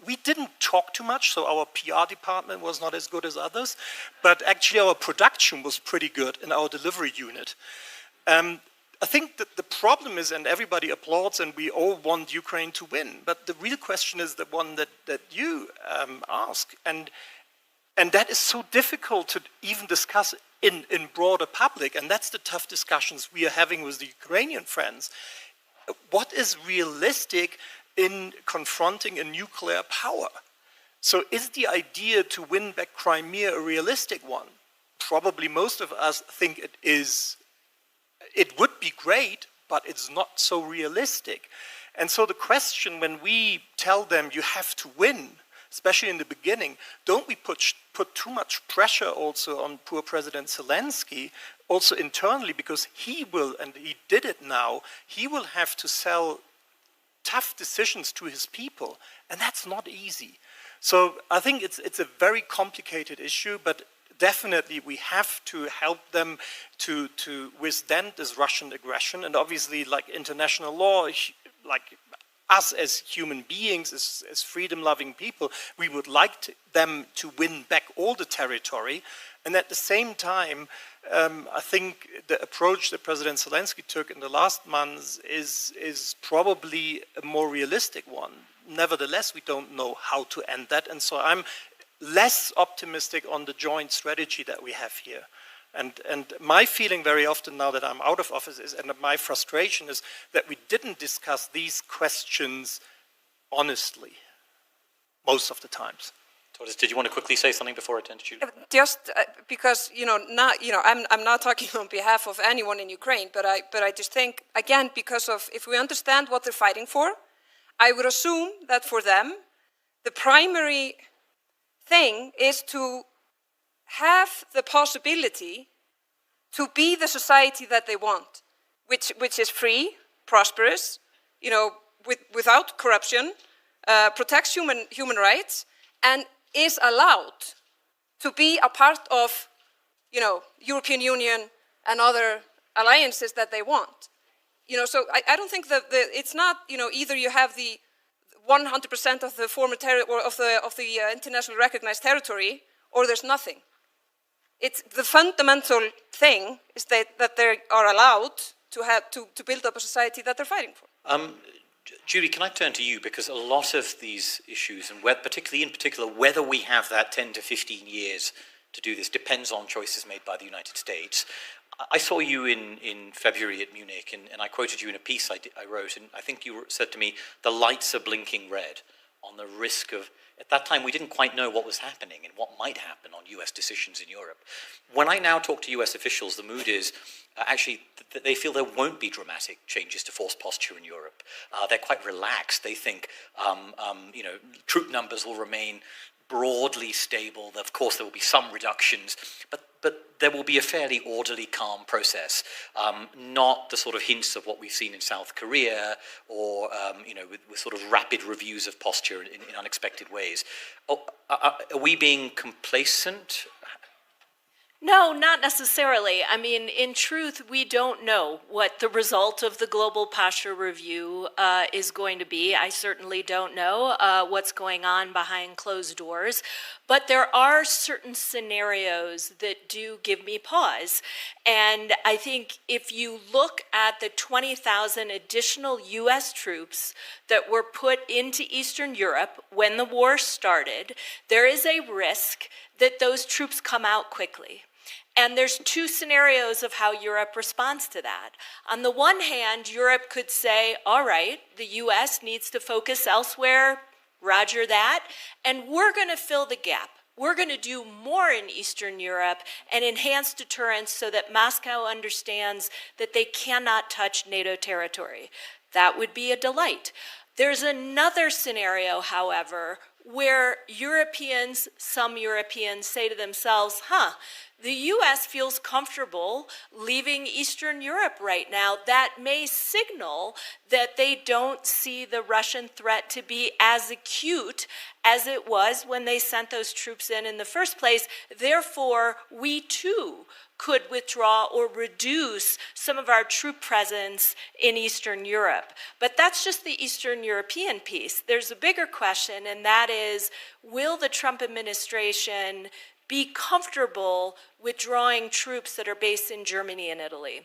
[SPEAKER 10] We didn't talk too much, so our PR department was not as good as others, but actually our production was pretty good in our delivery unit. I think that the problem is, and everybody applauds and we all want Ukraine to win, but the real question is the one that you ask, and that is so difficult to even discuss in broader public, and that's the tough discussions we are having with the Ukrainian friends. What is realistic in confronting a nuclear power? So is the idea to win back Crimea a realistic one? Probably most of us think it is. It would be great, but it's not so realistic. And so the question, when we tell them you have to win, especially in the beginning, don't we put too much pressure also on poor President Zelensky, also internally, because he will, and he did it now, he will have to sell tough decisions to his people, and that's not easy. So I think it's a very complicated issue, but definitely we have to help them to withstand this Russian aggression, and obviously, like international law, like us as human beings, as freedom-loving people, we would like them to win back all the territory. And at the same time, I think the approach that President Zelensky took in the last months is probably a more realistic one. Nevertheless, we don't know how to end that. And so I'm less optimistic on the joint strategy that we have here. And my feeling very often now that I'm out of office is, and my frustration is, that we didn't discuss these questions honestly most of the times.
[SPEAKER 7] Torres, did you want to quickly say something before I turn to Julie?
[SPEAKER 9] Just because I'm not talking on behalf of anyone in Ukraine, but I just think, again, because of, if we understand what they're fighting for, I would assume that for them the primary thing is to have the possibility to be the society that they want, which is free, prosperous, without corruption, protects human rights, and is allowed to be a part of, European Union and other alliances that they want. So I don't think that it's not, either you have the 100% of the former of the internationally recognized territory, or there's nothing. It's the fundamental thing is that they are allowed to build up a society that they're fighting for.
[SPEAKER 7] Julie, can I turn to you, because a lot of these issues, and particularly whether we have that 10 to 15 years to do this, depends on choices made by the United States. I saw you in February at Munich, and I quoted you in a piece I wrote, and I think you said to me, the lights are blinking red on the risk of, at that time we didn't quite know what was happening and what might happen on US decisions in Europe. When I now talk to US officials, the mood is actually they feel there won't be dramatic changes to force posture in Europe. They're quite relaxed. They think troop numbers will remain broadly stable. Of course, there will be some reductions, but there will be a fairly orderly, calm process, not the sort of hints of what we've seen in South Korea, or with sort of rapid reviews of posture in unexpected ways. Are we being complacent?
[SPEAKER 11] No, not necessarily. I mean, in truth, we don't know what the result of the Global Posture Review is going to be. I certainly don't know what's going on behind closed doors. But there are certain scenarios that do give me pause. And I think if you look at the 20,000 additional U.S. troops that were put into Eastern Europe when the war started, there is a risk that those troops come out quickly. And there's two scenarios of how Europe responds to that. On the one hand, Europe could say, all right, the US needs to focus elsewhere, roger that, and we're going to fill the gap. We're going to do more in Eastern Europe and enhance deterrence so that Moscow understands that they cannot touch NATO territory. That would be a delight. There's another scenario, however, where Europeans, some Europeans say to themselves, the U.S. feels comfortable leaving Eastern Europe right now. That may signal that they don't see the Russian threat to be as acute as it was when they sent those troops in the first place. Therefore, we too could withdraw or reduce some of our troop presence in Eastern Europe. But that's just the Eastern European piece. There's a bigger question, and that is, will the Trump administration be comfortable withdrawing troops that are based in Germany and Italy?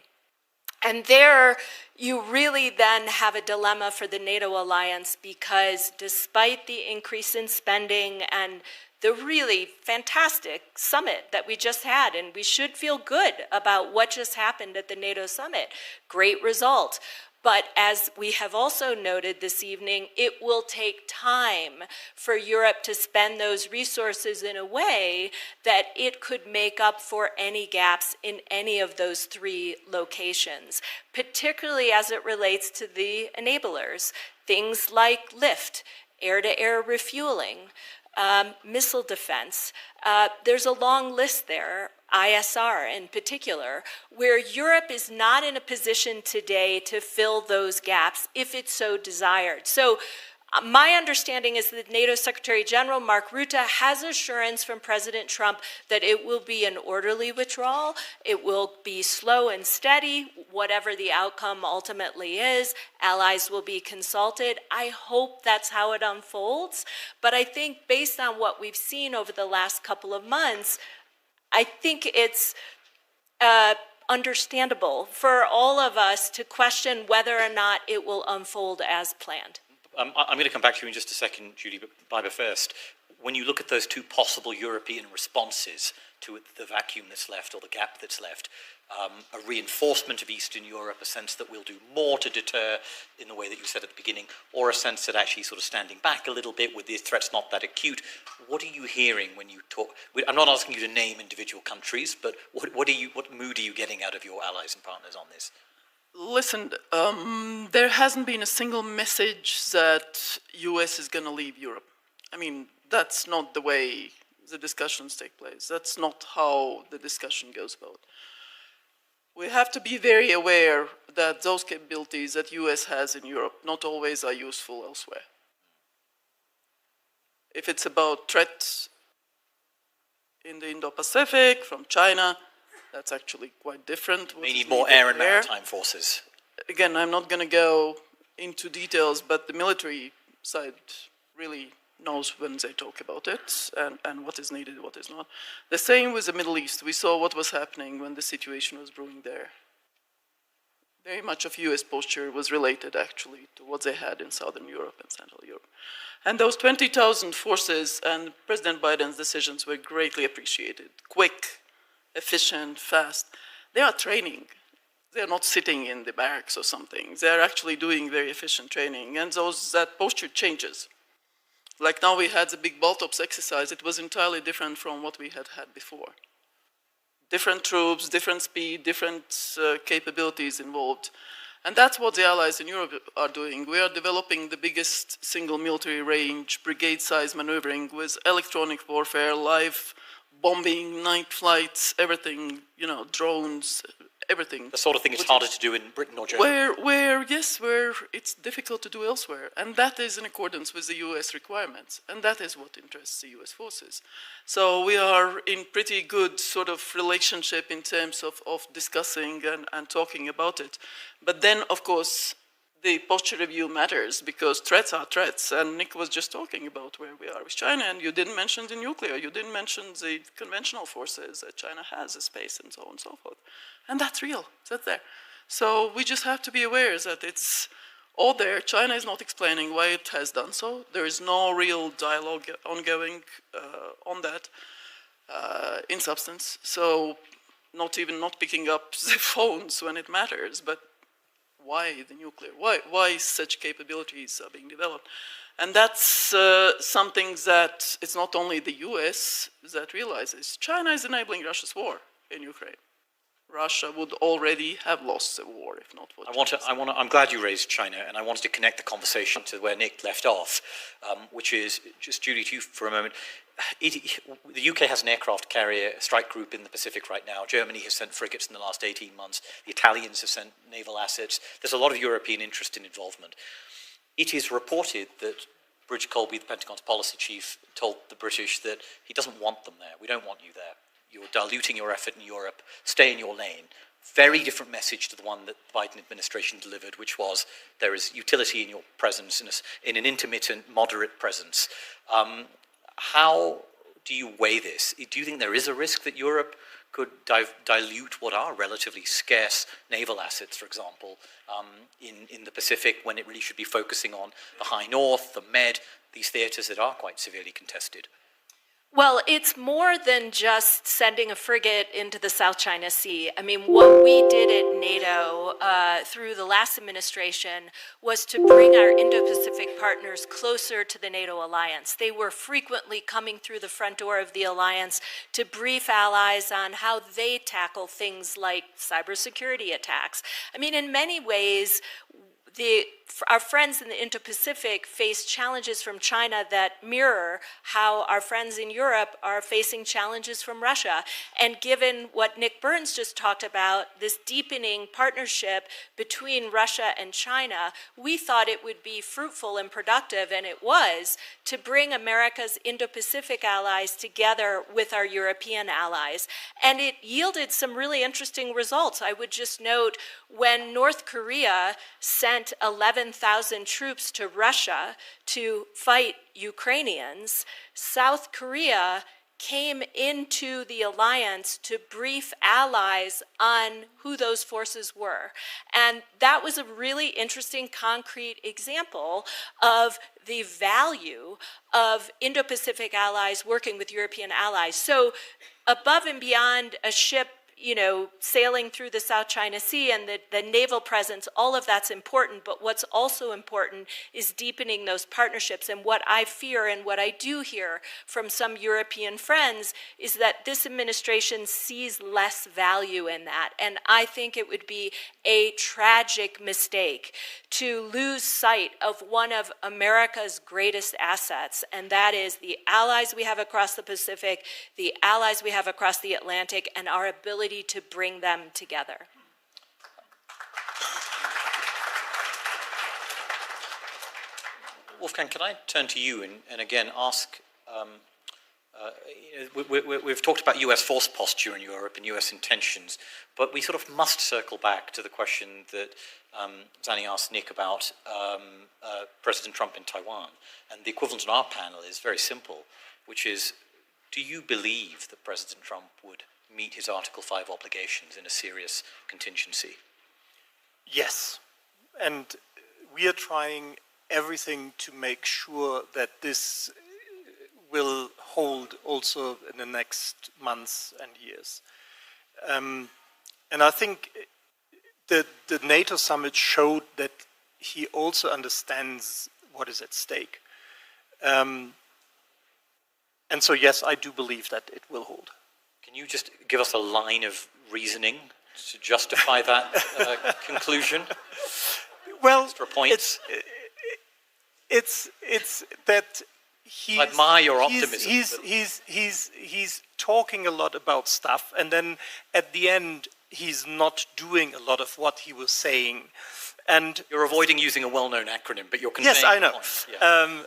[SPEAKER 11] And there, you really then have a dilemma for the NATO alliance, because despite the increase in spending and the really fantastic summit that we just had, and we should feel good about what just happened at the NATO summit, great result. But as we have also noted this evening, it will take time for Europe to spend those resources in a way that it could make up for any gaps in any of those three locations, particularly as it relates to the enablers, things like lift, air-to-air refueling, missile defense. There's a long list there, ISR in particular, where Europe is not in a position today to fill those gaps if it so desired. So my understanding is that NATO Secretary General Mark Rutte has assurance from President Trump that it will be an orderly withdrawal. It will be slow and steady, whatever the outcome ultimately is. Allies will be consulted. I hope that's how it unfolds. But I think based on what we've seen over the last couple of months, I think it's understandable for all of us to question whether or not it will unfold as planned.
[SPEAKER 7] I'm going to come back to you in just a second, Julie, but first, when you look at those two possible European responses to the vacuum that's left, or the gap that's left, a reinforcement of Eastern Europe, a sense that we'll do more to deter in the way that you said at the beginning, or a sense that actually sort of standing back a little bit with these threats not that acute. What are you hearing when you talk? I'm not asking you to name individual countries, but what mood are you getting out of your allies and partners on this?
[SPEAKER 8] Listen, there hasn't been a single message that US is going to leave Europe. I mean, that's not the way the discussions take place. That's not how the discussion goes about. We have to be very aware that those capabilities that US has in Europe not always are useful elsewhere. If it's about threats in the Indo-Pacific from China, that's actually quite different.
[SPEAKER 7] We need more air and maritime forces.
[SPEAKER 8] Again, I'm not going to go into details, but the military side really knows when they talk about it and what is needed, what is not. The same with the Middle East. We saw what was happening when the situation was brewing there. Very much of US posture was related, actually, to what they had in Southern Europe and Central Europe. And those 20,000 forces and President Biden's decisions were greatly appreciated. Quick, efficient, fast. They are training. They're not sitting in the barracks or something. They're actually doing very efficient training. And that posture changes. Like now we had the big Baltops exercise. It was entirely different from what we had had before. Different troops, different speed, different capabilities involved. And that's what the allies in Europe are doing. We are developing the biggest single military range, brigade-size maneuvering with electronic warfare, live bombing, night flights, everything, drones, everything.
[SPEAKER 7] The sort of thing it's harder to do in Britain or Germany.
[SPEAKER 8] Where it's difficult to do elsewhere. And that is in accordance with the US requirements. And that is what interests the US forces. So we are in pretty good sort of relationship in terms of discussing and talking about it. But then, of course, the posture review matters because threats are threats. And Nick was just talking about where we are with China, and you didn't mention the nuclear, you didn't mention the conventional forces that China has, the space, and so on and so forth. And that's real, that's there. So we just have to be aware that it's all there. China is not explaining why it has done so. There is no real dialogue ongoing on that in substance. So not picking up the phones when it matters, but why the nuclear? Why such capabilities are being developed? And that's something that it's not only the US that realizes. China is enabling Russia's war in Ukraine. Russia would already have lost the war if not for China.
[SPEAKER 7] I'm glad you raised China, and I wanted to connect the conversation to where Nick left off, which is, just Julie, to you for a moment. The UK has an aircraft carrier strike group in the Pacific right now. Germany has sent frigates in the last 18 months. The Italians have sent naval assets. There's a lot of European interest in involvement. It is reported that Bridge Colby, the Pentagon's policy chief, told the British that he doesn't want them there. We don't want you there. You're diluting your effort in Europe. Stay in your lane. Very different message to the one that the Biden administration delivered, which was there is utility in your presence, in an intermittent, moderate presence. How do you weigh this? Do you think there is a risk that Europe could dilute what are relatively scarce naval assets, for example, in the Pacific, when it really should be focusing on the High North, the Med, these theaters that are quite severely contested?
[SPEAKER 11] Well, it's more than just sending a frigate into the South China Sea. I mean, what we did at NATO through the last administration was to bring our Indo-Pacific partners closer to the NATO alliance. They were frequently coming through the front door of the alliance to brief allies on how they tackle things like cybersecurity attacks. I mean, in many ways, our friends in the Indo-Pacific face challenges from China that mirror how our friends in Europe are facing challenges from Russia. And given what Nick Burns just talked about, this deepening partnership between Russia and China, we thought it would be fruitful and productive, and it was, to bring America's Indo-Pacific allies together with our European allies. And it yielded some really interesting results. I would just note when North Korea sent 11,000 troops to Russia to fight Ukrainians, South Korea came into the alliance to brief allies on who those forces were. And that was a really interesting, concrete example of the value of Indo-Pacific allies working with European allies. So above and beyond a ship sailing through the South China Sea and the naval presence, all of that's important, but what's also important is deepening those partnerships. And what I fear and what I do hear from some European friends is that this administration sees less value in that. And I think it would be a tragic mistake to lose sight of one of America's greatest assets, and that is the allies we have across the Pacific, the allies we have across the Atlantic, and our ability to bring them together.
[SPEAKER 7] Wolfgang, can I turn to you and again ask, we've talked about US force posture in Europe and US intentions, but we sort of must circle back to the question that Zanny asked Nick about President Trump in Taiwan. And the equivalent on our panel is very simple, which is, do you believe that President Trump would meet his Article 5 obligations in a serious contingency?
[SPEAKER 10] Yes. And we are trying everything to make sure that this will hold also in the next months and years. And I think the NATO summit showed that he also understands what is at stake. And so, yes, I do believe that it will hold.
[SPEAKER 7] Can you just give us a line of reasoning to justify that conclusion?
[SPEAKER 10] Well,
[SPEAKER 7] for points.
[SPEAKER 10] It's that
[SPEAKER 7] I admire your optimism.
[SPEAKER 10] He's talking a lot about stuff, and then at the end he's not doing a lot of what he was saying. And
[SPEAKER 7] you're avoiding using a well-known acronym, but you're conveying
[SPEAKER 10] yes, I know.
[SPEAKER 7] the point. Yeah.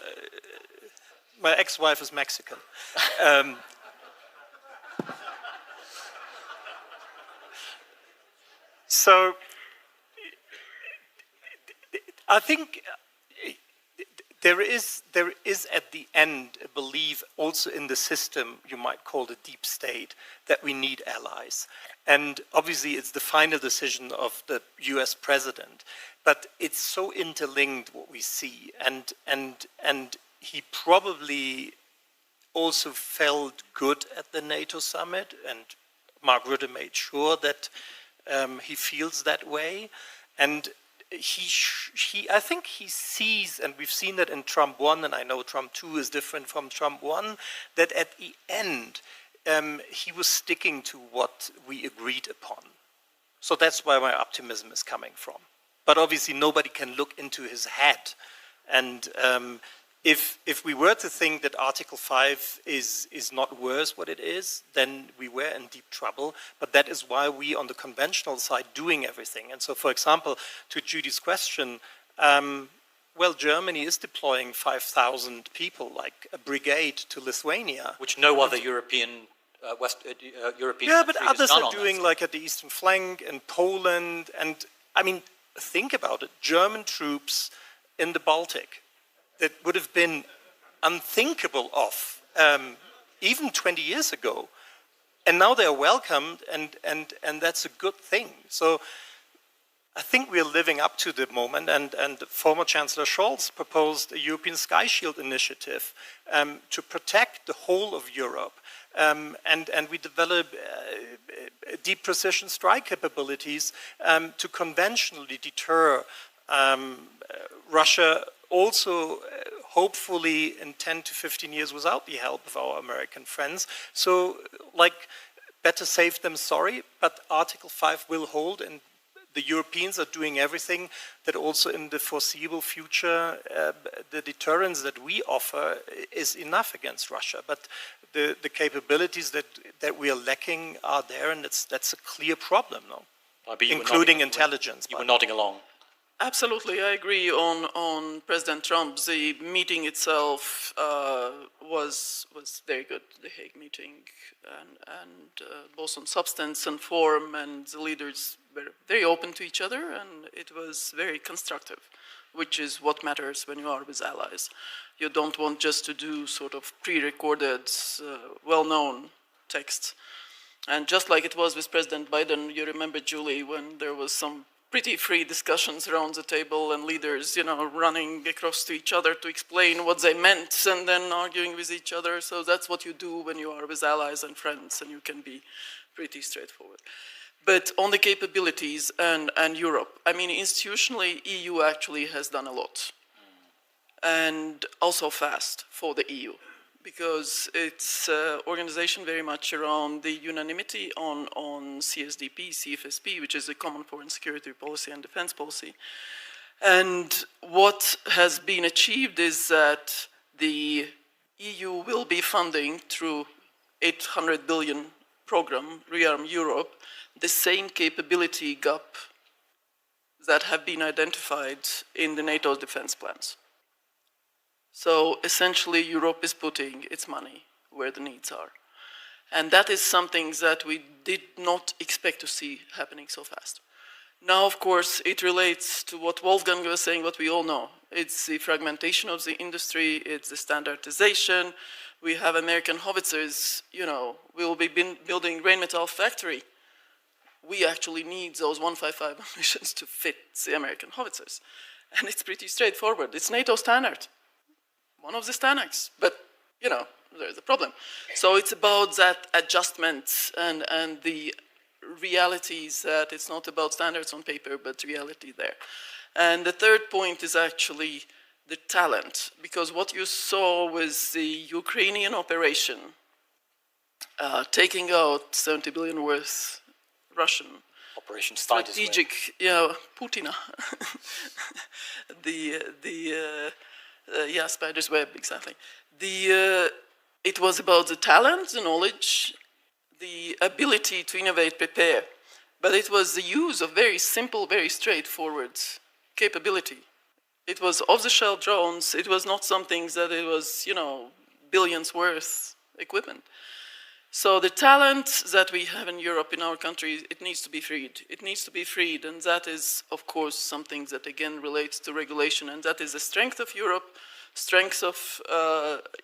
[SPEAKER 10] My ex-wife is Mexican. So I think there is at the end a belief also in the system, you might call the deep state, that we need allies. And obviously it's the final decision of the US president, but it's so interlinked what we see. And he probably also felt good at the NATO summit, and Mark Rutte made sure that he feels that way. And I think he sees, and we've seen that in Trump 1, and I know Trump 2 is different from Trump 1, that at the end, he was sticking to what we agreed upon. So that's where my optimism is coming from. But obviously nobody can look into his head. And if we were to think that Article 5 is not worth what it is, then we were in deep trouble. But that is why we, on the conventional side, doing everything. And so, for example, to Judy's question, well, Germany is deploying 5,000 people, like a brigade, to Lithuania.
[SPEAKER 7] Which no other European European
[SPEAKER 10] yeah, but
[SPEAKER 7] country has
[SPEAKER 10] others
[SPEAKER 7] done
[SPEAKER 10] are
[SPEAKER 7] on
[SPEAKER 10] doing
[SPEAKER 7] that.
[SPEAKER 10] like at the eastern flank and Poland. And I mean, think about it. German troops in the Baltic that would have been unthinkable of even 20 years ago. And now they're welcomed, and that's a good thing. So I think we're living up to the moment, and former Chancellor Scholz proposed a European Sky Shield initiative to protect the whole of Europe. And we develop deep precision strike capabilities to conventionally deter Russia, also hopefully in 10 to 15 years without the help of our American friends. So, like, better safe than sorry, but Article 5 will hold, and the Europeans are doing everything that also in the foreseeable future, the deterrence that we offer is enough against Russia. But the capabilities that we are lacking are there, and that's a clear problem, no? Including intelligence.
[SPEAKER 7] You were nodding along.
[SPEAKER 8] Absolutely, I agree on President Trump. The meeting itself was very good, the Hague meeting, and both on substance and form, and the leaders were very open to each other, and it was very constructive, which is what matters when you are with allies. You don't want just to do sort of pre-recorded, well-known text. And just like it was with President Biden, you remember, Julie, when there was some pretty free discussions around the table and leaders, running across to each other to explain what they meant and then arguing with each other. So that's what you do when you are with allies and friends, and you can be pretty straightforward. But on the capabilities and Europe, I mean, institutionally, EU actually has done a lot. And also fast for the EU, because it's an organization very much around the unanimity on CSDP, CFSP, which is the Common Foreign Security Policy and Defense Policy. And what has been achieved is that the EU will be funding through 800 billion program, Rearm Europe, the same capability gap that have been identified in the NATO defense plans. So essentially, Europe is putting its money where the needs are. And that is something that we did not expect to see happening so fast. Now, of course, it relates to what Wolfgang was saying, what we all know. It's the fragmentation of the industry, it's the standardization. We have American howitzers, we'll be building Rheinmetall factory. We actually need those 155 ammunitions to fit the American howitzers. And it's pretty straightforward. It's NATO standard. One of the standards, but there's a problem. So it's about that adjustment and the realities that it's not about standards on paper, but reality there. And the third point is actually the talent, because what you saw was the Ukrainian operation taking out 70 billion worth Russian
[SPEAKER 7] Operation Spider's Web.
[SPEAKER 8] strategic, Putina. Spider's Web, exactly. It was about the talent, the knowledge, the ability to innovate, prepare, but it was the use of very simple, very straightforward capability. It was off-the-shelf drones. It was not something that it was, you know, billions worth equipment. So the talent that we have in Europe, in our country, it needs to be freed. It needs to be freed, and that is, of course, something that, again, relates to regulation, and that is the strength of Europe, strength of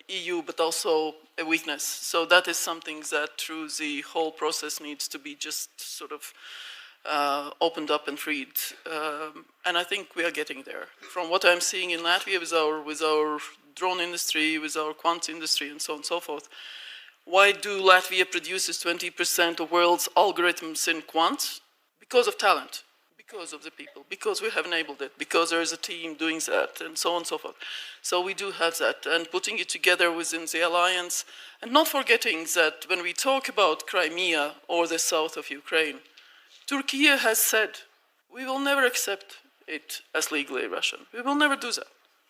[SPEAKER 8] EU, but also a weakness. So that is something that, through the whole process, needs to be just sort of opened up and freed. And I think we are getting there. From what I'm seeing in Latvia with our drone industry, with our quant industry, and so on and so forth, why do Latvia produces 20% of world's algorithms in quant? Because of talent, because of the people, because we have enabled it, because there is a team doing that, and so on and so forth. So we do have that, and putting it together within the alliance, and not forgetting that when we talk about Crimea or the south of Ukraine, Turkey has said, we will never accept it as legally Russian. We will never do that.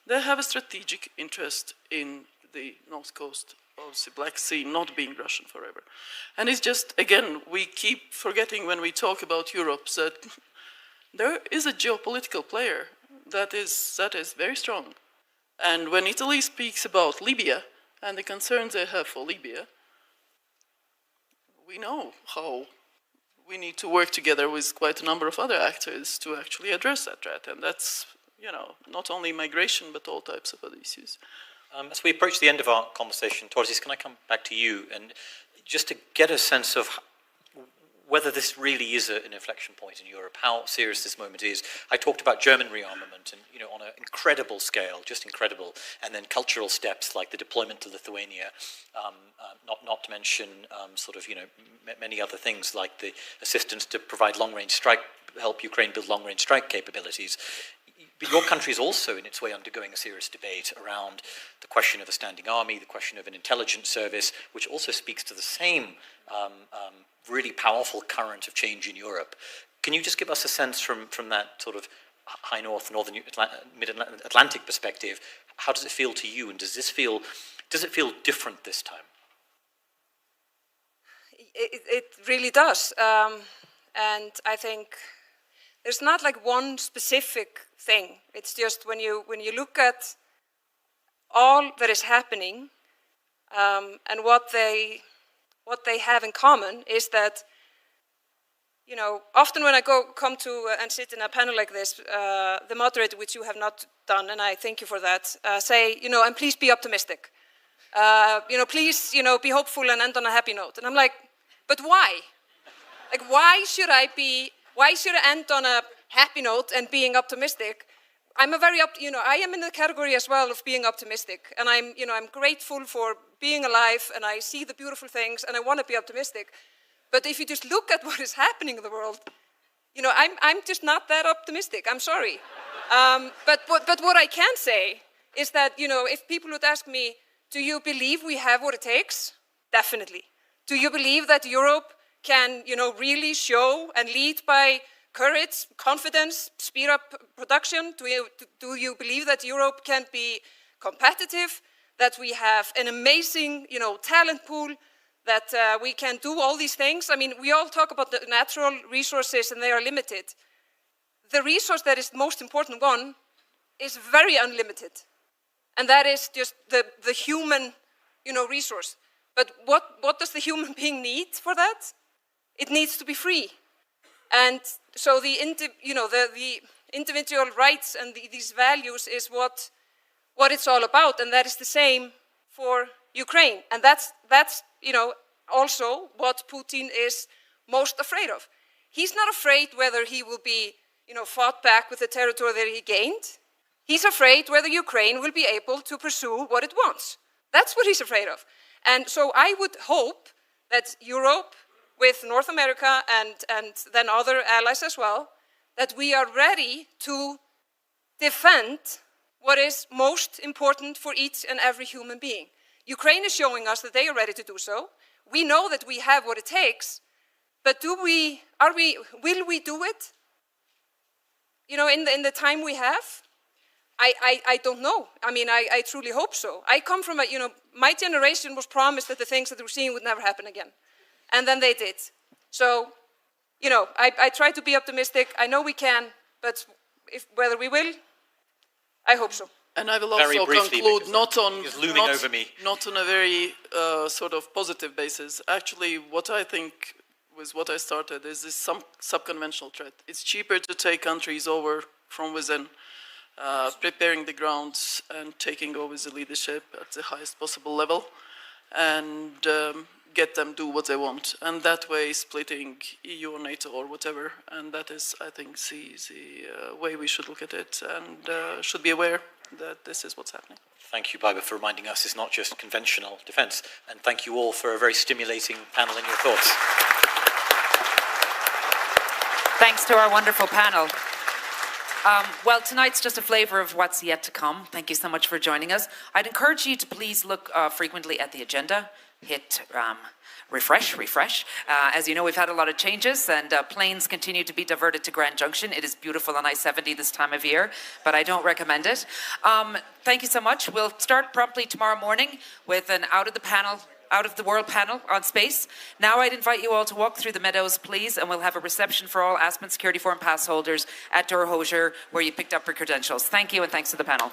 [SPEAKER 8] They have a strategic interest in the north coast of the Black Sea not being Russian forever. And it's just, again, we keep forgetting when we talk about Europe that there is a geopolitical player that is very strong. And when Italy speaks about Libya and the concerns they have for Libya, we know how we need to work together with quite a number of other actors to actually address that threat. And that's, you know, not only migration, but all types of other issues.
[SPEAKER 7] As we approach the end of our conversation, Torsis, can I come back to you and just to get a sense of whether this really is an inflection point in Europe, how serious this moment is. I talked about German rearmament and, you know, on an incredible scale, just incredible, and then cultural steps like the deployment to Lithuania, not to mention sort of, you know, many other things like the assistance to provide long-range strike, help Ukraine build long-range strike capabilities. But your country is also in its way undergoing a serious debate around the question of a standing army, the question of an intelligence service, which also speaks to the same really powerful current of change in Europe. Can you just give us a sense from that sort of high north, northern mid-Atlantic perspective? How does it feel to you, and does it feel different this time?
[SPEAKER 9] It really does, and I think there's not like one specific thing. It's just when you look at all that is happening, and what they have in common is that, you know, often when I come to and sit in a panel like this, the moderator, which you have not done, and I thank you for that, say, you know, and please be optimistic. You know, please, you know, be hopeful and end on a happy note. And I'm like, but why? Like, why should I end on a happy note and being optimistic? I'm I am in the category as well of being optimistic, and I'm grateful for being alive, and I see the beautiful things, and I want to be optimistic. But if you just look at what is happening in the world, you know, I'm just not that optimistic. I'm sorry. But what I can say is that, you know, if people would ask me, do you believe we have what it takes? Definitely. Do you believe that Europe can, you know, really show and lead by courage, confidence, speed up production? Do you believe that Europe can be competitive, that we have an amazing, you know, talent pool, that we can do all these things? I mean, we all talk about the natural resources and they are limited. The resource that is the most important one is very unlimited. And that is just the human, you know, resource. But what does the human being need for that? It needs to be free. And so the individual rights and these values is what it's all about, and that is the same for Ukraine. And that's you know, also what Putin is most afraid of. He's not afraid whether he will be, you know, fought back with the territory that he gained. He's afraid whether Ukraine will be able to pursue what it wants. That's what he's afraid of. And so I would hope that Europe, with North America and then other allies as well, that we are ready to defend what is most important for each and every human being. Ukraine is showing us that they are ready to do so. We know that we have what it takes, but will we do it? You know, in the time we have? I don't know. I mean, I truly hope so. I come from my generation was promised that the things that we're seeing would never happen again. And then they did. So you know, I try to be optimistic. I know we can, but whether we will, I hope so.
[SPEAKER 8] And I will also conclude not on a very sort of positive basis. Actually, what I think was what I started is this subconventional threat. It's cheaper to take countries over from within, preparing the grounds and taking over the leadership at the highest possible level, and get them do what they want. And that way, splitting EU or NATO or whatever. And that is, I think, the way we should look at it, and should be aware that this is what's happening.
[SPEAKER 7] Thank you, Barbara, for reminding us it's not just conventional defence. And thank you all for a very stimulating panel and your thoughts.
[SPEAKER 12] Thanks to our wonderful panel. Well, tonight's just a flavour of what's yet to come. Thank you so much for joining us. I'd encourage you to please look frequently at the agenda. Hit refresh. As you know, we've had a lot of changes, and planes continue to be diverted to Grand Junction. It is beautiful on I-70 this time of year, but I don't recommend it. Thank you so much. We'll start promptly tomorrow morning with an out of the world panel on space. Now I'd invite you all to walk through the meadows, please, and we'll have a reception for all Aspen Security Forum pass holders at Dor Hosier, where you picked up your credentials. Thank you, and thanks to the panel.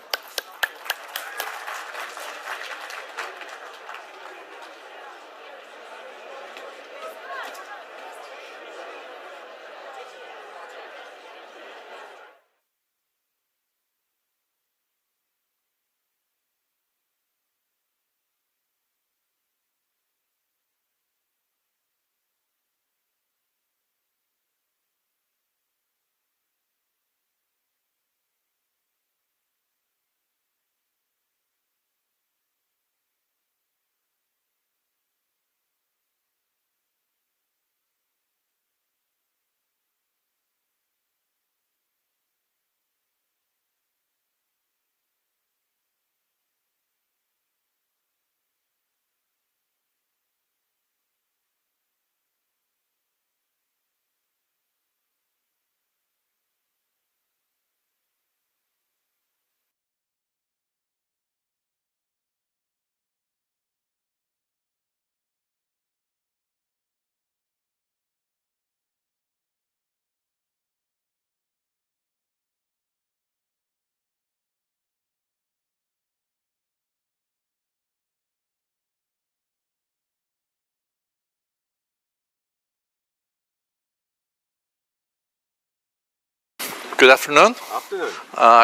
[SPEAKER 13] Good afternoon.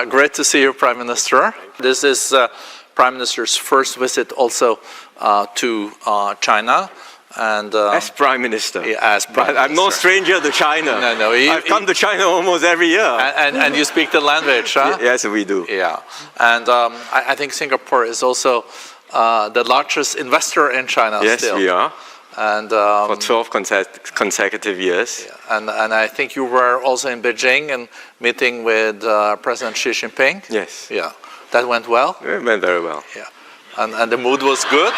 [SPEAKER 13] Great to see you, Prime Minister. This is Prime Minister's first visit also to China. And
[SPEAKER 14] as Prime Minister.
[SPEAKER 13] Yeah, as Prime Minister.
[SPEAKER 14] I'm no stranger to China.
[SPEAKER 13] No.
[SPEAKER 14] I've come to China almost every year.
[SPEAKER 13] And you speak the language, huh?
[SPEAKER 14] Yes, we do.
[SPEAKER 13] Yeah. And I think Singapore is also the largest investor in China still.
[SPEAKER 14] Yes, we are.
[SPEAKER 13] And
[SPEAKER 14] for 12 consecutive years.
[SPEAKER 13] Yeah. And I think you were also in Beijing and meeting with President Xi Jinping.
[SPEAKER 14] Yes.
[SPEAKER 13] Yeah. That went well?
[SPEAKER 14] It went very well.
[SPEAKER 13] Yeah. And the mood was good?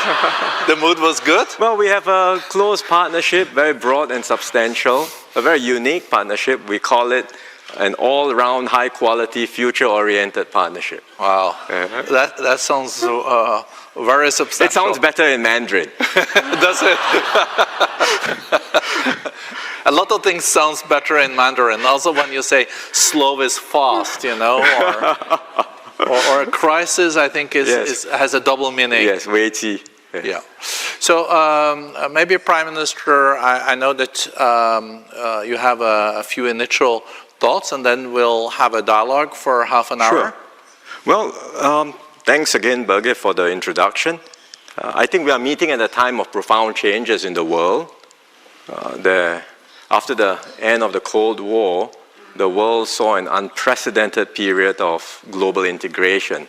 [SPEAKER 13] The mood was good?
[SPEAKER 14] Well, we have a close partnership, very broad and substantial, a very unique partnership. We call it an all-round, high-quality, future-oriented partnership.
[SPEAKER 13] Wow. That sounds very substantial.
[SPEAKER 14] It sounds better in Mandarin.
[SPEAKER 13] Does it? A lot of things sounds better in Mandarin. Also when you say slow is fast, you know, or a crisis, I think has a double meaning.
[SPEAKER 14] Yes, 危机.
[SPEAKER 13] Yeah. So maybe Prime Minister, I know that you have a few initial thoughts, and then we'll have a dialogue for half an hour.
[SPEAKER 14] Sure. Well, thanks again, Birgit, for the introduction. I think we are meeting at a time of profound changes in the world. After the end of the Cold War, the world saw an unprecedented period of global integration,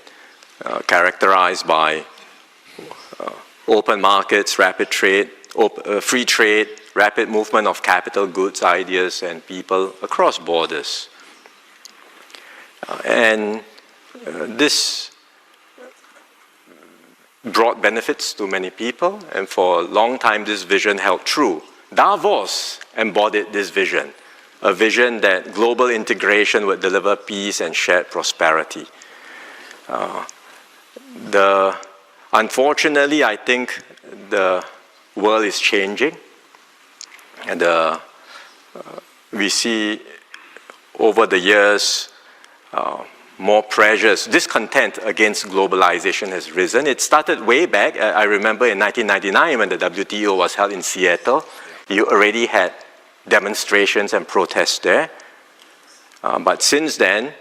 [SPEAKER 14] characterized by open markets, rapid trade, free trade, rapid movement of capital, goods, ideas, and people across borders. And this brought benefits to many people, and for a long time this vision held true. Davos embodied this vision, a vision that global integration would deliver peace and shared prosperity. Unfortunately, I think the world is changing, and the we see over the years more pressures. Discontent against globalization has risen. It started way back. I remember in 1999 when the WTO was held in Seattle, you already had demonstrations and protests there. But since then,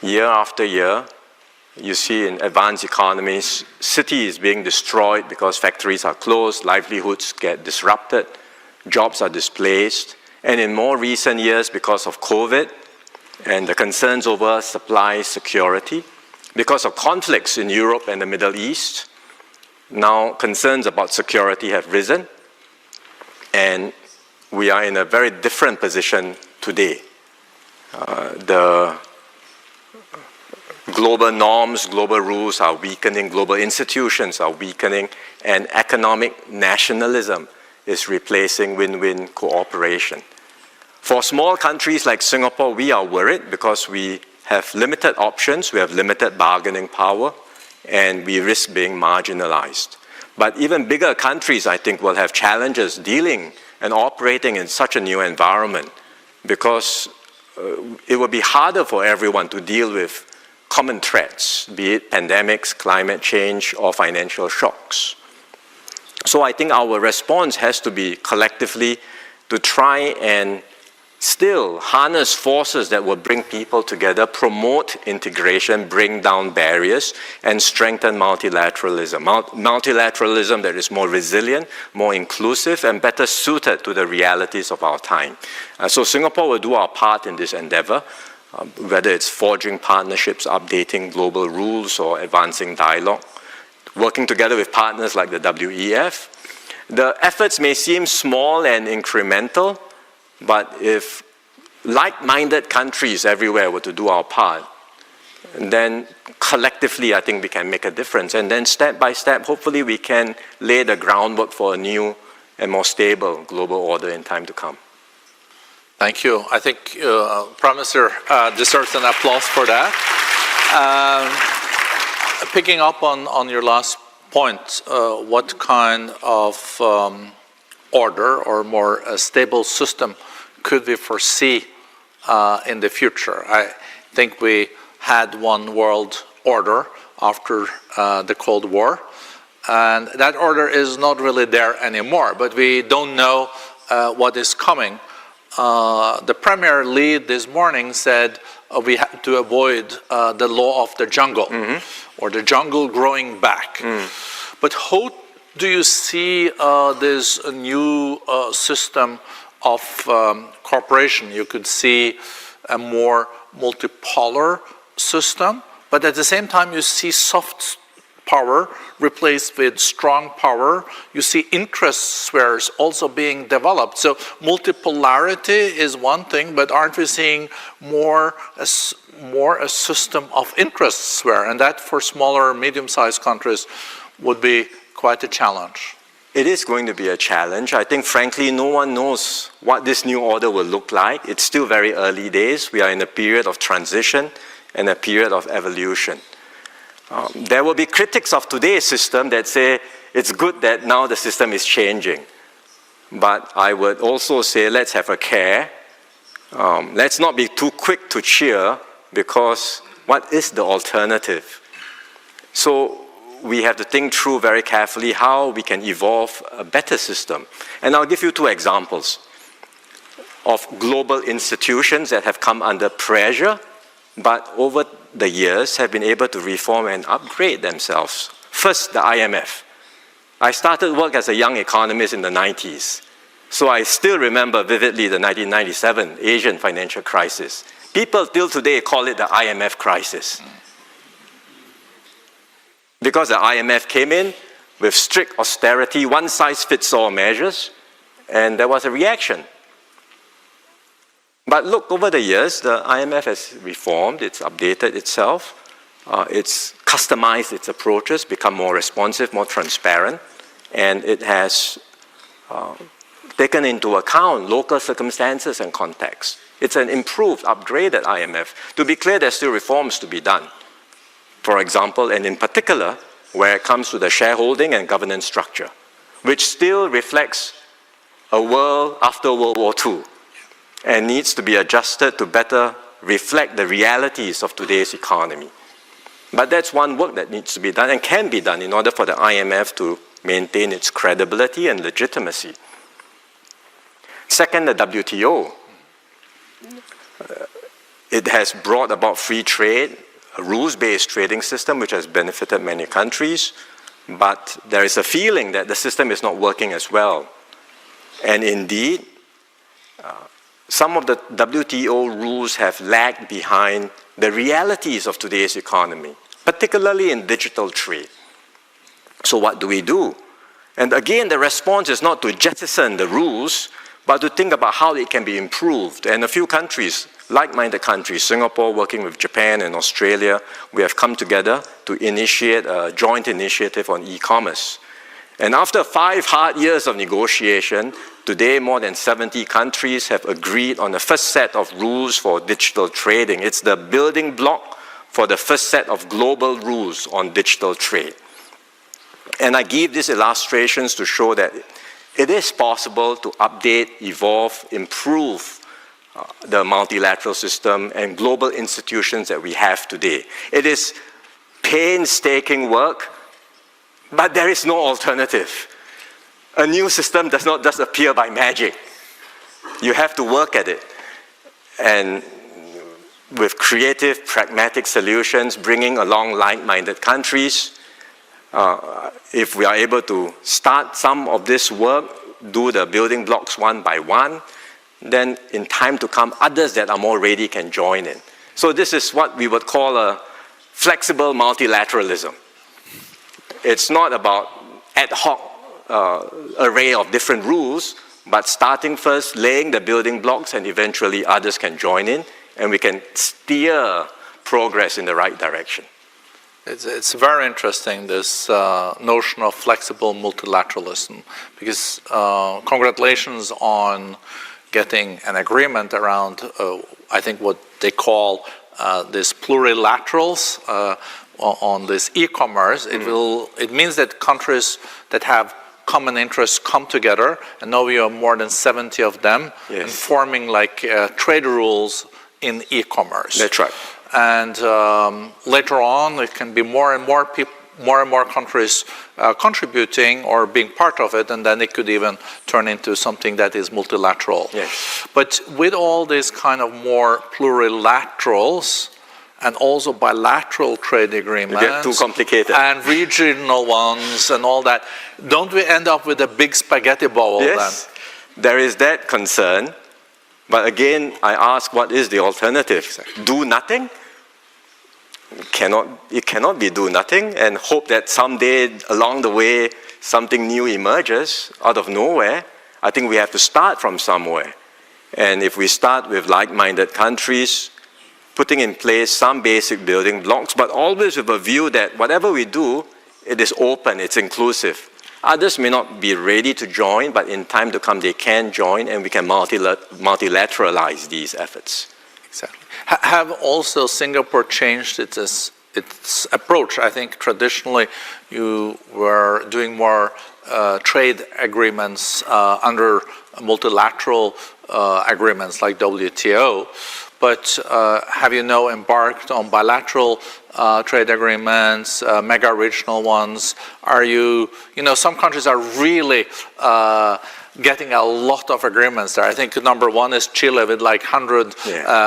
[SPEAKER 14] year after year, you see in advanced economies, cities being destroyed because factories are closed, livelihoods get disrupted, jobs are displaced. And in more recent years, because of COVID and the concerns over supply security, because of conflicts in Europe and the Middle East, now concerns about security have risen. And we are in a very different position today. The global norms, global rules are weakening, global institutions are weakening, and economic nationalism is replacing win-win cooperation. For small countries like Singapore, we are worried because we have limited options, we have limited bargaining power, and we risk being marginalized. But even bigger countries, I think, will have challenges dealing and operating in such a new environment because it will be harder for everyone to deal with common threats, be it pandemics, climate change, or financial shocks. So I think our response has to be collectively to try and still harness forces that will bring people together, promote integration, bring down barriers, and strengthen multilateralism. Multilateralism that is more resilient, more inclusive, and better suited to the realities of our time. So Singapore will do our part in this endeavor, whether it's forging partnerships, updating global rules, or advancing dialogue, working together with partners like the WEF. The efforts may seem small and incremental, but if like-minded countries everywhere were to do our part, then collectively I think we can make a difference. And then step by step, hopefully we can lay the groundwork for a new and more stable global order in time to come.
[SPEAKER 13] Thank you. I think Prime Minister deserves an applause for that. Picking up on your last point, what kind of order or more stable system could we foresee in the future? I think we had one world order after the Cold War, and that order is not really there anymore, but we don't know what is coming. The Premier lead this morning said we have to avoid the law of the jungle, or the jungle growing back. But how do you see this new system of cooperation? You could see a more multipolar system, but at the same time you see soft power replaced with strong power. You see interest spheres also being developed. So multipolarity is one thing, but aren't we seeing more a system of interest sphere? And that for smaller, medium-sized countries would be quite a challenge.
[SPEAKER 14] It is going to be a challenge. I think, frankly, no one knows what this new order will look like. It's still very early days. We are in a period of transition and a period of evolution. There will be critics of today's system that say it's good that now the system is changing. But I would also say let's have a care. Let's not be too quick to cheer, because what is the alternative? So we have to think through very carefully how we can evolve a better system. And I'll give you two examples of global institutions that have come under pressure, but over the years have been able to reform and upgrade themselves. First, the IMF. I started work as a young economist in the 90s, so I still remember vividly the 1997 Asian financial crisis. People till today call it the IMF crisis, because the IMF came in with strict austerity, one-size-fits-all measures, and there was a reaction. But look, over the years, the IMF has reformed, it's updated itself, it's customized its approaches, become more responsive, more transparent, and it has taken into account local circumstances and context. It's an improved, upgraded IMF. To be clear, there's still reforms to be done. For example, and in particular, where it comes to the shareholding and governance structure, which still reflects a world after World War II. and needs to be adjusted to better reflect the realities of today's economy. But that's one work that needs to be done and can be done in order for the IMF to maintain its credibility and legitimacy. Second, the WTO. It has brought about free trade, a rules-based trading system which has benefited many countries, but there is a feeling that the system is not working as well. And indeed, some of the WTO rules have lagged behind the realities of today's economy, particularly in digital trade. So what do we do? And again, the response is not to jettison the rules, but to think about how it can be improved. And a few countries, like-minded countries, Singapore working with Japan and Australia, we have come together to initiate a joint initiative on e-commerce. And after 5 hard years of negotiation, today more than 70 countries have agreed on the first set of rules for digital trading. It's the building block for the first set of global rules on digital trade. And I give these illustrations to show that it is possible to update, evolve, improve the multilateral system and global institutions that we have today. It is painstaking work, but there is no alternative. A new system does not just appear by magic. You have to work at it. And with creative, pragmatic solutions, bringing along like-minded countries, if we are able to start some of this work, do the building blocks one by one, then in time to come, others that are more ready can join in. So this is what we would call a flexible multilateralism. It's not about ad hoc array of different rules, but starting first, laying the building blocks, and eventually others can join in, and we can steer progress in the right direction.
[SPEAKER 13] It's very interesting, this notion of flexible multilateralism, because congratulations on getting an agreement around, I think, what they call these plurilaterals on this e-commerce. It means that countries that have common interests come together, and now we have more than 70 of them, and forming like trade rules in e-commerce.
[SPEAKER 14] That's right.
[SPEAKER 13] And later on, it can be more and more people, more and more countries contributing or being part of it, and then it could even turn into something that is multilateral.
[SPEAKER 14] Yes.
[SPEAKER 13] But with all these kind of more plurilaterals and also bilateral trade agreements,
[SPEAKER 14] they get too complicated,
[SPEAKER 13] and regional ones and all that, don't we end up with a big spaghetti bowl then?
[SPEAKER 14] There is that concern. But again, I ask, what is the alternative? Do nothing? It cannot be do nothing and hope that someday along the way something new emerges out of nowhere. I think we have to start from somewhere. And if we start with like-minded countries, putting in place some basic building blocks, but always with a view that whatever we do, it is open, it's inclusive. Others may not be ready to join, but in time to come they can join, and we can multilateralize these efforts.
[SPEAKER 13] Exactly. Have also Singapore changed its approach? I think traditionally you were doing more trade agreements under multilateral agreements like WTO, but have you now embarked on bilateral trade agreements, mega regional ones? Are you know, some countries are really getting a lot of agreements there. I think number one is Chile with like 100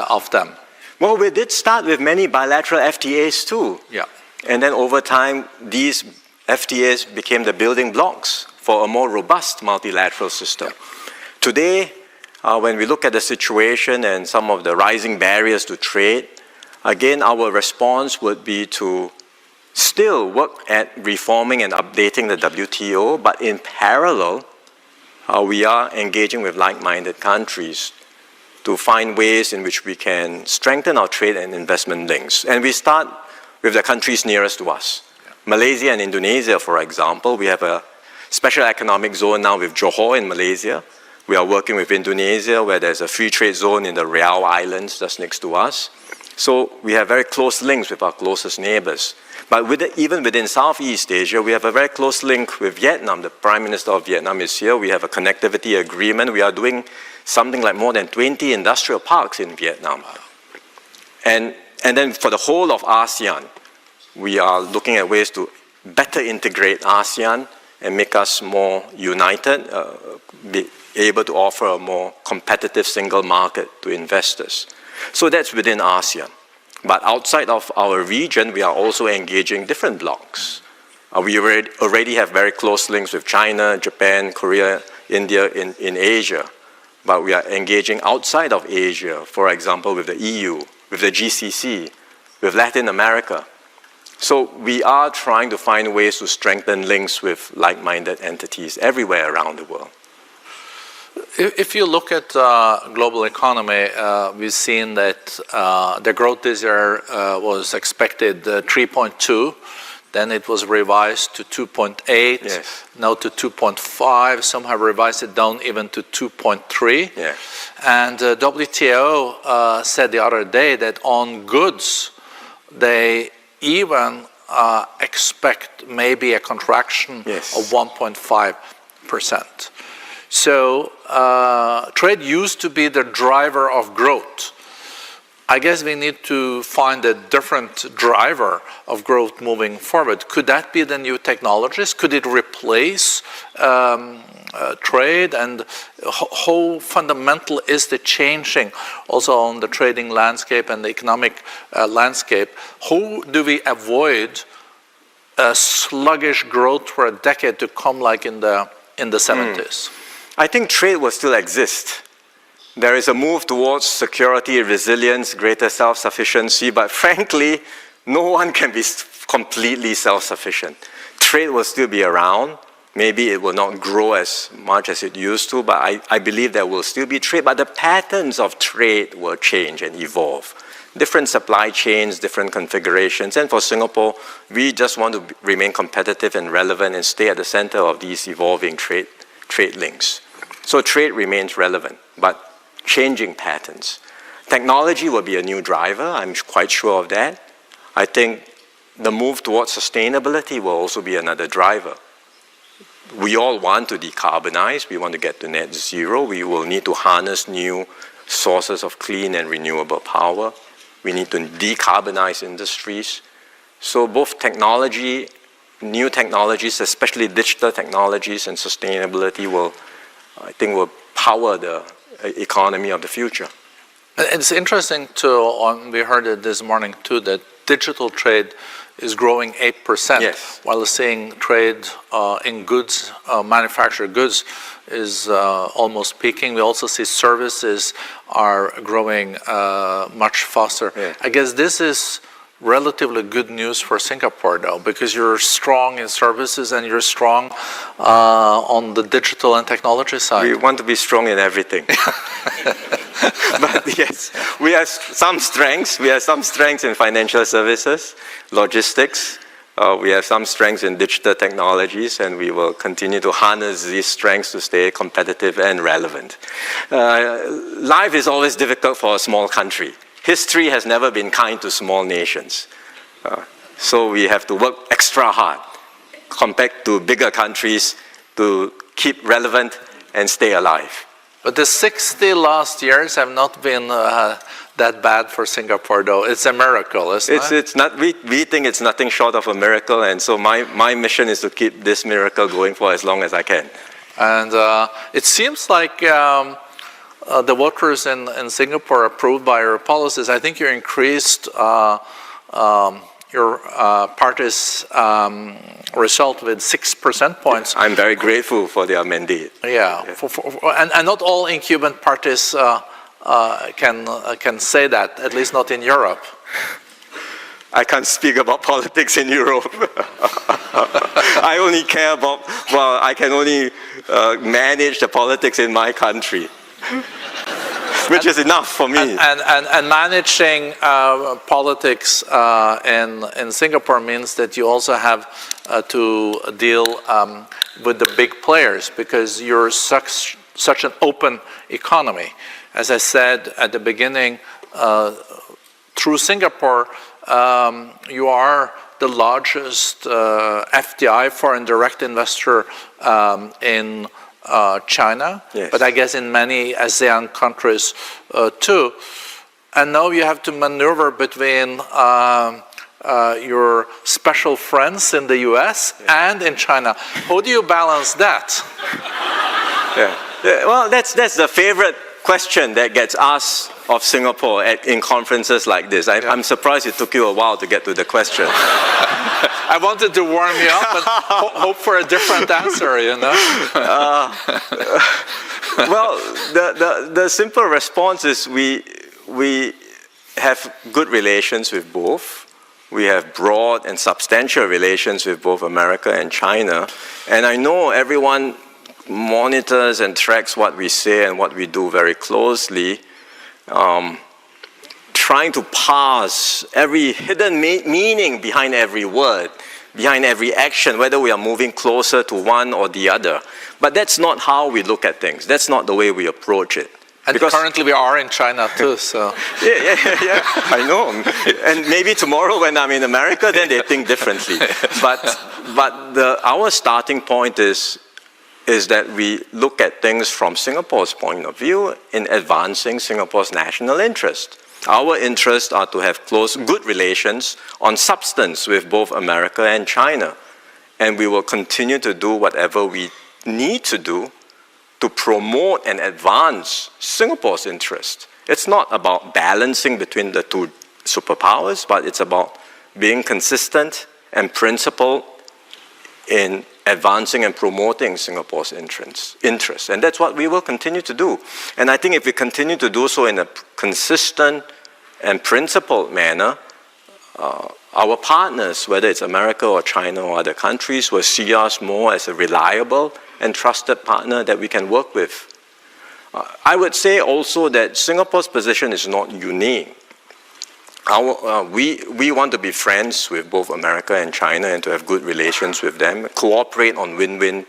[SPEAKER 13] of them.
[SPEAKER 14] Well, we did start with many bilateral FTAs too.
[SPEAKER 13] Yeah.
[SPEAKER 14] And then over time, these FTAs became the building blocks for a more robust multilateral system. Yeah. Today, when we look at the situation and some of the rising barriers to trade, again, our response would be to still work at reforming and updating the WTO, but in parallel, we are engaging with like-minded countries to find ways in which we can strengthen our trade and investment links. And we start with the countries nearest to us. Yeah. Malaysia and Indonesia, for example, we have a special economic zone now with Johor in Malaysia. We are working with Indonesia, where there's a free trade zone in the Riau Islands just next to us. So we have very close links with our closest neighbors. But even within Southeast Asia, we have a very close link with Vietnam. The Prime Minister of Vietnam is here. We have a connectivity agreement. We are doing something like more than 20 industrial parks in Vietnam. And then for the whole of ASEAN, we are looking at ways to better integrate ASEAN and make us more united, be able to offer a more competitive single market to investors. So that's within ASEAN. But outside of our region, we are also engaging different blocs. We already have very close links with China, Japan, Korea, India in Asia. But we are engaging outside of Asia, for example, with the EU, with the GCC, with Latin America. So we are trying to find ways to strengthen links with like-minded entities everywhere around the world.
[SPEAKER 13] If you look at global economy, we've seen that the growth this year was expected 3.2, then it was revised to 2.8,
[SPEAKER 14] yes.
[SPEAKER 13] now to 2.5. Some have revised it down even to 2.3.
[SPEAKER 14] Yeah.
[SPEAKER 13] And WTO said the other day that on goods, they even expect maybe a contraction
[SPEAKER 14] yes.
[SPEAKER 13] of 1.5%. So trade used to be the driver of growth. I guess we need to find a different driver of growth moving forward. Could that be the new technologies? Could it replace trade? And how fundamental is the changing also on the trading landscape and the economic landscape? How do we avoid a sluggish growth for a decade to come like in the 70s?
[SPEAKER 14] I think trade will still exist. There is a move towards security, resilience, greater self-sufficiency, but frankly, no one can be completely self-sufficient. Trade will still be around. Maybe it will not grow as much as it used to, but I believe there will still be trade, but the patterns of trade will change and evolve. Different supply chains, different configurations, and for Singapore, we just want to remain competitive and relevant and stay at the center of these evolving trade links. So trade remains relevant, but changing patterns. Technology will be a new driver, I'm quite sure of that. I think the move towards sustainability will also be another driver. We all want to decarbonize, we want to get to net zero, we will need to harness new sources of clean and renewable power. We need to decarbonize industries. So both technology, new technologies, especially digital technologies and sustainability will, I think, will power the economy of the future.
[SPEAKER 13] It's interesting we heard it this morning too, that digital trade is growing 8%,
[SPEAKER 14] yes.
[SPEAKER 13] while seeing trade in goods, manufactured goods, is almost peaking. We also see services are growing much faster.
[SPEAKER 14] Yeah.
[SPEAKER 13] I guess this is relatively good news for Singapore, though, because you're strong in services and you're strong on the digital and technology side.
[SPEAKER 14] We want to be strong in everything. But yes, we have some strengths. We have some strengths in financial services, logistics. We have some strengths in digital technologies, and we will continue to harness these strengths to stay competitive and relevant. Life is always difficult for a small country. History has never been kind to small nations. So we have to work extra hard compared to bigger countries to keep relevant and stay alive.
[SPEAKER 13] But the 60 last years have not been that bad for Singapore, though. It's a miracle, isn't it?
[SPEAKER 14] It's not, we think it's nothing short of a miracle, and so my mission is to keep this miracle going for as long as I can.
[SPEAKER 13] And it seems like the voters in Singapore are approved by your policies. I think you increased your party's result with 6 percentage points.
[SPEAKER 14] I'm very grateful for their mandate.
[SPEAKER 13] Yeah, and not all incumbent parties can say that, at least not in Europe.
[SPEAKER 14] I can't speak about politics in Europe. I only care about, well, I can only manage the politics in my country. Which is enough for me.
[SPEAKER 13] And managing politics in Singapore means that you also have to deal with the big players, because you're such an open economy. As I said at the beginning, through Singapore, you are the largest FDI, foreign direct investor, in China,
[SPEAKER 14] yes.
[SPEAKER 13] but I guess in many ASEAN countries too. And now you have to maneuver between your special friends in the US and in China. How do you balance that?
[SPEAKER 14] Well, that's the favorite question that gets asked of Singapore in conferences like this. I'm surprised it took you a while to get to the question.
[SPEAKER 13] I wanted to warm you up and hope for a different answer, you know?
[SPEAKER 14] Well, the simple response is we have good relations with both. We have broad and substantial relations with both America and China. And I know everyone monitors and tracks what we say and what we do very closely, trying to parse every hidden meaning behind every word, behind every action, whether we are moving closer to one or the other. But that's not how we look at things. That's not the way we approach it.
[SPEAKER 13] And because currently we are in China too, so.
[SPEAKER 14] Yeah, I know. And maybe tomorrow when I'm in America, then they think differently. But our starting point is that we look at things from Singapore's point of view in advancing Singapore's national interest. Our interests are to have close, good relations on substance with both America and China. And we will continue to do whatever we need to do to promote and advance Singapore's interest. It's not about balancing between the two superpowers, but it's about being consistent and principled in advancing and promoting Singapore's interests. And that's what we will continue to do. And I think if we continue to do so in a consistent and principled manner, our partners, whether it's America or China or other countries, will see us more as a reliable and trusted partner that we can work with. I would say also that Singapore's position is not unique. We want to be friends with both America and China and to have good relations with them, cooperate on win-win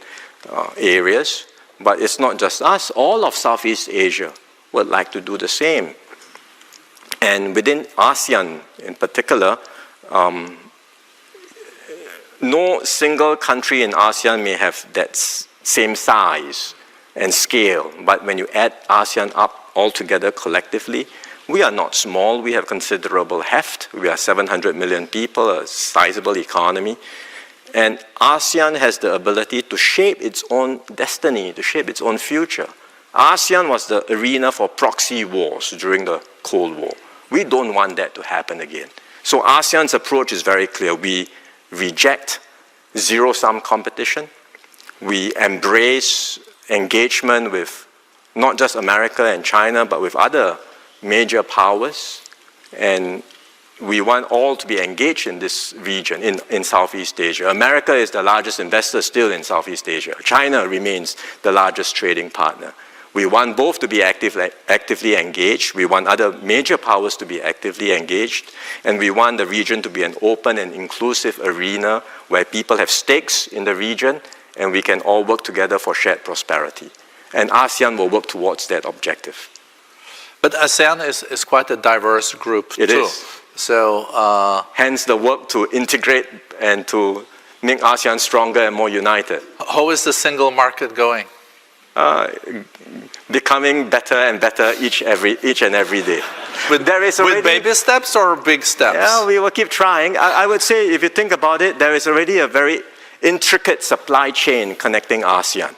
[SPEAKER 14] areas. But it's not just us. All of Southeast Asia would like to do the same. And within ASEAN in particular, no single country in ASEAN may have that same size and scale. But when you add ASEAN up altogether collectively, we are not small. We have considerable heft. We are 700 million people, a sizable economy. And ASEAN has the ability to shape its own destiny, to shape its own future. ASEAN was the arena for proxy wars during the Cold War. We don't want that to happen again. So ASEAN's approach is very clear. We reject zero-sum competition. We embrace engagement with not just America and China, but with other major powers. And we want all to be engaged in this region, in Southeast Asia. America is the largest investor still in Southeast Asia. China remains the largest trading partner. We want both to be actively engaged. We want other major powers to be actively engaged. And we want the region to be an open and inclusive arena where people have stakes in the region and we can all work together for shared prosperity. And ASEAN will work towards that objective.
[SPEAKER 13] But ASEAN is quite a diverse group too.
[SPEAKER 14] It is.
[SPEAKER 13] So,
[SPEAKER 14] hence the work to integrate and to make ASEAN stronger and more united.
[SPEAKER 13] How is the single market going?
[SPEAKER 14] Becoming better and better each and every day.
[SPEAKER 13] With baby steps or big steps?
[SPEAKER 14] Yeah, we will keep trying. I would say, if you think about it, there is already a very intricate supply chain connecting ASEAN.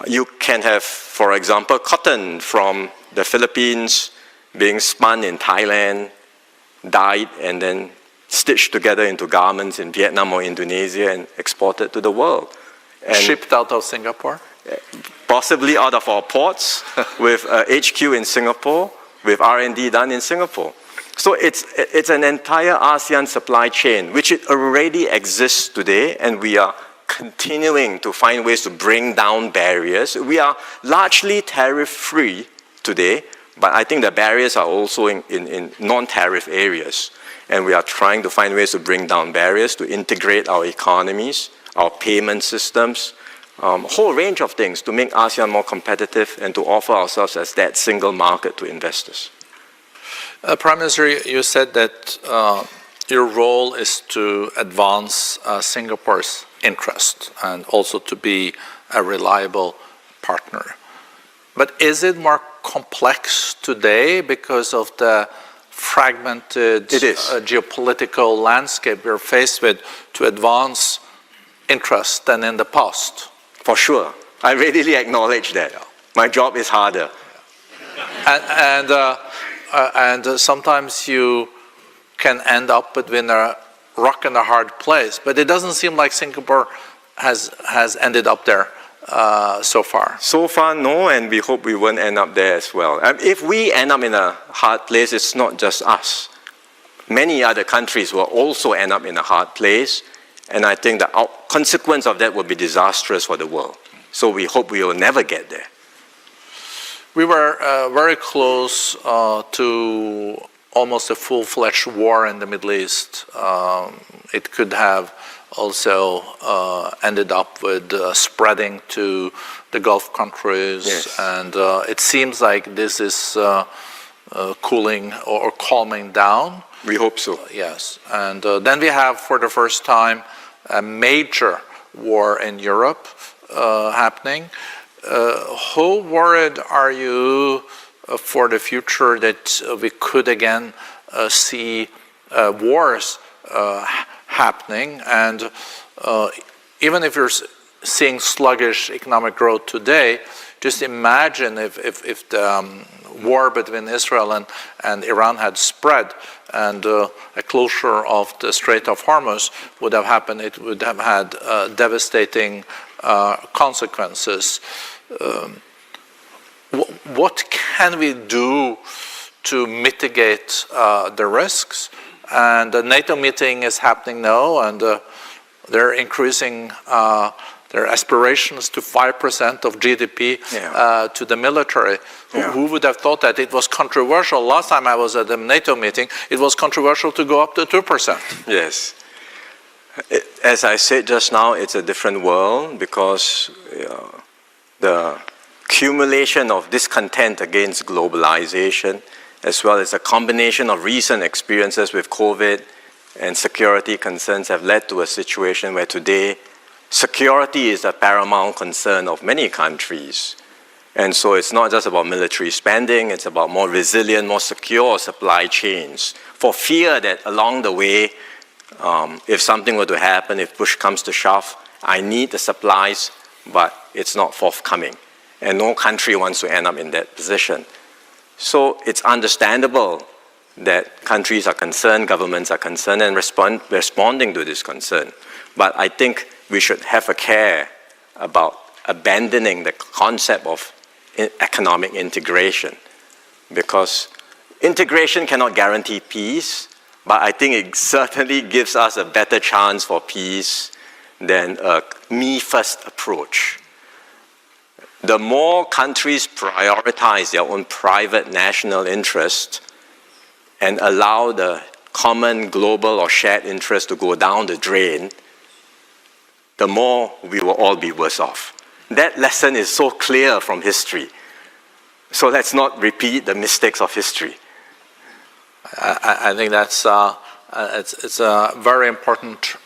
[SPEAKER 14] You can have, for example, cotton from the Philippines being spun in Thailand, dyed, and then stitched together into garments in Vietnam or Indonesia and exported to the world. And
[SPEAKER 13] shipped out of Singapore?
[SPEAKER 14] Possibly out of our ports, with HQ in Singapore, with R&D done in Singapore. So it's an entire ASEAN supply chain, which it already exists today, and we are continuing to find ways to bring down barriers. We are largely tariff-free today, but I think the barriers are also in non-tariff areas. And we are trying to find ways to bring down barriers, to integrate our economies, our payment systems, a whole range of things to make ASEAN more competitive and to offer ourselves as that single market to investors.
[SPEAKER 13] Prime Minister, you said that your role is to advance Singapore's interest and also to be a reliable partner. But is it more complex today because of the fragmented geopolitical landscape we're faced with to advance interest than in the past?
[SPEAKER 14] For sure. I readily acknowledge that. My job is harder.
[SPEAKER 13] And sometimes you can end up between a rock and a hard place, but it doesn't seem like Singapore has ended up there so far.
[SPEAKER 14] So far, no, and we hope we won't end up there as well. If we end up in a hard place, it's not just us. Many other countries will also end up in a hard place, and I think the consequence of that will be disastrous for the world. So we hope we will never get there.
[SPEAKER 13] We were very close to almost a full-fledged war in the Middle East. It could have also ended up with spreading to the Gulf countries. Yes. And it seems like this is cooling or calming down.
[SPEAKER 14] We hope so.
[SPEAKER 13] Yes. And then we have, for the first time, a major war in Europe happening. How worried are you for the future that we could again see wars happening? And even if you're seeing sluggish economic growth today, just imagine if the war between Israel and Iran had spread and a closure of the Strait of Hormuz would have happened. It would have had devastating consequences. What can we do to mitigate the risks? And the NATO meeting is happening now, and they're increasing their aspirations to 5% of GDP to the military. Yeah. Who would have thought that? It was controversial. Last time I was at the NATO meeting, it was controversial to go up to 2%.
[SPEAKER 14] Yes. As I said just now, it's a different world because the accumulation of discontent against globalization, as well as a combination of recent experiences with COVID and security concerns have led to a situation where today security is a paramount concern of many countries. And so it's not just about military spending, it's about more resilient, more secure supply chains, for fear that along the way, if something were to happen, if push comes to shove, I need the supplies, but it's not forthcoming. And no country wants to end up in that position. So it's understandable that countries are concerned, governments are concerned, and responding to this concern. But I think we should have a care about abandoning the concept of economic integration, because integration cannot guarantee peace, but I think it certainly gives us a better chance for peace than a me-first approach. The more countries prioritize their own private national interest and allow the common global or shared interest to go down the drain, the more we will all be worse off. That lesson is so clear from history. So let's not repeat the mistakes of history.
[SPEAKER 13] I think that's it's a very important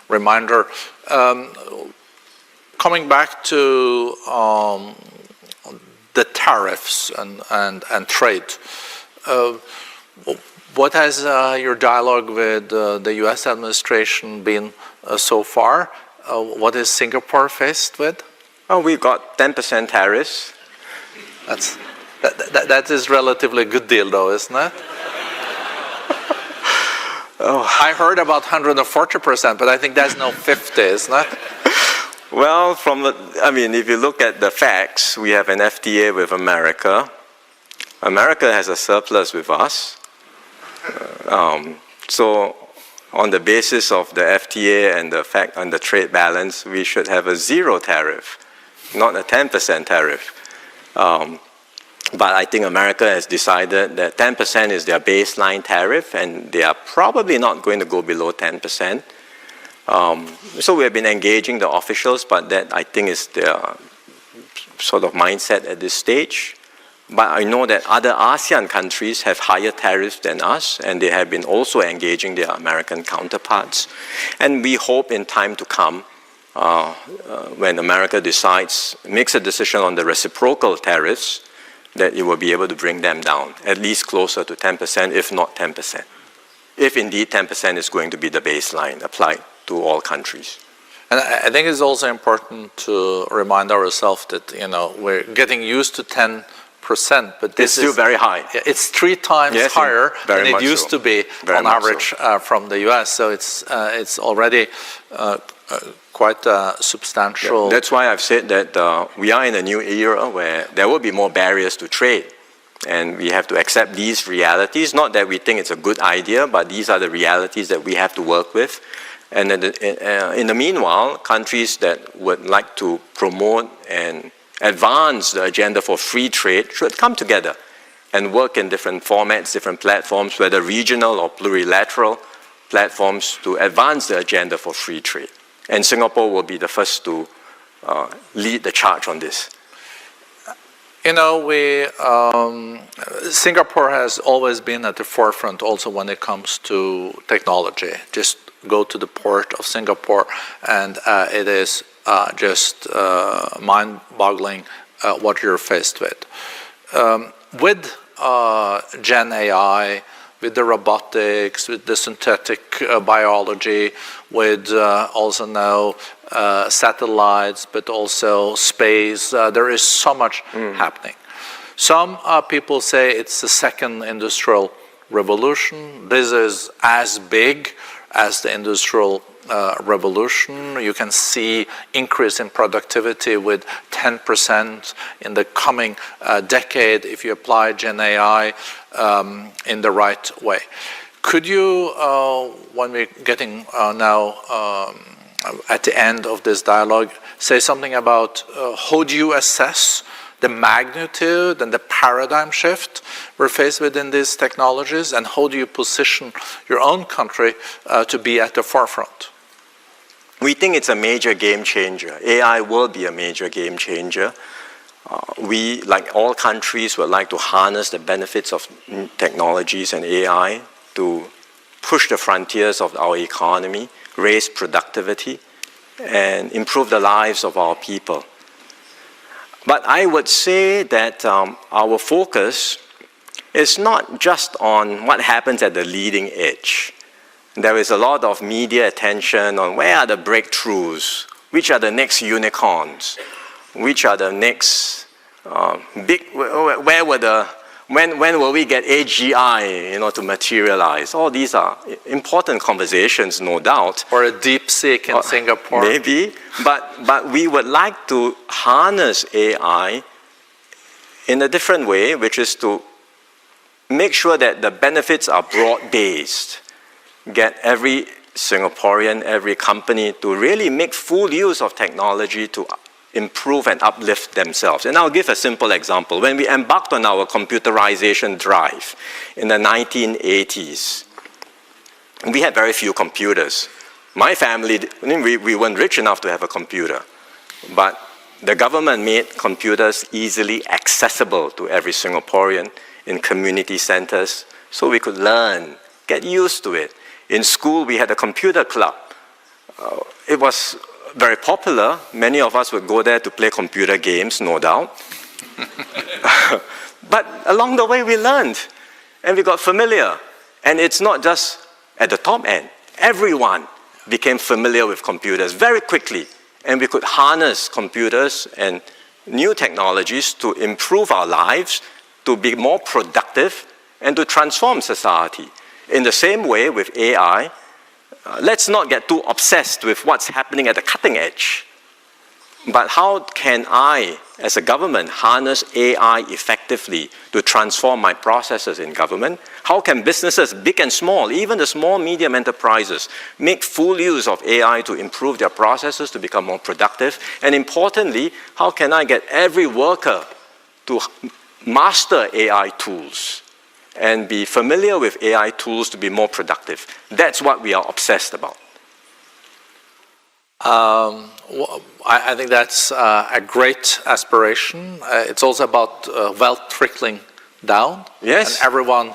[SPEAKER 13] reminder. Coming back to the tariffs and trade, what has your dialogue with the U.S. administration been so far? What is Singapore faced with?
[SPEAKER 14] Oh, we got 10% tariffs.
[SPEAKER 13] That is relatively good deal, though, isn't it?
[SPEAKER 14] Oh.
[SPEAKER 13] I heard about 140%, but I think that's no 50, isn't it?
[SPEAKER 14] Well, if you look at the facts, we have an FTA with America. America has a surplus with us. So on the basis of the FTA and the fact on the trade balance, we should have a 0 tariff, not a 10% tariff. But I think America has decided that 10% is their baseline tariff, and they are probably not going to go below 10%. So we have been engaging the officials, but that I think is their sort of mindset at this stage. But I know that other ASEAN countries have higher tariffs than us, and they have been also engaging their American counterparts. And we hope in time to come, when America makes a decision on the reciprocal tariffs, that it will be able to bring them down, at least closer to 10%, if not 10%. If indeed 10% is going to be the baseline applied to all countries.
[SPEAKER 13] And I think it's also important to remind ourselves that, we're getting used to 10%, but this
[SPEAKER 14] is still very high.
[SPEAKER 13] It's 3 times higher than it used to be on average from the US. So it's already quite substantial.
[SPEAKER 14] Yeah, that's why I've said that we are in a new era where there will be more barriers to trade. And we have to accept these realities, not that we think it's a good idea, but these are the realities that we have to work with. And in the meanwhile, countries that would like to promote and advance the agenda for free trade should come together and work in different formats, different platforms, whether regional or plurilateral platforms, to advance the agenda for free trade. And Singapore will be the first to lead the charge on this.
[SPEAKER 13] Singapore has always been at the forefront also when it comes to technology. Just go to the port of Singapore and it is just mind-boggling what you're faced with. With Gen AI, with the robotics, with the synthetic biology, with also now satellites, but also space. There is so much happening. Some people say it's the second industrial revolution. This is as big as the industrial revolution. You can see increase in productivity with 10% in the coming decade if you apply Gen AI in the right way. Could you, when we're getting now at the end of this dialogue, say something about how do you assess the magnitude and the paradigm shift we're faced with in these technologies, and how do you position your own country to be at the forefront?
[SPEAKER 14] We think it's a major game changer. AI will be a major game changer. We, like all countries, would like to harness the benefits of technologies and AI to push the frontiers of our economy, raise productivity, and improve the lives of our people. But I would say that our focus is not just on what happens at the leading edge. There is a lot of media attention on where are the breakthroughs, which are the next unicorns, which are the next when will we get AGI, to materialize? All these are important conversations, no doubt.
[SPEAKER 13] Or a DeepSeek in Singapore.
[SPEAKER 14] Maybe, but we would like to harness AI in a different way, which is to make sure that the benefits are broad-based. Get every Singaporean, every company to really make full use of technology to improve and uplift themselves. And I'll give a simple example. When we embarked on our computerization drive in the 1980s, we had very few computers. My family, we weren't rich enough to have a computer, but the government made computers easily accessible to every Singaporean in community centers so we could learn, get used to it. In school, we had a computer club. It was very popular. Many of us would go there to play computer games, no doubt. But along the way, we learned and we got familiar. And it's not just at the top end. Everyone became familiar with computers very quickly. And we could harness computers and new technologies to improve our lives, to be more productive, and to transform society. In the same way with AI, let's not get too obsessed with what's happening at the cutting edge. But how can I, as a government, harness AI effectively to transform my processes in government? How can businesses, big and small, even the small, medium enterprises, make full use of AI to improve their processes, to become more productive? And importantly, how can I get every worker to master AI tools and be familiar with AI tools to be more productive? That's what we are obsessed about.
[SPEAKER 13] I think that's a great aspiration. It's also about wealth trickling down,
[SPEAKER 14] yes,
[SPEAKER 13] and everyone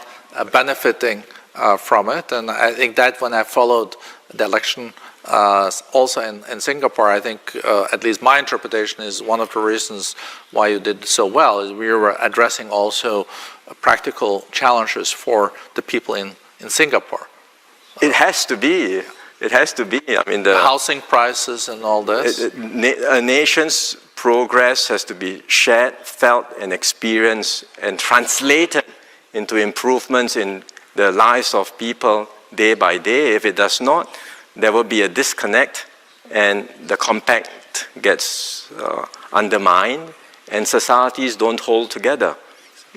[SPEAKER 13] benefiting from it. And I think that when I followed the election also in Singapore, I think at least my interpretation is one of the reasons why you did so well is we were addressing also practical challenges for the people in Singapore.
[SPEAKER 14] It has to be. It has to be. I mean,
[SPEAKER 13] the housing prices and all this.
[SPEAKER 14] A nation's progress has to be shared, felt, and experienced, and translated into improvements in the lives of people day by day. If it does not, there will be a disconnect, and the compact gets undermined, and societies don't hold together.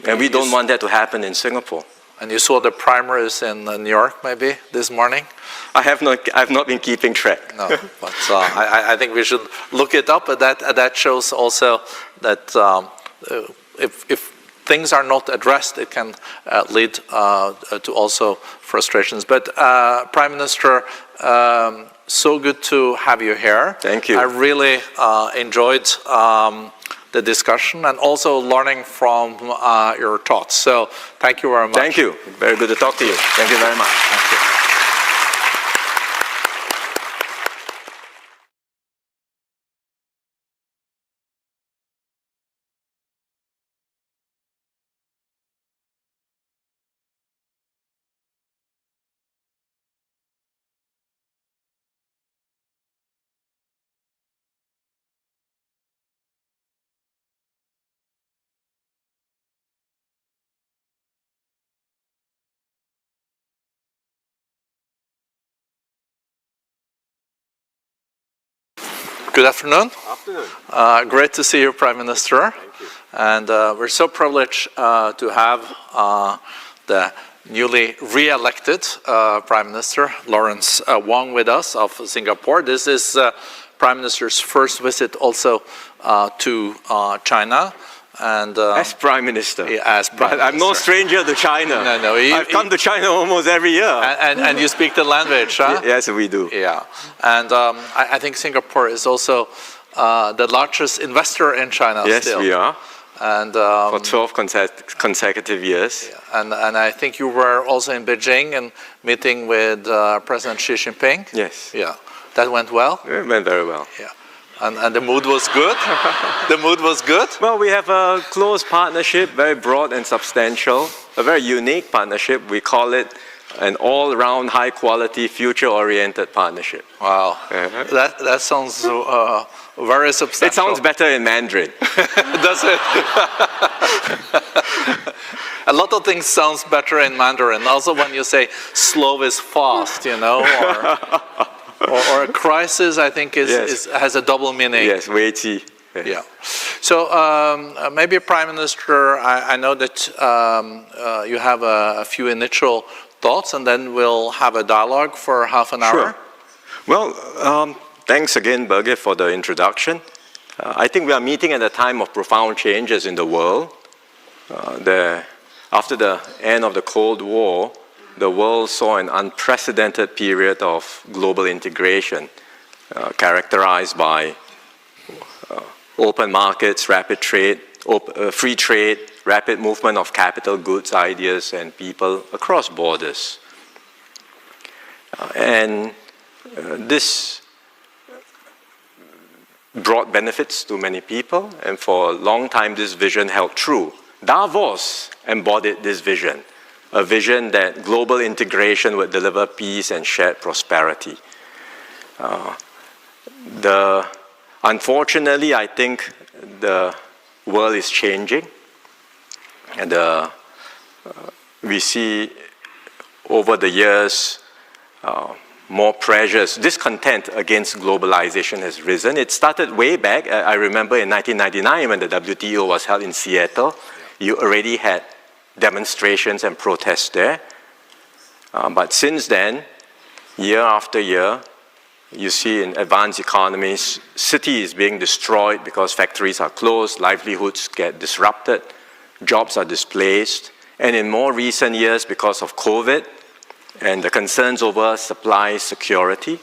[SPEAKER 14] And we don't want that to happen in Singapore.
[SPEAKER 13] And you saw the primaries in New York, maybe, this morning?
[SPEAKER 14] I've not been keeping track.
[SPEAKER 13] No, but I think we should look it up. That shows also that if things are not addressed, it can lead to also frustrations. But Prime Minister, so good to have you here.
[SPEAKER 14] Thank you.
[SPEAKER 13] I really enjoyed the discussion and also learning from your thoughts. So thank you very much.
[SPEAKER 14] Thank you. Very good to talk to you. Thank you very much.
[SPEAKER 13] Thank you. Good afternoon.
[SPEAKER 14] Afternoon.
[SPEAKER 13] Great to see you, Prime Minister.
[SPEAKER 14] Thank you.
[SPEAKER 13] And we're so privileged to have the newly re-elected Prime Minister, Lawrence Wong, with us of Singapore. This is Prime Minister's first visit also to China. And
[SPEAKER 14] as Prime Minister.
[SPEAKER 13] Yeah, as Prime Minister.
[SPEAKER 14] I'm no stranger to China.
[SPEAKER 13] No.
[SPEAKER 14] I've come to China almost every year.
[SPEAKER 13] And you speak the language, huh?
[SPEAKER 14] Yes, we do.
[SPEAKER 13] Yeah. And I think Singapore is also the largest investor in China
[SPEAKER 14] yes,
[SPEAKER 13] still.
[SPEAKER 14] Yes, we are.
[SPEAKER 13] And
[SPEAKER 14] for 12 consecutive years.
[SPEAKER 13] Yeah. And I think you were also in Beijing and meeting with President Xi Jinping.
[SPEAKER 14] Yes.
[SPEAKER 13] Yeah. That went well?
[SPEAKER 14] It went very well.
[SPEAKER 13] Yeah. And the mood was good? The mood was good?
[SPEAKER 14] Well, we have a close partnership, very broad and substantial, a very unique partnership. We call it an all-round, high-quality, future-oriented partnership.
[SPEAKER 13] Wow. That sounds very substantial.
[SPEAKER 14] It sounds better in Mandarin.
[SPEAKER 13] Does it? A lot of things sounds better in Mandarin. Also when you say slow is fast, you know, or a crisis, I think has a double meaning.
[SPEAKER 14] Yes, 危机.
[SPEAKER 13] Yeah. So maybe Prime Minister, I know that you have a few initial thoughts, and then we'll have a dialogue for half an hour.
[SPEAKER 14] Sure. Well, thanks again, Birgit, for the introduction. I think we are meeting at a time of profound changes in the world. After the end of the Cold War, the world saw an unprecedented period of global integration, characterized by open markets, rapid trade, free trade, rapid movement of capital, goods, ideas, and people across borders. And this brought benefits to many people, and for a long time this vision held true. Davos embodied this vision, a vision that global integration would deliver peace and shared prosperity. Unfortunately, I think the world is changing, and we see over the years more pressures. Discontent against globalization has risen. It started way back. I remember in 1999 when the WTO was held in Seattle, you already had demonstrations and protests there. But since then, year after year, you see in advanced economies, cities being destroyed because factories are closed, livelihoods get disrupted, jobs are displaced, and in more recent years, because of COVID and the concerns over supply security,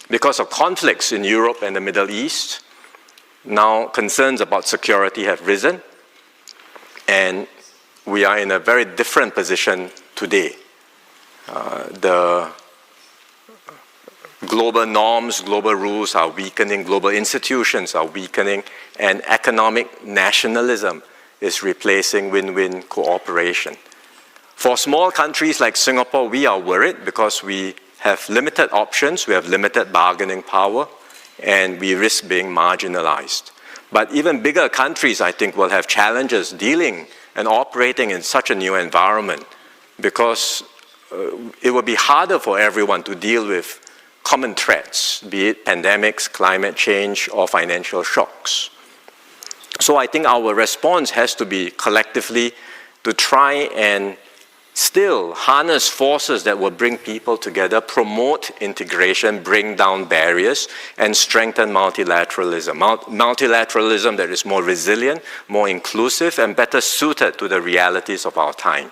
[SPEAKER 14] Because of conflicts in Europe and the Middle East, now concerns about security have risen, and we are in a very different position today. The global norms, global rules are weakening, global institutions are weakening, and economic nationalism is replacing win-win cooperation. For small countries like Singapore, we are worried because we have limited options, we have limited bargaining power, and we risk being marginalized. But even bigger countries, I think, will have challenges dealing and operating in such a new environment because it will be harder for everyone to deal with common threats, be it pandemics, climate change, or financial shocks. So I think our response has to be collectively to try and still harness forces that will bring people together, promote integration, bring down barriers, and strengthen multilateralism. Multilateralism that is more resilient, more inclusive, and better suited to the realities of our time.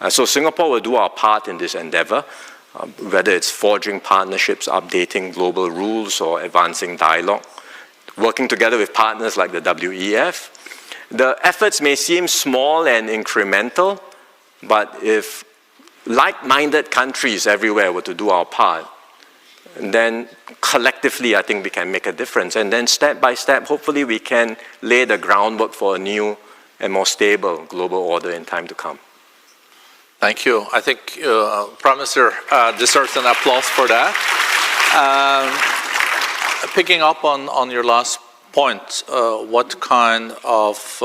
[SPEAKER 14] So Singapore will do our part in this endeavor, whether it's forging partnerships, updating global rules, or advancing dialogue, working together with partners like the WEF. The efforts may seem small and incremental, but if like-minded countries everywhere were to do our part, then collectively I think we can make a difference. And then step by step, hopefully we can lay the groundwork for a new and more stable global order in time to come.
[SPEAKER 13] Thank you. I think Prime Minister deserves an applause for that. Picking up on your last point, what kind of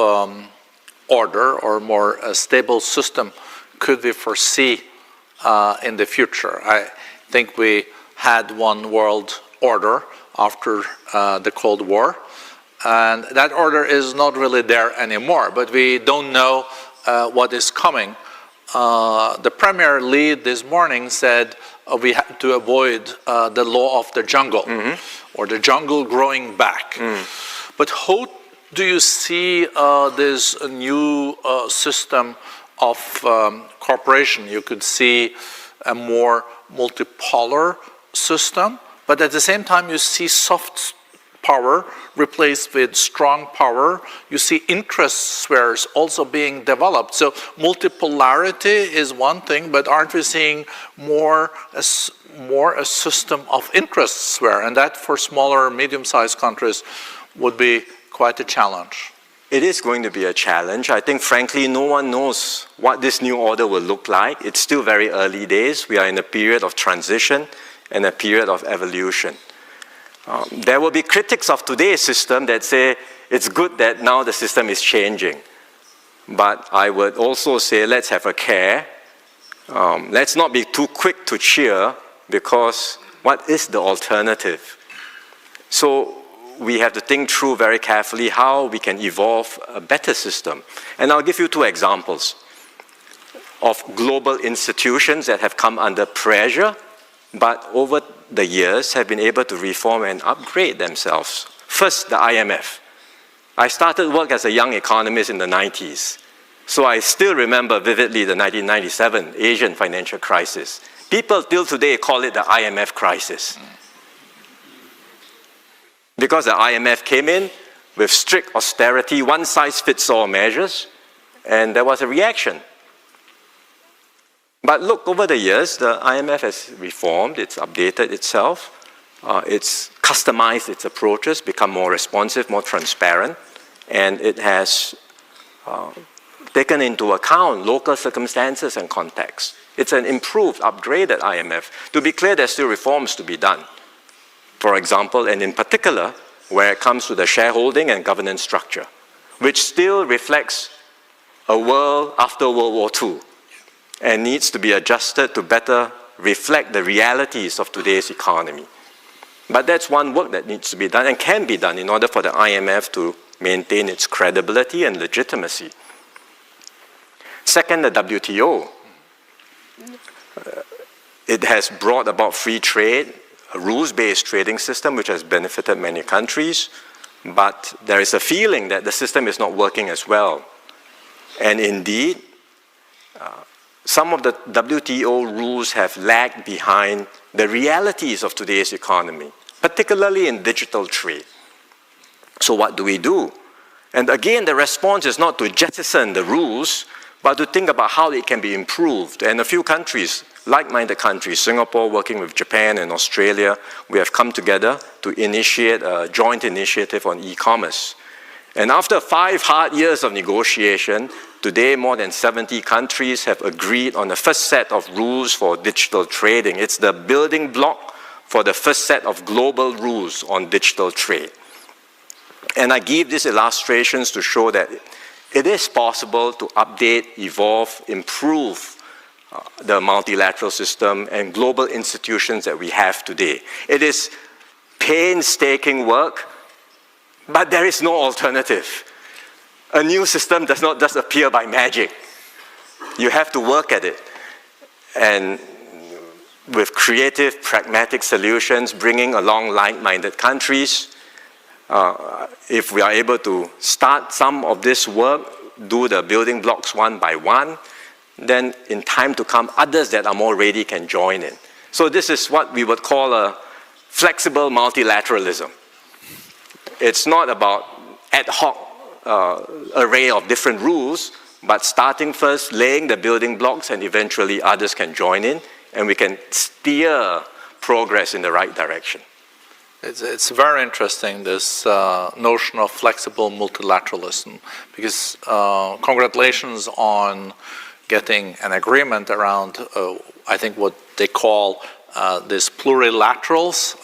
[SPEAKER 13] order or more stable system could we foresee in the future? I think we had one world order after the Cold War, and that order is not really there anymore, but we don't know what is coming. The Premier lead this morning said we have to avoid the law of the jungle, or the jungle growing back. But how do you see this new system of cooperation? You could see a more multipolar system, but at the same time you see soft power replaced with strong power. You see interest spheres also being developed. So multipolarity is one thing, but aren't we seeing more a system of interest sphere? And that for smaller, medium-sized countries would be quite a challenge.
[SPEAKER 14] It is going to be a challenge. I think, frankly, no one knows what this new order will look like. It's still very early days. We are in a period of transition and a period of evolution. There will be critics of today's system that say it's good that now the system is changing. But I would also say let's have a care. Let's not be too quick to cheer, because what is the alternative? So we have to think through very carefully how we can evolve a better system. And I'll give you two examples of global institutions that have come under pressure, but over the years have been able to reform and upgrade themselves. First, the IMF. I started work as a young economist in the 90s, so I still remember vividly the 1997 Asian financial crisis. People till today call it the IMF crisis. Because the IMF came in with strict austerity, one-size-fits-all measures, and there was a reaction. But look, over the years, the IMF has reformed, it's updated itself, it's customized its approaches, become more responsive, more transparent, and it has taken into account local circumstances and context. It's an improved, upgraded IMF. To be clear, there's still reforms to be done. For example, and in particular, where it comes to the shareholding and governance structure, which still reflects a world after World War II and needs to be adjusted to better reflect the realities of today's economy. But that's one work that needs to be done and can be done in order for the IMF to maintain its credibility and legitimacy. Second, the WTO. It has brought about free trade, a rules-based trading system which has benefited many countries, but there is a feeling that the system is not working as well. And indeed, some of the WTO rules have lagged behind the realities of today's economy. particularly in digital trade. So what do we do? And again, the response is not to jettison the rules, but to think about how it can be improved. And a few countries, like-minded countries, Singapore working with Japan and Australia, we have come together to initiate a joint initiative on e-commerce. And after 5 hard years of negotiation, today more than 70 countries have agreed on the first set of rules for digital trading. It's the building block for the first set of global rules on digital trade. And I give these illustrations to show that it is possible to update, evolve, improve the multilateral system and global institutions that we have today. It is painstaking work, but there is no alternative. A new system does not just appear by magic. You have to work at it. And with creative, pragmatic solutions, bringing along like-minded countries, if we are able to start some of this work, do the building blocks one by one, then in time to come, others that are more ready can join in. So this is what we would call a flexible multilateralism. It's not about ad hoc array of different rules, but starting first, laying the building blocks, and eventually others can join in, and we can steer progress in the right direction.
[SPEAKER 13] It's very interesting, this notion of flexible multilateralism, because congratulations on getting an agreement around, I think, what they call these plurilaterals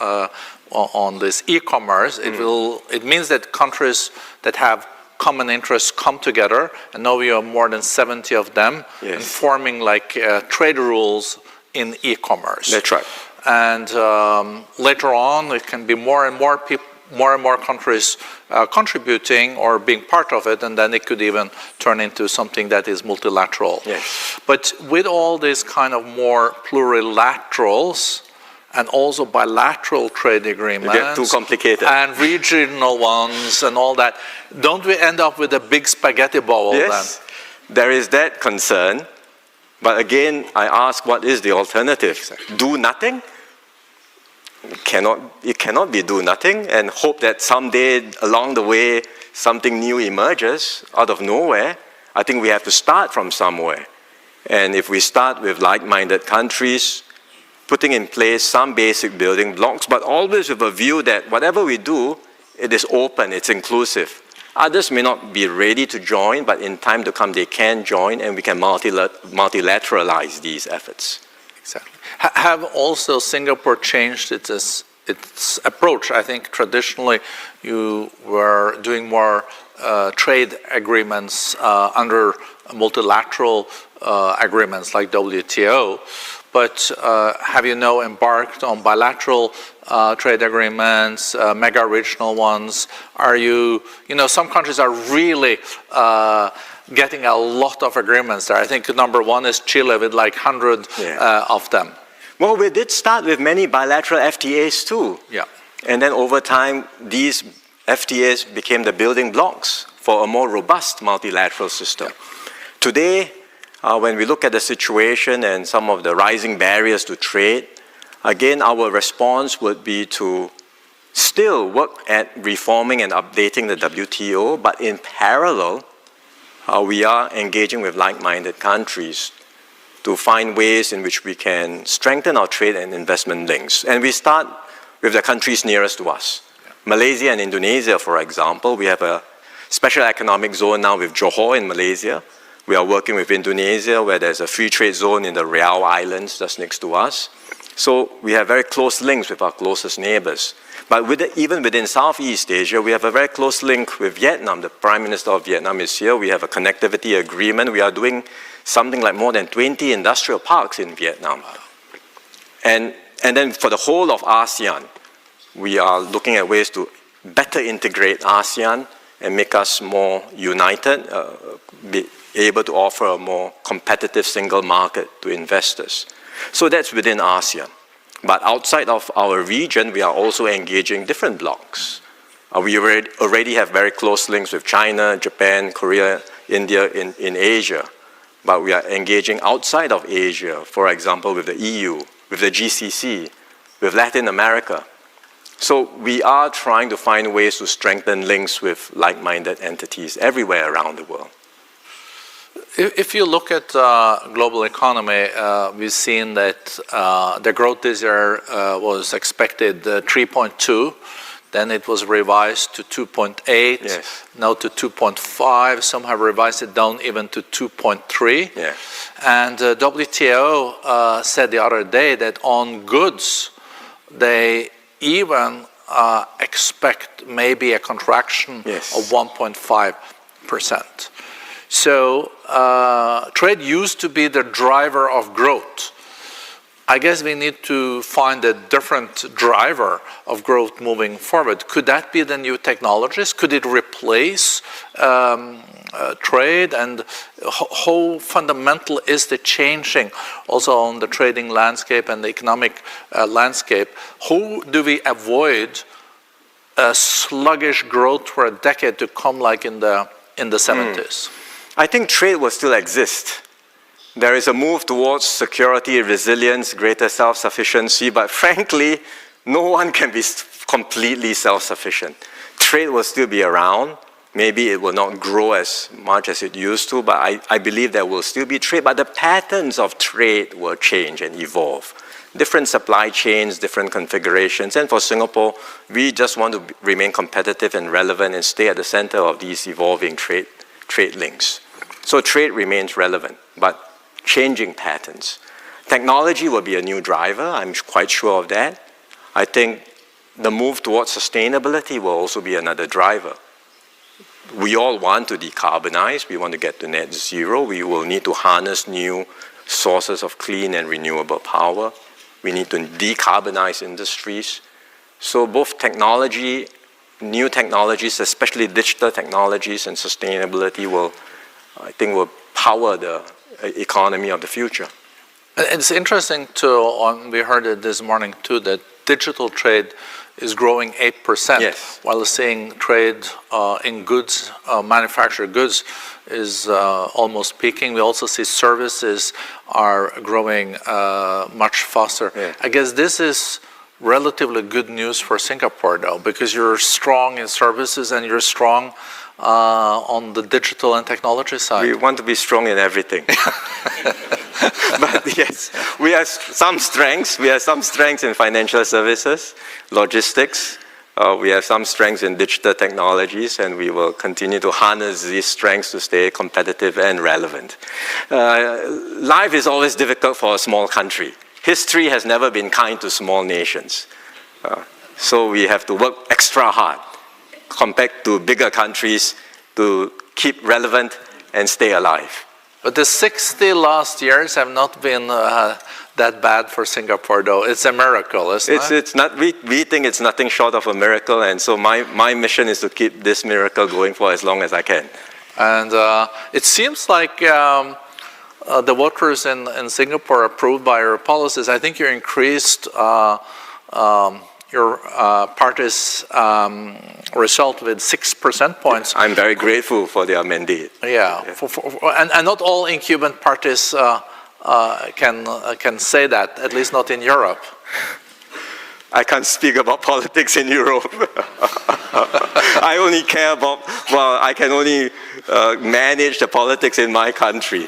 [SPEAKER 13] on this e-commerce. It means that countries that have common interests come together, and now we have more than 70 of them, and forming like trade rules in e-commerce.
[SPEAKER 14] That's right.
[SPEAKER 13] And later on, it can be more and more people, more and more countries contributing or being part of it, and then it could even turn into something that is multilateral.
[SPEAKER 14] Yes.
[SPEAKER 13] But with all these kind of more plurilaterals and also bilateral trade agreements,
[SPEAKER 14] they get too complicated,
[SPEAKER 13] and regional ones and all that, don't we end up with a big spaghetti bowl then?
[SPEAKER 14] Yes, there is that concern. But again, I ask, what is the alternative? Do nothing? It cannot be do nothing and hope that someday along the way something new emerges out of nowhere. I think we have to start from somewhere. And if we start with like-minded countries, putting in place some basic building blocks, but always with a view that whatever we do, it is open, it's inclusive. Others may not be ready to join, but in time to come they can join, and we can multilateralize these efforts.
[SPEAKER 13] Exactly. Have also Singapore changed its approach? I think traditionally you were doing more trade agreements under multilateral agreements like WTO, but have you now embarked on bilateral trade agreements, mega regional ones? Are you know, some countries are really getting a lot of agreements there. I think number one is Chile with like 100 of them.
[SPEAKER 14] Well, we did start with many bilateral FTAs too.
[SPEAKER 13] Yeah.
[SPEAKER 14] And then over time, these FTAs became the building blocks for a more robust multilateral system. Yeah. Today, when we look at the situation and some of the rising barriers to trade, again, our response would be to still work at reforming and updating the WTO, but in parallel, we are engaging with like-minded countries to find ways in which we can strengthen our trade and investment links. And we start with the countries nearest to us. Yeah. Malaysia and Indonesia, for example, we have a special economic zone now with Johor in Malaysia. We are working with Indonesia, where there's a free trade zone in the Riau Islands just next to us. So we have very close links with our closest neighbors. But even within Southeast Asia, we have a very close link with Vietnam. The Prime Minister of Vietnam is here. We have a connectivity agreement. We are doing something like more than 20 industrial parks in Vietnam. And then for the whole of ASEAN, we are looking at ways to better integrate ASEAN and make us more united, be able to offer a more competitive single market to investors. So that's within ASEAN. But outside of our region, we are also engaging different blocs. We already have very close links with China, Japan, Korea, India in Asia. But we are engaging outside of Asia, for example, with the EU, with the GCC, with Latin America. So we are trying to find ways to strengthen links with like-minded entities everywhere around the world.
[SPEAKER 13] If you look at global economy, we've seen that the growth this year was expected 3.2. Then it was revised to 2.8,
[SPEAKER 14] yes.
[SPEAKER 13] Now to 2.5. Some have revised it down even to 2.3.
[SPEAKER 14] Yeah.
[SPEAKER 13] And WTO said the other day that on goods, they even expect maybe a contraction
[SPEAKER 14] yes.
[SPEAKER 13] of 1.5%. So trade used to be the driver of growth. I guess we need to find a different driver of growth moving forward. Could that be the new technologies? Could it replace trade? And how fundamental is the changing also on the trading landscape and the economic landscape? How do we avoid a sluggish growth for a decade to come like in the 70s?
[SPEAKER 14] I think trade will still exist. There is a move towards security, resilience, greater self-sufficiency, but frankly, no one can be completely self-sufficient. Trade will still be around. Maybe it will not grow as much as it used to, but I believe there will still be trade, but the patterns of trade will change and evolve. Different supply chains, different configurations, and for Singapore, we just want to remain competitive and relevant and stay at the center of these evolving trade links. So trade remains relevant, but changing patterns. Technology will be a new driver, I'm quite sure of that. I think the move towards sustainability will also be another driver. We all want to decarbonize, we want to get to net zero, we will need to harness new sources of clean and renewable power. We need to decarbonize industries. So both technology, new technologies, especially digital technologies and sustainability will, I think, will power the economy of the future.
[SPEAKER 13] It's interesting too, we heard it this morning too, that digital trade is growing 8%,
[SPEAKER 14] yes.
[SPEAKER 13] while seeing trade in goods, manufactured goods, is almost peaking. We also see services are growing much faster.
[SPEAKER 14] Yeah.
[SPEAKER 13] I guess this is relatively good news for Singapore though, because you're strong in services and you're strong on the digital and technology side.
[SPEAKER 14] We want to be strong in everything. But yes, we have some strengths. We have some strengths in financial services, logistics. We have some strengths in digital technologies, and we will continue to harness these strengths to stay competitive and relevant. Life is always difficult for a small country. History has never been kind to small nations. So we have to work extra hard compared to bigger countries to keep relevant and stay alive.
[SPEAKER 13] But the 60 last years have not been that bad for Singapore, though. It's a miracle, isn't it?
[SPEAKER 14] It's not. We think it's nothing short of a miracle, and so my mission is to keep this miracle going for as long as I can.
[SPEAKER 13] And it seems like the voters in Singapore approved by your policies. I think you increased your party's result with 6 percentage points.
[SPEAKER 14] I'm very grateful for their mandate.
[SPEAKER 13] Yeah, yeah. And not all incumbent parties can say that, at least not in Europe.
[SPEAKER 14] I can't speak about politics in Europe. I only care about, well, I can only manage the politics in my country.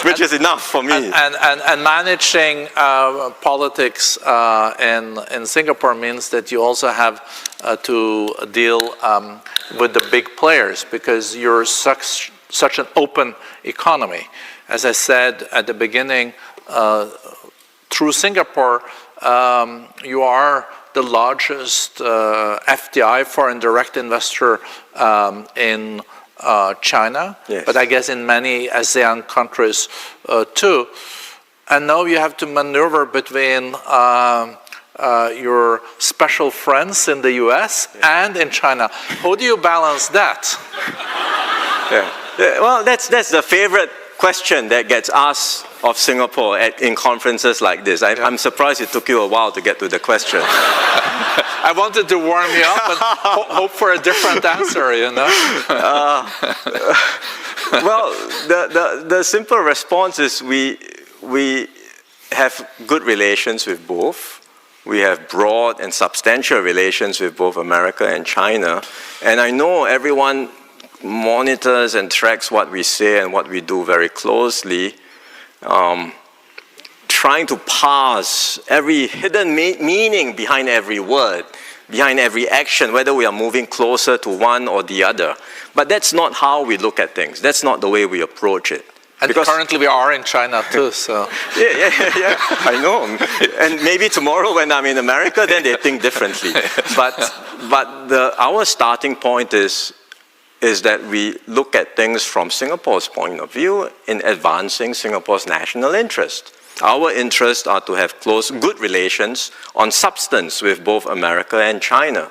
[SPEAKER 14] Which is enough for me.
[SPEAKER 13] And managing politics in Singapore means that you also have to deal with the big players, because you're such an open economy. As I said at the beginning, through Singapore, you are the largest FDI, foreign direct investor, in China,
[SPEAKER 14] yes.
[SPEAKER 13] But I guess in many ASEAN countries too. And now you have to maneuver between your special friends in the US and in China. How do you balance that?
[SPEAKER 14] Yeah. Well, that's the favorite question that gets asked of Singapore in conferences like this. I'm surprised it took you a while to get to the question.
[SPEAKER 13] I wanted to warm you up and hope for a different answer, you know?
[SPEAKER 14] Well, the simple response is we have good relations with both. We have broad and substantial relations with both America and China. And I know everyone monitors and tracks what we say and what we do very closely, trying to parse every hidden meaning behind every word, behind every action, whether we are moving closer to one or the other. But that's not how we look at things. That's not the way we approach it.
[SPEAKER 13] And because currently we are in China too, so.
[SPEAKER 14] Yeah, I know. And maybe tomorrow when I'm in America, then they think differently. But our starting point is that we look at things from Singapore's point of view in advancing Singapore's national interest. Our interests are to have close, good relations on substance with both America and China.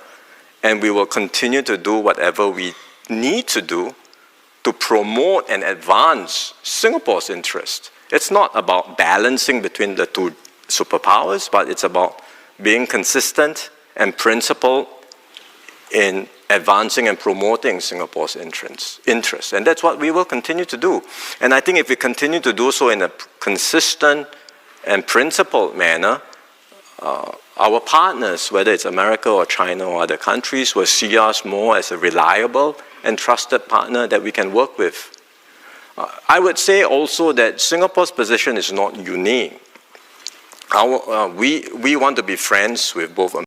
[SPEAKER 14] And we will continue to do whatever we need to do to promote and advance Singapore's interest. It's not about balancing between the two superpowers, but it's about being consistent and principled in advancing and promoting Singapore's interests. And that's what we will continue to do. And I think if we continue to do so in a consistent and principled manner, our partners, whether it's America or China or other countries, will see us more as a reliable and trusted partner that we can work with. I would say also that Singapore's position is not unique. We want to be friends with both